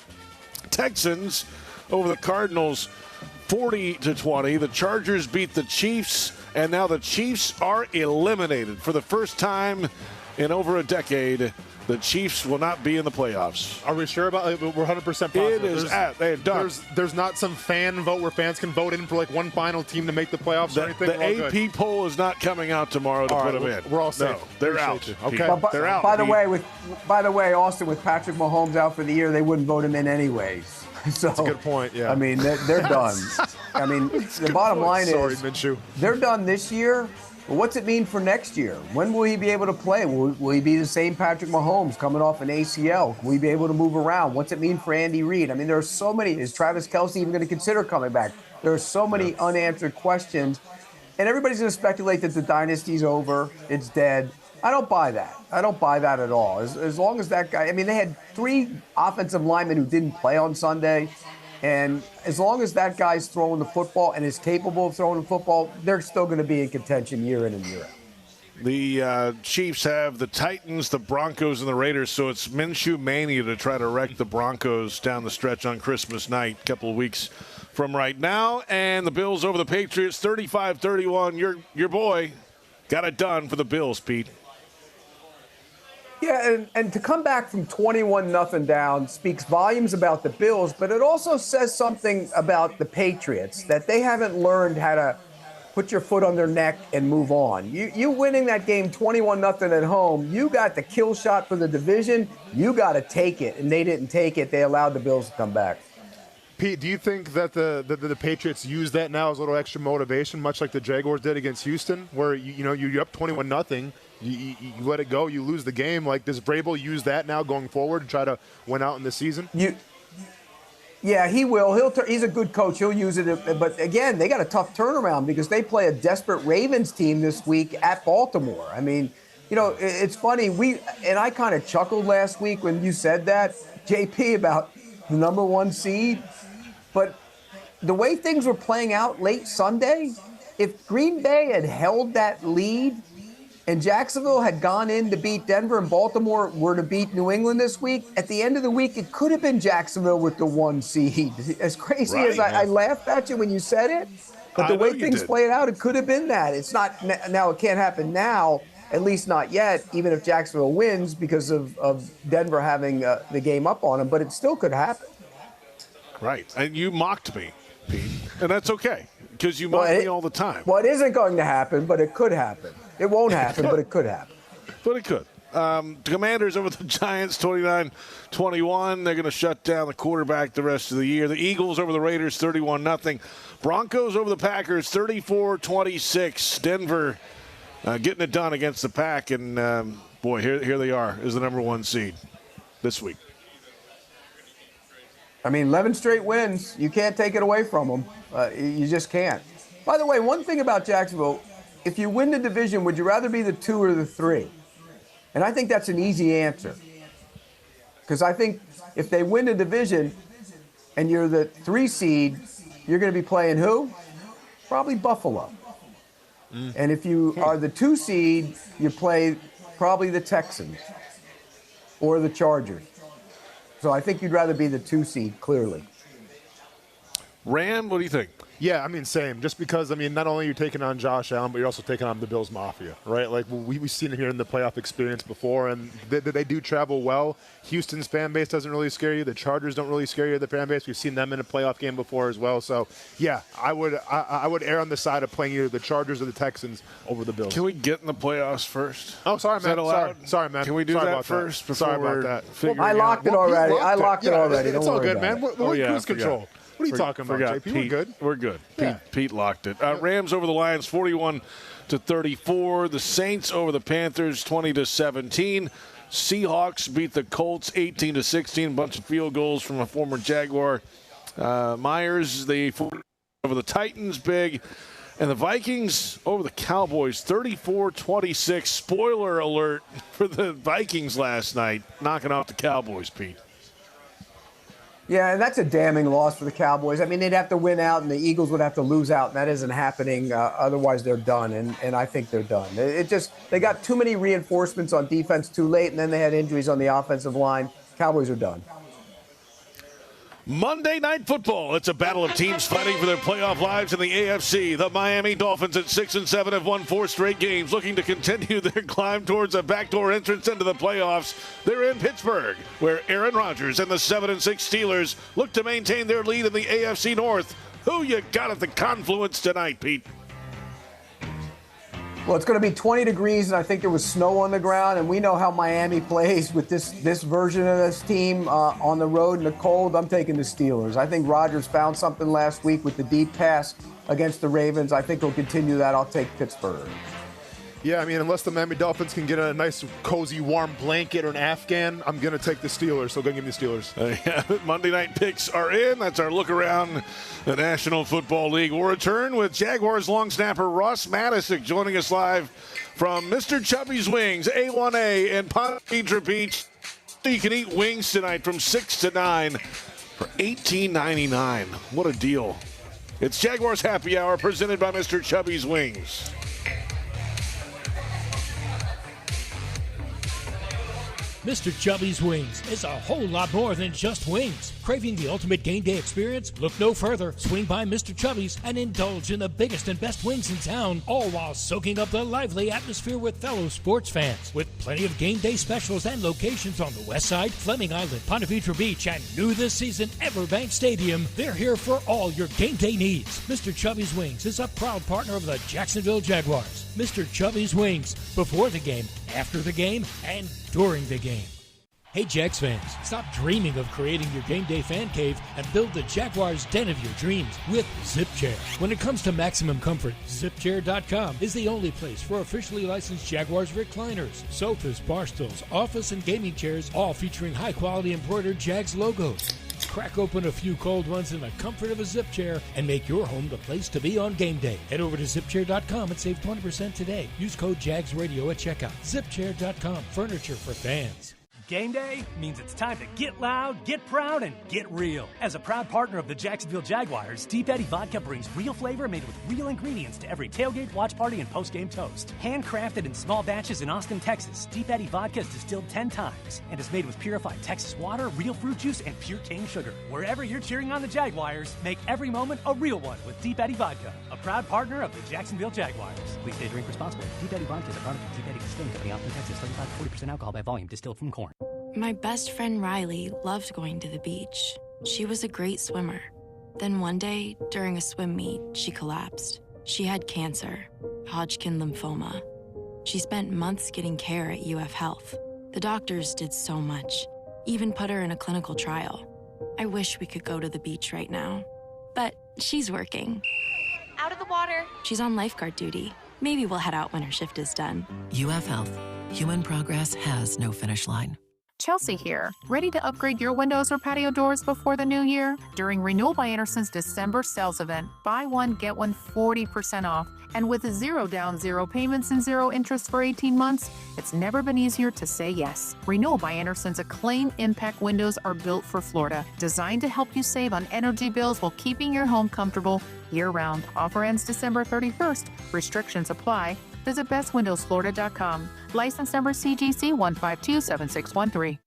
Texans over the Cardinals 40-20. The Chargers beat the Chiefs, and now the Chiefs are eliminated for the first time in over a decade. The Chiefs will not be in the playoffs. Are we sure about it? We're 100% positive. It is they're done. There's not some fan vote where fans can vote in for like one final team to make the playoffs or anything? The AP poll is not coming out tomorrow to put them in. We're all safe. No, they're out. Okay. They're out. By the way, Austin, with Patrick Mahomes out for the year, they wouldn't vote him in anyways. So, that's a good point, yeah. I mean, they're done. I mean, the bottom line is they're done this year. Well, what's it mean for next year? When will he be able to play? Will he be the same Patrick Mahomes coming off an ACL? Will he be able to move around? What's it mean for Andy Reid? I mean, there are so many. Is Travis Kelce even going to consider coming back? There are so many unanswered questions. And everybody's going to speculate that the dynasty's over, it's dead. I don't buy that. I don't buy that at all. As long as that guy, I mean, they had 3 offensive linemen who didn't play on Sunday. And as long as that guy's throwing the football and is capable of throwing the football, they're still going to be in contention year in and year out. The Chiefs have the Titans, the Broncos, and the Raiders, so it's Minshew mania to try to wreck the Broncos down the stretch on Christmas night, a couple of weeks from right now. And the Bills over the Patriots, 35-31. Your boy got it done for the Bills, Pete. Yeah, and to come back from 21-0 down speaks volumes about the Bills, but it also says something about the Patriots, that they haven't learned how to put your foot on their neck and move on. You winning that game 21-0 at home, you got the kill shot for the division, you got to take it, and they didn't take it. They allowed the Bills to come back. Pete, do you think that the Patriots use that now as a little extra motivation, much like the Jaguars did against Houston, where you're up 21-0? You let it go, you lose the game. Like, does Vrabel use that now going forward to try to win out in the season? Yeah, he will. He's a good coach. He'll use it. But, again, they got a tough turnaround because they play a desperate Ravens team this week at Baltimore. I mean, it's funny. I kind of chuckled last week when you said that, JP, about the number 1 seed. But the way things were playing out late Sunday, if Green Bay had held that lead and Jacksonville had gone in to beat Denver and Baltimore were to beat New England this week, at the end of the week, it could have been Jacksonville with the 1 seed. As crazy as I laughed at you when you said it, but the way things played out, it could have been that. It's not now. It can't happen now, at least not yet, even if Jacksonville wins because of Denver having the game up on them, but it still could happen. Right. And you mocked me, Pete, and that's okay because you mock me all the time. Well, it isn't going to happen, but it could happen. It won't happen, but it could happen. But it could. The Commanders over the Giants, 29-21. They're going to shut down the quarterback the rest of the year. The Eagles over the Raiders, 31-0. Broncos over the Packers, 34-26. Denver getting it done against the Pack. And, boy, here they are as the number 1 seed this week. I mean, 11 straight wins. You can't take it away from them. You just can't. By the way, one thing about Jacksonville, if you win the division, would you rather be the 2 or the 3? And I think that's an easy answer. Because I think if they win the division and you're the 3 seed, you're going to be playing who? Probably Buffalo. And if you are the 2 seed, you play probably the Texans or the Chargers. So I think you'd rather be the 2 seed, clearly. Ram, what do you think? Yeah, I mean, same. Just because, I mean, not only are you taking on Josh Allen, but you're also taking on the Bills Mafia, right? Like, we've seen it here in the playoff experience before, and they do travel well. Houston's fan base doesn't really scare you. The Chargers don't really scare you, the fan base. We've seen them in a playoff game before as well. So, yeah, I would err on the side of playing either the Chargers or the Texans over the Bills. Can we get in the playoffs first? Oh, sorry, man. Sorry, man. Can we do that first? Sorry about that. I locked it already. It's all good, man. We're in cruise control. What are you talking about, JP? Pete, we're good. We're good. Yeah. Pete locked it. Rams over the Lions 41-34. The Saints over the Panthers 20-17. Seahawks beat the Colts 18-16. Bunch of field goals from a former Jaguar. Myers, they over the Titans big. And the Vikings over the Cowboys 34-26. Spoiler alert for the Vikings last night, knocking off the Cowboys, Pete. Yeah, and that's a damning loss for the Cowboys. I mean, they'd have to win out, and the Eagles would have to lose out, and that isn't happening. Otherwise, they're done, and I think they're done. They got too many reinforcements on defense too late, and then they had injuries on the offensive line. Cowboys are done. Monday Night Football. It's a battle of teams fighting for their playoff lives in the AFC. The Miami Dolphins at 6-7 have won 4 straight games, looking to continue their climb towards a backdoor entrance into the playoffs. They're in Pittsburgh, where Aaron Rodgers and the 7-6 Steelers look to maintain their lead in the AFC North. Who you got at the confluence tonight, Pete? Well, it's going to be 20 degrees, and I think there was snow on the ground, and we know how Miami plays with this version of this team on the road in the cold. I'm taking the Steelers. I think Rodgers found something last week with the deep pass against the Ravens. I think he'll continue that. I'll take Pittsburgh. Yeah, I mean, unless the Miami Dolphins can get a nice, cozy, warm blanket or an Afghan, I'm going to take the Steelers, so go give me the Steelers. Monday night picks are in. That's our look around the National Football League. We'll return with Jaguars long snapper Ross Madison joining us live from Mr. Chubby's Wings, A1A in Ponte Vedra Beach. You can eat wings tonight from 6 to 9 for $18.99. What a deal. It's Jaguars Happy Hour presented by Mr. Chubby's Wings. Mr. Chubby's Wings is a whole lot more than just wings. Craving the ultimate game day experience? Look no further. Swing by Mr. Chubby's and indulge in the biggest and best wings in town, all while soaking up the lively atmosphere with fellow sports fans. With plenty of game day specials and locations on the West Side, Fleming Island, Ponte Vedra Beach, and new this season, Everbank Stadium, they're here for all your game day needs. Mr. Chubby's Wings is a proud partner of the Jacksonville Jaguars. Mr. Chubby's Wings, before the game, after the game, and during the game. Hey Jags fans, stop dreaming of creating your game day fan cave and build the Jaguars den of your dreams with ZipChair. When it comes to maximum comfort, ZipChair.com is the only place for officially licensed Jaguars recliners, sofas, bar stools, office and gaming chairs, all featuring high quality embroidered Jags logos. Crack open a few cold ones in the comfort of a ZipChair and make your home the place to be on game day. Head over to ZipChair.com and save 20% today. Use code JagsRadio at checkout. ZipChair.com, furniture for fans. Game day means it's time to get loud, get proud, and get real. As a proud partner of the Jacksonville Jaguars, Deep Eddy Vodka brings real flavor made with real ingredients to every tailgate, watch party, and post-game toast. Handcrafted in small batches in Austin, Texas, Deep Eddy Vodka is distilled 10 times and is made with purified Texas water, real fruit juice, and pure cane sugar. Wherever you're cheering on the Jaguars, make every moment a real one with Deep Eddy Vodka, a proud partner of the Jacksonville Jaguars. Please stay drink responsibly. Deep Eddy Vodka is a product of Deep Eddy Distilling Company, Austin, Texas. 35 to 40% alcohol by volume, distilled from corn. My best friend Riley loved going to the beach. She was a great swimmer. Then one day, during a swim meet, she collapsed. She had cancer, Hodgkin lymphoma. She spent months getting care at UF Health. The doctors did so much, even put her in a clinical trial. I wish we could go to the beach right now. But she's working. Out of the water. She's on lifeguard duty. Maybe we'll head out when her shift is done. UF Health. Human progress has no finish line. Chelsea here. Ready to upgrade your windows or patio doors before the new year? During Renewal by Anderson's December sales event, buy one, get one 40% off. And with 0 down, 0 payments, and 0 interest for 18 months, it's never been easier to say yes. Renewal by Anderson's Acclaim Impact windows are built for Florida, designed to help you save on energy bills while keeping your home comfortable year-round. Offer ends December 31st. Restrictions apply. Visit bestwindowsflorida.com. License number CGC 1527613.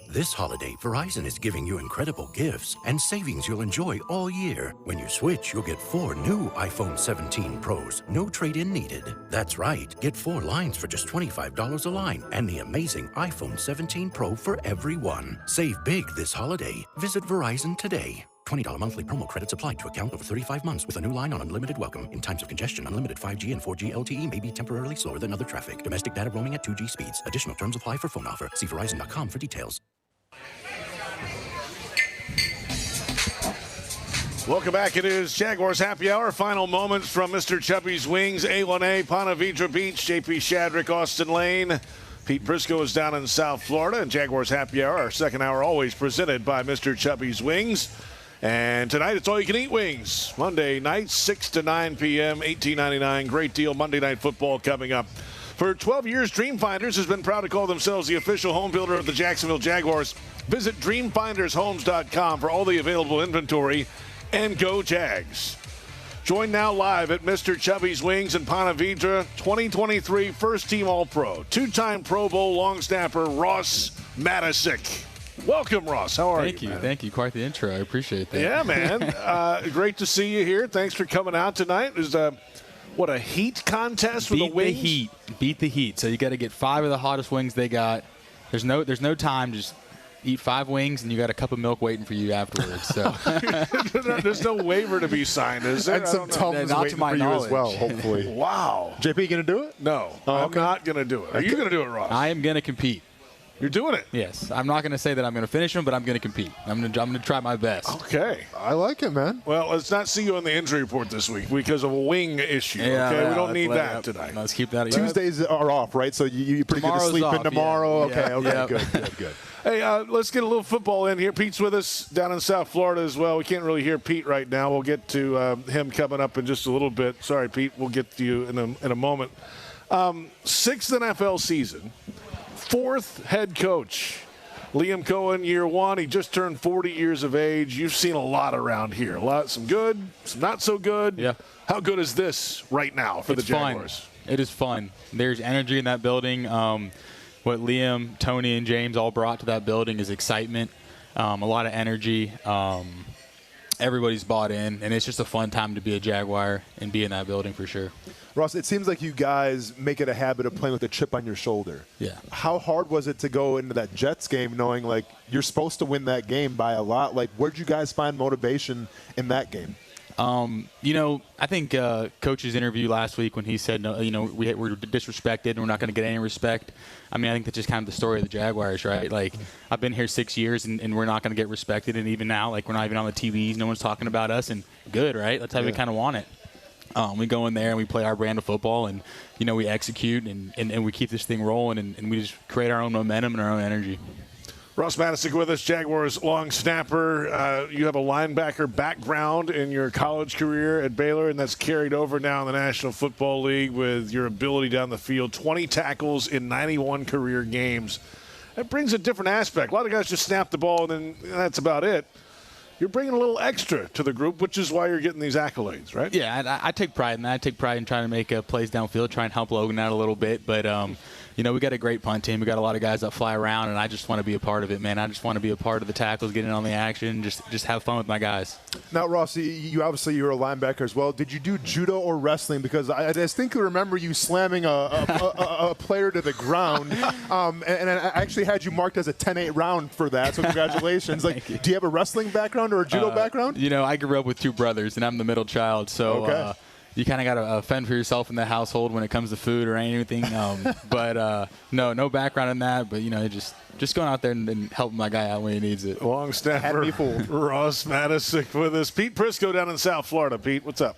This holiday, Verizon is giving you incredible gifts and savings you'll enjoy all year. When you switch, you'll get 4 new iPhone 17 Pros. No trade-in needed. That's right. Get 4 lines for just $25 a line and the amazing iPhone 17 Pro for everyone. Save big this holiday. Visit Verizon today. $20 monthly promo credits applied to account over 35 months with a new line on unlimited welcome. In times of congestion, unlimited 5G and 4G LTE may be temporarily slower than other traffic. Domestic data roaming at 2G speeds. Additional terms apply for phone offer. See Verizon.com for details. Welcome back. It is Jaguars Happy Hour. Final moments from Mr. Chubby's Wings. A1A, Ponte Vedra Beach, JP Shadrick, Austin Lane. Pete Prisco is down in South Florida. And Jaguars Happy Hour, our second hour, always presented by Mr. Chubby's Wings. And tonight, it's all-you-can-eat wings. Monday night, 6 to 9 p.m., $18.99. Great deal. Monday Night Football coming up. For 12 years, Dreamfinders has been proud to call themselves the official home builder of the Jacksonville Jaguars. Visit dreamfindershomes.com for all the available inventory. And go Jags. Join now live at Mr. Chubby's Wings in Ponte Vedra, 2023 first-team All-Pro, 2-time Pro Bowl long snapper Ross Madison. Welcome, Ross. How are you? Thank you. Thank you. Quite the intro. I appreciate that. Yeah, man. Great to see you here. Thanks for coming out tonight. It was a heat contest with the wings? Beat the heat. So you got to get 5 of the hottest wings they got. There's no time. Just eat 5 wings, and you got a cup of milk waiting for you afterwards. So there's no waiver to be signed, is there? And some Tums waiting for you as well, hopefully. Wow. JP, you going to do it? No, I'm not going to do it. Are you going to do it, Ross? I am going to compete. You're doing it? Yes. I'm not going to say that I'm going to finish them, but I'm going to compete. I'm going to try my best. Okay. I like it, man. Well, let's not see you on the injury report this week because of a wing issue. Yeah, okay, yeah, we don't need that tonight. Let's keep that. Tuesdays are off, right? So you pretty good to sleep in tomorrow. Yeah. Okay, Yeah. good. Hey, let's get a little football in here. Pete's with us down in South Florida as well. We can't really hear Pete right now. We'll get to him coming up in just a little bit. Sorry, Pete. We'll get to you in a moment. 6th NFL season, 4th head coach. Liam Cohen, year 1. He just turned 40 years of age. You've seen a lot around here. Some good, some not so good. Yeah. How good is this right now for the Jaguars? Fun. It is fun. There's energy in that building. What Liam, Tony, and James all brought to that building is excitement, a lot of energy. Everybody's bought in, and it's just a fun time to be a Jaguar and be in that building for sure. Ross, it seems like you guys make it a habit of playing with a chip on your shoulder. Yeah. How hard was it to go into that Jets game knowing, like, you're supposed to win that game by a lot? Like, where'd you guys find motivation in that game? I think Coach's interview last week when he said, we're disrespected and we're not going to get any respect. I mean, I think that's just kind of the story of the Jaguars, right? Like, I've been here 6 years and we're not going to get respected. And even now, like, we're not even on the TVs. No one's talking about us. And good, right? That's how we kind of want it. We go in there and we play our brand of football and, we execute and we keep this thing rolling and we just create our own momentum and our own energy. Ross Madison with us, Jaguars long snapper. You have a linebacker background in your college career at Baylor, and that's carried over now in the National Football League with your ability down the field. 20 tackles in 91 career games. That brings a different aspect. A lot of guys just snap the ball, and then that's about it. You're bringing a little extra to the group, which is why you're getting these accolades, right? Yeah, I take pride in that. I take pride in trying to make plays downfield, try and help Logan out a little bit. But, we got a great punt team. We got a lot of guys that fly around, and I just want to be a part of it, man. I just want to be a part of the tackles, get in on the action, just have fun with my guys. Now, Ross, you're a linebacker as well. Did you do judo or wrestling? Because I distinctly remember you slamming a player to the ground, and I actually had you marked as a 10-8 round for that, so congratulations. Do you have a wrestling background or a judo background? I grew up with 2 brothers, and I'm the middle child, so you kind of got to fend for yourself in the household when it comes to food or anything. But no background in that. But just going out there and helping my guy out when he needs it. Long snapper Ross Madison with us. Pete Prisco down in South Florida. Pete, what's up?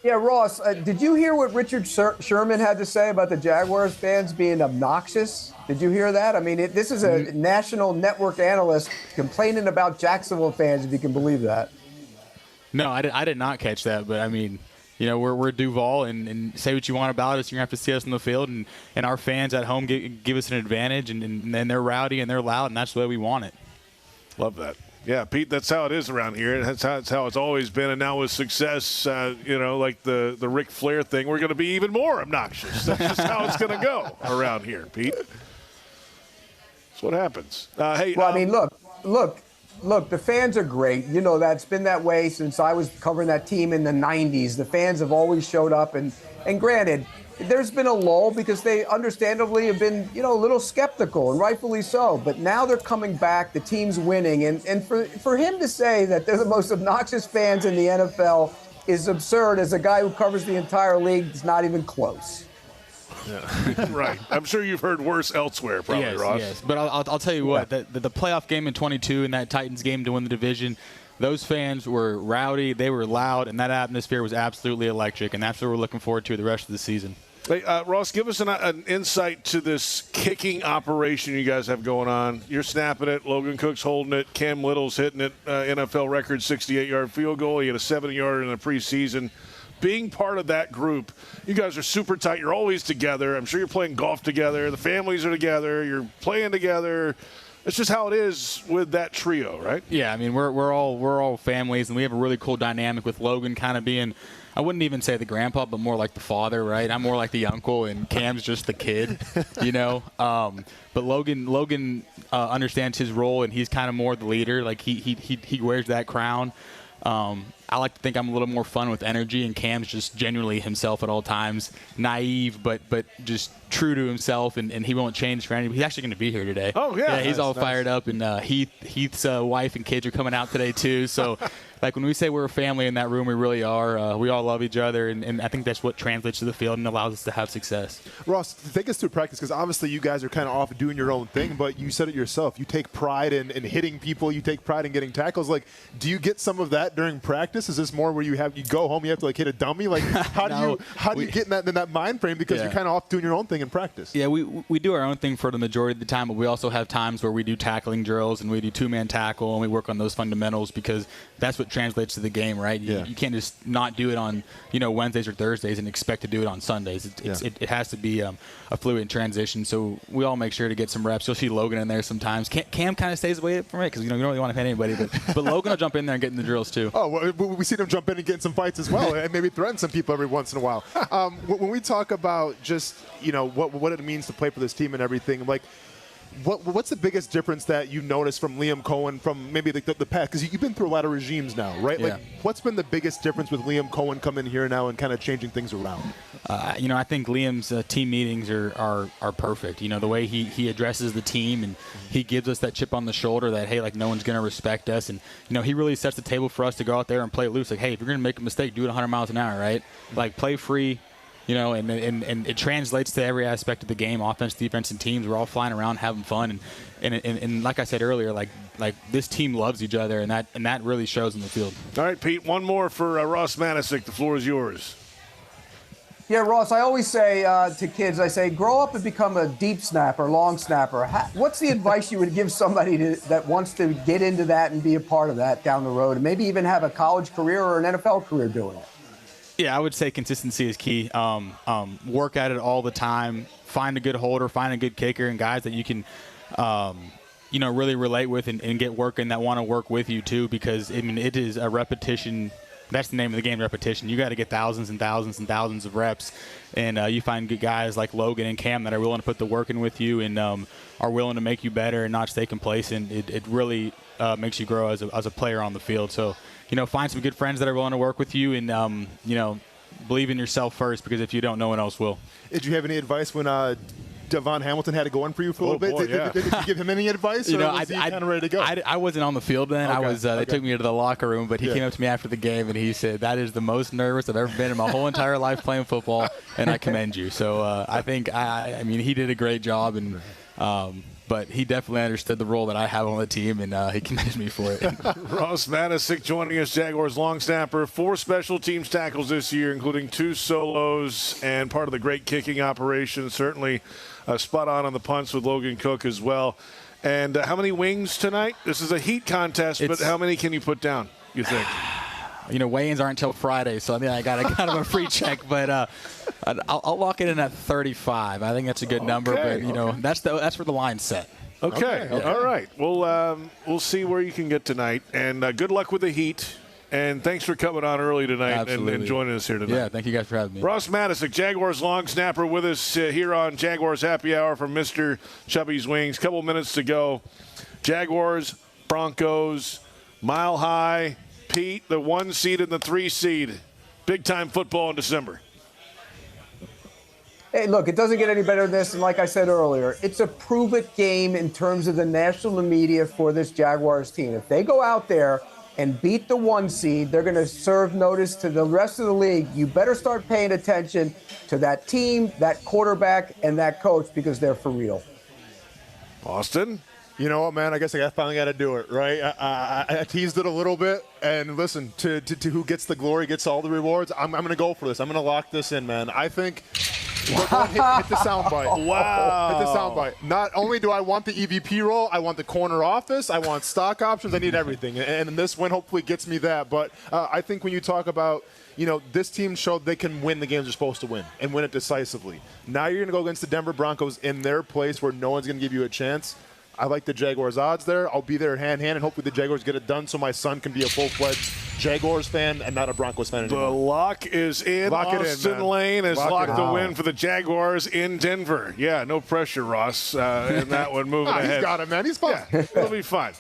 Yeah, Ross, did you hear what Richard Sherman had to say about the Jaguars fans being obnoxious? Did you hear that? I mean, this is a national network analyst complaining about Jacksonville fans, if you can believe that. No, I did not catch that, but I mean, we're Duval, and say what you want about us. You're going to have to see us in the field, and our fans at home give us an advantage, and they're rowdy and they're loud, and that's the way we want it. Love that. Yeah, Pete, that's how it is around here. That's how it's always been, and now with success, like the Ric Flair thing, we're going to be even more obnoxious. That's just how it's going to go around here, Pete. That's what happens. Hey, well, I mean, look, the fans are great. You know, that's been that way since I was covering that team in the 90s. The fans have always showed up. And granted, there's been a lull because they understandably have been, a little skeptical, and rightfully so. But now they're coming back. The team's winning. And for him to say that they're the most obnoxious fans in the NFL is absurd. As a guy who covers the entire league, it's not even close. Yeah. Right. I'm sure you've heard worse elsewhere, probably, yes, Ross. Yes, but I'll tell you what, the playoff game in 22 and that Titans game to win the division, those fans were rowdy, they were loud, and that atmosphere was absolutely electric, and that's what we're looking forward to the rest of the season. Hey, Ross, give us an insight to this kicking operation you guys have going on. You're snapping it. Logan Cook's holding it. Cam Little's hitting it. NFL record 68-yard field goal. He had a 70-yarder in the preseason. Being part of that group, you guys are super tight. You're always together. I'm sure you're playing golf together. The families are together. You're playing together. It's just how it is with that trio, right? Yeah, I mean, we're all families, and we have a really cool dynamic with Logan kind of being – I wouldn't even say the grandpa, but more like the father, right? I'm more like the uncle, and Cam's just the kid, But Logan understands his role, and he's kind of more the leader. Like he wears that crown. I like to think I'm a little more fun with energy, and Cam's just genuinely himself at all times, naive, but just true to himself, and he won't change for anything. He's actually going to be here today. Oh, yeah. Yeah, he's all fired up, and Heath's wife and kids are coming out today, too. So, like, when we say we're a family in that room, we really are. We all love each other, and I think that's what translates to the field and allows us to have success. Ross, take us through practice, because obviously you guys are kind of off doing your own thing, but you said it yourself. You take pride in hitting people. You take pride in getting tackles. Like, do you get some of that during practice? Is this more where you go home, you have to, like, hit a dummy? Like, how do you get in that mind frame, because you're kind of off doing your own thing in practice? Yeah, we do our own thing for the majority of the time, but we also have times where we do tackling drills and we do two-man tackle, and we work on those fundamentals, because that's what translates to the game, right? You can't just not do it on Wednesdays or Thursdays and expect to do it on Sundays. It has to be a fluid transition. So we all make sure to get some reps. You'll see Logan in there sometimes. Cam kind of stays away from it because you don't really want to hit anybody, but Logan will jump in there and get in the drills too. Oh, well, we see them jump in and get in some fights as well, and maybe threaten some people every once in a while. When we talk about just what it means to play for this team and everything, like, what's the biggest difference that you noticed from Liam Cohen from maybe the past? Because you've been through a lot of regimes now, right? Yeah. Like, what's been the biggest difference with Liam Cohen coming here now and kind of changing things around? I think Liam's team meetings are perfect. The way he addresses the team, and he gives us that chip on the shoulder that, hey, like, no one's going to respect us. And, he really sets the table for us to go out there and play loose. Like, hey, if you're going to make a mistake, do it 100 miles an hour, right? Like, play free. And it translates to every aspect of the game, offense, defense, and teams. We're all flying around having fun. And like I said earlier, like this team loves each other, and that really shows in the field. All right, Pete, one more for Ross Madison. The floor is yours. Yeah, Ross, I always say to kids, I say, grow up and become a deep snapper, long snapper. What's the advice you would give somebody that wants to get into that and be a part of that down the road, and maybe even have a college career or an NFL career doing it? Yeah, I would say consistency is key. Work at it all the time. Find a good holder, find a good kicker, and guys that you can, really relate with and get working that want to work with you too. Because it is a repetition. That's the name of the game, repetition. You got to get thousands and thousands and thousands of reps, and you find good guys like Logan and Cam that are willing to put the work in with you and are willing to make you better and not stay complacent. It really makes you grow as a player on the field. So. Find some good friends that are willing to work with you and, believe in yourself first, because if you don't, no one else will. Did you have any advice when Devon Hamilton had to go in for you for a little bit? Boy, did you give him any advice, or was he kind of ready to go? I wasn't on the field then. Okay. They took me to the locker room, but he came up to me after the game, and he said, that is the most nervous I've ever been in my whole entire life playing football, and I commend you. So I think, he did a great job, and but he definitely understood the role that I have on the team, and he commended me for it. Ross Madison joining us, Jaguars long snapper, 4 special teams tackles this year, including 2 solos, and part of the great kicking operation. Certainly spot on the punts with Logan Cook as well. And how many wings tonight? This is a heat contest, but how many can you put down, you think? Weigh-ins aren't until Friday, so I got kind of a free check, but I'll lock it in at 35. I think that's a good number, but that's where the line's set. Okay. All right. We'll see where you can get tonight, and good luck with the heat. And thanks for coming on early tonight and joining us here tonight. Yeah, thank you guys for having me. Ross Madison, Jaguars long snapper, with us here on Jaguars Happy Hour from Mr. Chubby's Wings. Couple minutes to go. Jaguars, Broncos, Mile High. Pete, the 1 seed and the 3 seed. Big-time football in December. Hey, look, it doesn't get any better than this. And like I said earlier, it's a prove-it game in terms of the national media for this Jaguars team. If they go out there and beat the 1 seed, they're going to serve notice to the rest of the league. You better start paying attention to that team, that quarterback, and that coach because they're for real. Austin? You know what, man? I guess I finally got to do it, right? I teased it a little bit, and listen, to who gets the glory gets all the rewards. I'm going to go for this. I'm going to lock this in, man. I think hit the soundbite. Wow. Hit the soundbite. Not only do I want the EVP role, I want the corner office, I want stock options, I need everything. And this win hopefully gets me that. But I think when you talk about, this team showed they can win the games they're supposed to win and win it decisively. Now you're going to go against the Denver Broncos in their place where no one's going to give you a chance. I like the Jaguars odds there. I'll be there hand-in-hand, and hopefully the Jaguars get it done so my son can be a full-fledged Jaguars fan and not a Broncos fan anymore. The lock is in. Austin Lane has locked the win for the Jaguars in Denver. Yeah, no pressure, Ross, in that one moving ahead. He's got it, man. He's fine. Yeah, it'll be fine.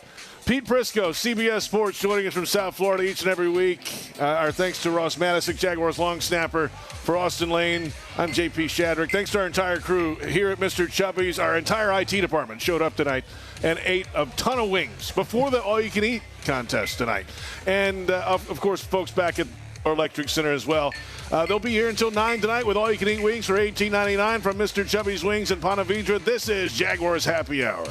Pete Prisco, CBS Sports, joining us from South Florida each and every week. Our thanks to Ross Madison, Jaguars long snapper. For Austin Lane, I'm JP Shadrick. Thanks to our entire crew here at Mr. Chubby's. Our entire IT department showed up tonight and ate a ton of wings before the all-you-can-eat contest tonight. And, of course, folks back at our Electric Center as well. They'll be here until 9 tonight with all-you-can-eat wings for $18.99 from Mr. Chubby's Wings in Ponte Vedra. This is Jaguars Happy Hour.